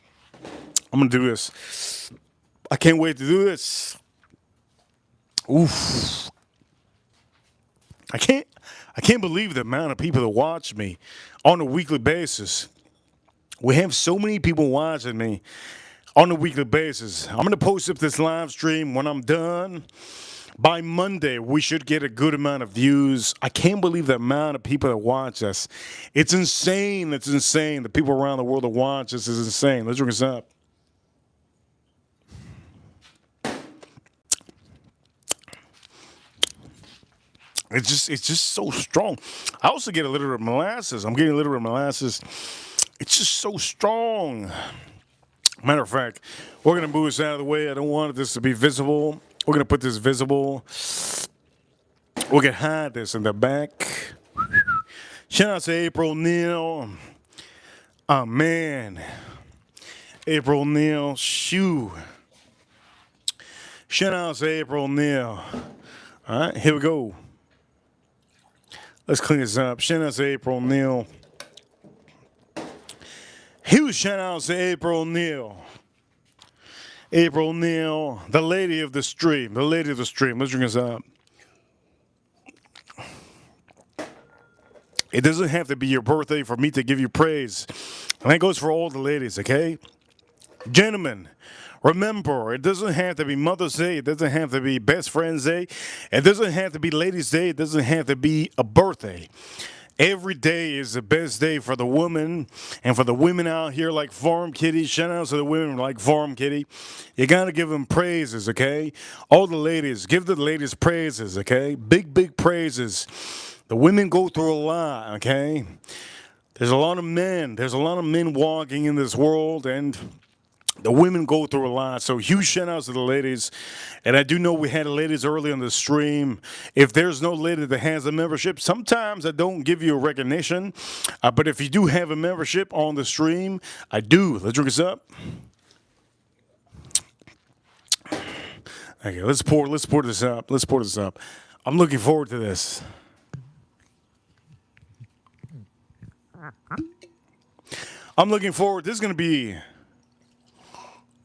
I'm gonna do this. I can't wait to do this. Oof! I can't believe the amount of people that watch me on a weekly basis. We have so many people watching me on a weekly basis. I'm going to post up this live stream when I'm done. By Monday, we should get a good amount of views. I can't believe the amount of people that watch us. It's insane. It's insane. The people around the world that watch us is insane. Let's drink this up. It's just so strong. I also get a little bit of molasses. I'm getting a little bit of molasses. It's just so strong. Matter of fact, we're going to move this out of the way. I don't want this to be visible. We're going to put this visible. We're going to hide this in the back. Shout out to April Neal. Oh, man. April Neal. Shoo. Shout out to April Neal. All right, here we go. Let's clean this up. Shout out to April Neal. Huge shout out to April Neal. April Neal, the lady of the stream. The lady of the stream. Let's drink this up. It doesn't have to be your birthday for me to give you praise. And that goes for all the ladies, okay? Gentlemen, remember, it doesn't have to be Mother's Day. It doesn't have to be Best Friend's Day. It doesn't have to be Ladies' Day. It doesn't have to be a birthday. Every day is the best day for the woman and for the women out here like Farm Kitty. Shout out to the women like Farm Kitty. You got to give them praises, okay? All the ladies, give the ladies praises, okay? Big, big praises. The women go through a lot, okay? There's a lot of men. There's a lot of men walking in this world, and the women go through a lot. So huge shout outs to the ladies. And I do know we had ladies early on the stream. If there's no lady that has a membership, sometimes I don't give you a recognition. But if you do have a membership on the stream, I do. Let's drink this up. Okay, let's pour this up. Let's pour this up. I'm looking forward to this. I'm looking forward. This is going to be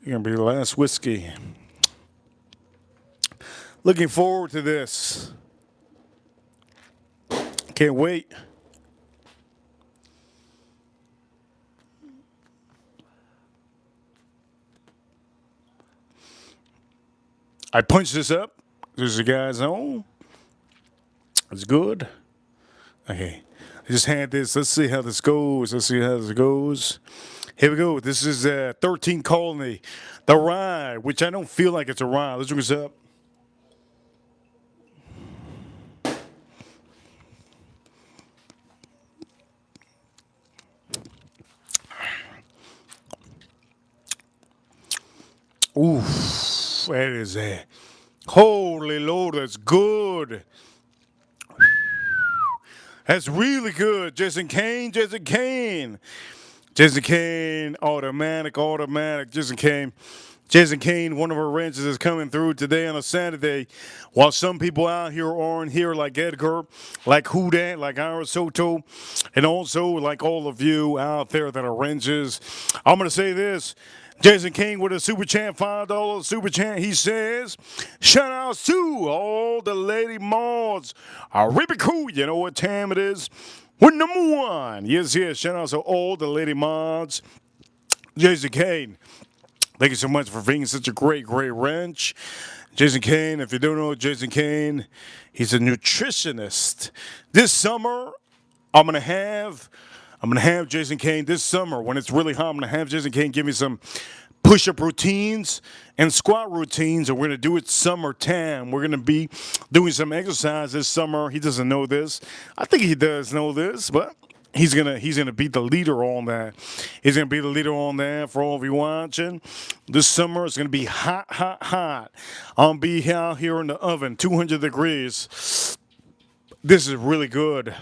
the last whiskey. Looking forward to this. Can't wait. I punched this up. There's the guys on. It's good. Okay. I just had this. Let's see how this goes. Here we go. This is 13 Colony. The rye, which I don't feel like it's a rye. Let's drink this up. Oof. That is a holy Lord, that's good. That's really good. Jason Kane. Jason Kane, automatic. Jason Kane, one of our ranches is coming through today on a Saturday. While some people out here aren't here, like Edgar, like Houdat, like Ira Soto, and also like all of you out there that are ranches. I'm going to say this. Jason King with a super chat, $5 super chat. He says, shout outs to all the lady mods. Really cool. You know what time it is? We're number one. Yes. Shout outs to all the lady mods. Jason Kane, thank you so much for being such a great ranch. Jason Kane, if you don't know Jason Kane, he's a nutritionist. This summer, I'm gonna have Jason Kane this summer when it's really hot. I'm gonna have Jason Kane give me some push-up routines and squat routines, and we're gonna do it summertime. We're gonna be doing some exercise this summer. He doesn't know this. I think he does know this, but he's gonna be the leader on that. He's gonna be the leader on that for all of you watching. This summer it's gonna be hot. I'm gonna be out here in the oven, 200 degrees. This is really good,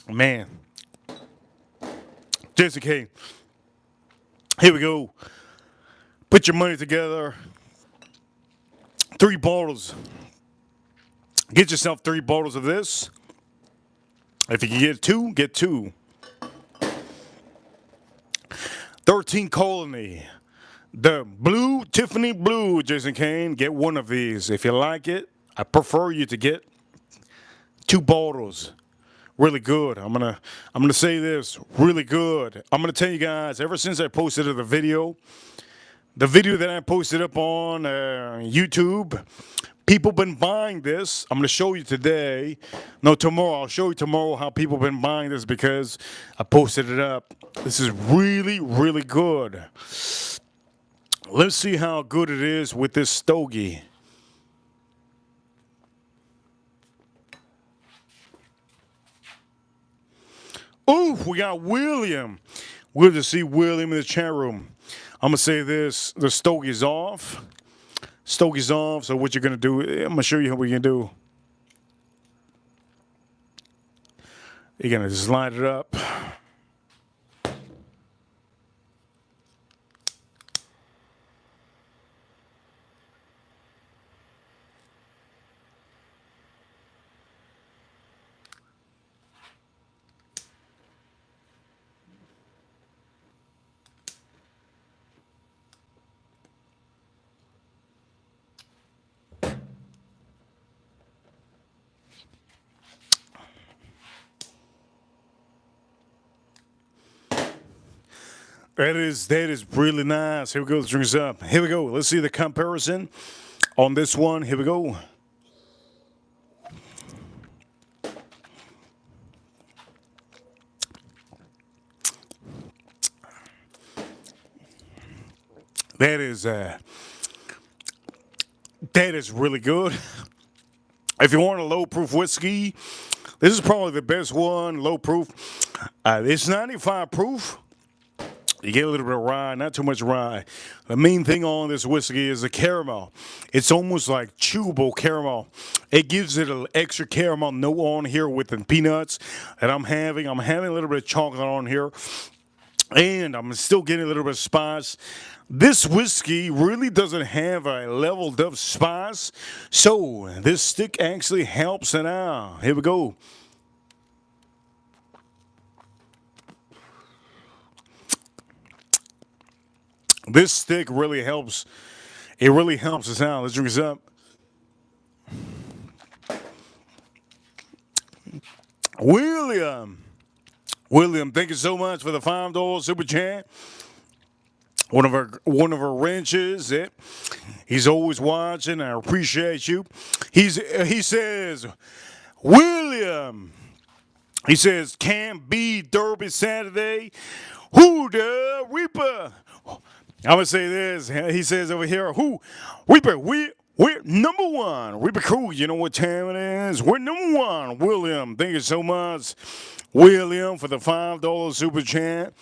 man. Jason Kane. Here we go. Put your money together. 3 bottles. Get yourself 3 bottles of this. If you can get 2, get 2. 13 Colony. The blue, Tiffany blue, Jason Kane. Get 1 of these. If you like it, I prefer you to get 2 bottles. Really good. I'm gonna say this. Really good. I'm gonna tell you guys. Ever since I posted the video that I posted up on YouTube, people been buying this. I'm gonna show you today. No, tomorrow. I'll show you tomorrow how people been buying this because I posted it up. This is really, really good. Let's see how good it is with this stogie. Ooh, we got William. Good to see William in the chat room. I'm going to say this. The stogie's off. Stogie's off. So what you're going to do, I'm going to show you what you're going to do. You're going to slide it up. That is really nice. Here we go. Let's drink this up. Here we go. Let's see the comparison on this one. Here we go. That is really good. If you want a low proof whiskey, this is probably the best one. Low proof. It's 95 proof. You get a little bit of rye, not too much rye. The main thing on this whiskey is the caramel. It's almost like chewable caramel. It gives it an extra caramel note on here with the peanuts that I'm having. I'm having a little bit of chocolate on here. And I'm still getting a little bit of spice. This whiskey really doesn't have a leveled up spice. So this stick actually helps it out. Here we go. This stick really helps. It really helps us out. Let's drink this up. William, thank you so much for the $5 super chat. One of our wrenches. Yeah. He's always watching. I appreciate you. He says, William. He says, can't be Derby Saturday. Who the Reaper? I'm gonna say this. He says over here, who Reaper? We're number one. Reaper Crew, you know what time it is? We're number one. William, thank you so much, William, for the $5 super chat.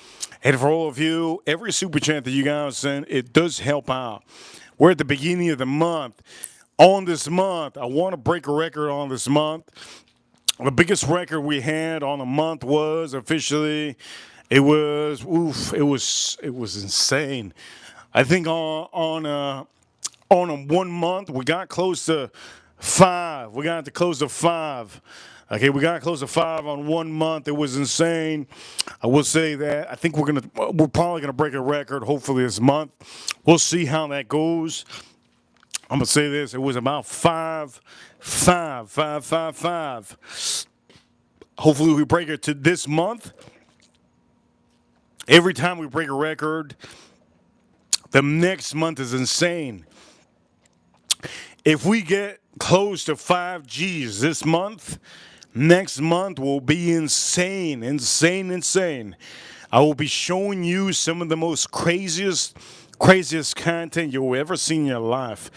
And for all of you, every super chat that you guys send, it does help out. We're at the beginning of the month. On this month, I want to break a record on this month. The biggest record we had on the month was officially, it was insane. I think on a 1 month we got close to 5. We got to close to 5. Okay, we got close to 5 on 1 month. It was insane. I will say that. I think we're probably gonna break a record. Hopefully this month. We'll see how that goes. I'm gonna say this. It was about 5. Hopefully we break it to this month. Every time we break a record, the next month is insane. If we get close to 5 G's this month, next month will be insane. I will be showing you some of the most craziest content you'll ever see in your life.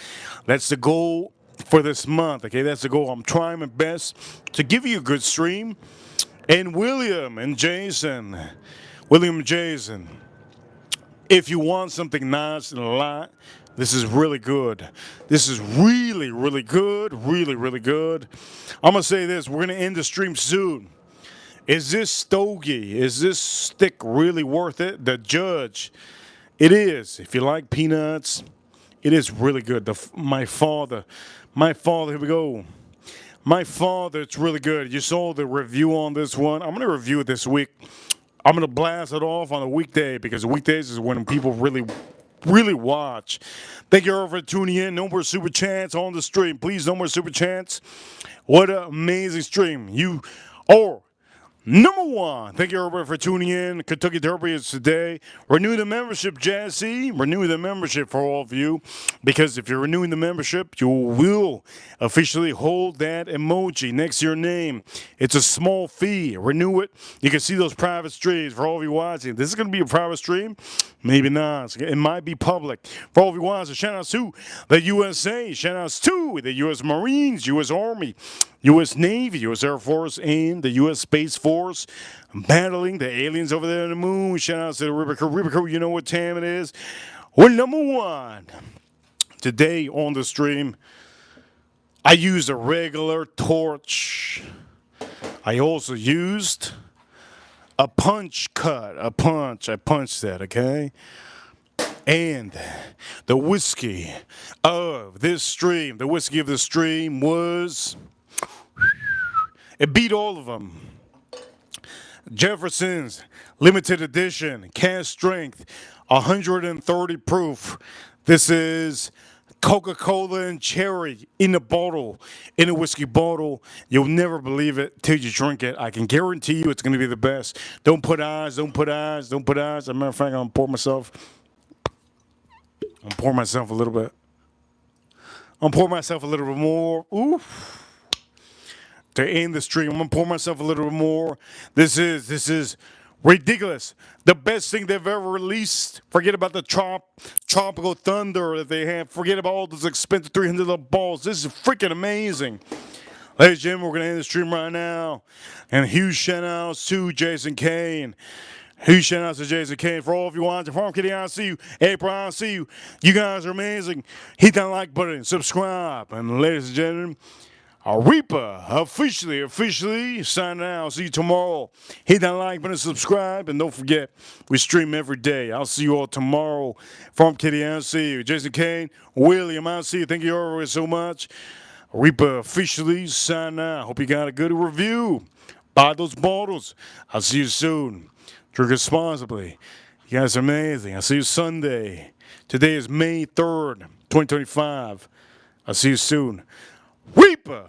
That's the goal for this month, okay? That's the goal. I'm trying my best to give you a good stream. And William and Jason, if you want something nice and a lot, this is really good. This is really good. Really good. I'm going to say this. We're going to end the stream soon. Is this stogie, is this stick really worth it? The judge. It is. If you like peanuts, it is really good. My father, here we go. My father, it's really good. You saw the review on this one. I'm going to review it this week. I'm going to blast it off on a weekday because weekdays is when people really watch. Thank you all for tuning in. No more super chats on the stream. Please, no more super chats. What an amazing stream. You are number one. Thank you everybody for tuning in. Kentucky Derby is today. Renew the membership, Jesse. Renew the membership for all of you. Because if you're renewing the membership, you will officially hold that emoji next to your name. It's a small fee. Renew it. You can see those private streams for all of you watching. This is going to be a private stream. Maybe not. It might be public. For all of you watching, shout outs to the USA. Shout outs to the U.S. Marines, U.S. Army, U.S. Navy, U.S. Air Force, and the U.S. Space Force battling the aliens over there on the moon. Shout out to the River, you know what time it is. We're number one. Today on the stream, I used a regular torch. I also used a punch cut. I punched that, okay? And the whiskey of this stream, was, it beat all of them. Jefferson's limited edition, cast strength, 130 proof. This is Coca-Cola and cherry in a bottle, in a whiskey bottle. You'll never believe it till you drink it. I can guarantee you it's going to be the best. Don't put eyes, don't put eyes, don't put eyes. As a matter of fact, I'm going to pour myself. I'm going to pour myself a little bit. I'm going to pour myself a little bit more. Oof. To end the stream, I'm going to pour myself a little bit more. This is ridiculous. The best thing they've ever released. Forget about the tropical thunder that they have. Forget about all those expensive $300 balls. This is freaking amazing. Ladies and gentlemen, we're going to end the stream right now. And huge shout outs to Jason Kane. Huge shout outs to Jason Kane. For all of you watching, Farm Kitty, I see you. April, I see you. You guys are amazing. Hit that like button, subscribe. And ladies and gentlemen, Reaper officially signing out. See you tomorrow. Hit that like button, subscribe, and don't forget, we stream every day. I'll see you all tomorrow. Farm Kitty, I'll see you. Jason Kane, William, I'll see you. Thank you always so much. Reaper officially signing out. Hope you got a good review. Buy those bottles. I'll see you soon. Drink responsibly. You guys are amazing. I'll see you Sunday. Today is May 3rd, 2025. I'll see you soon. Reaper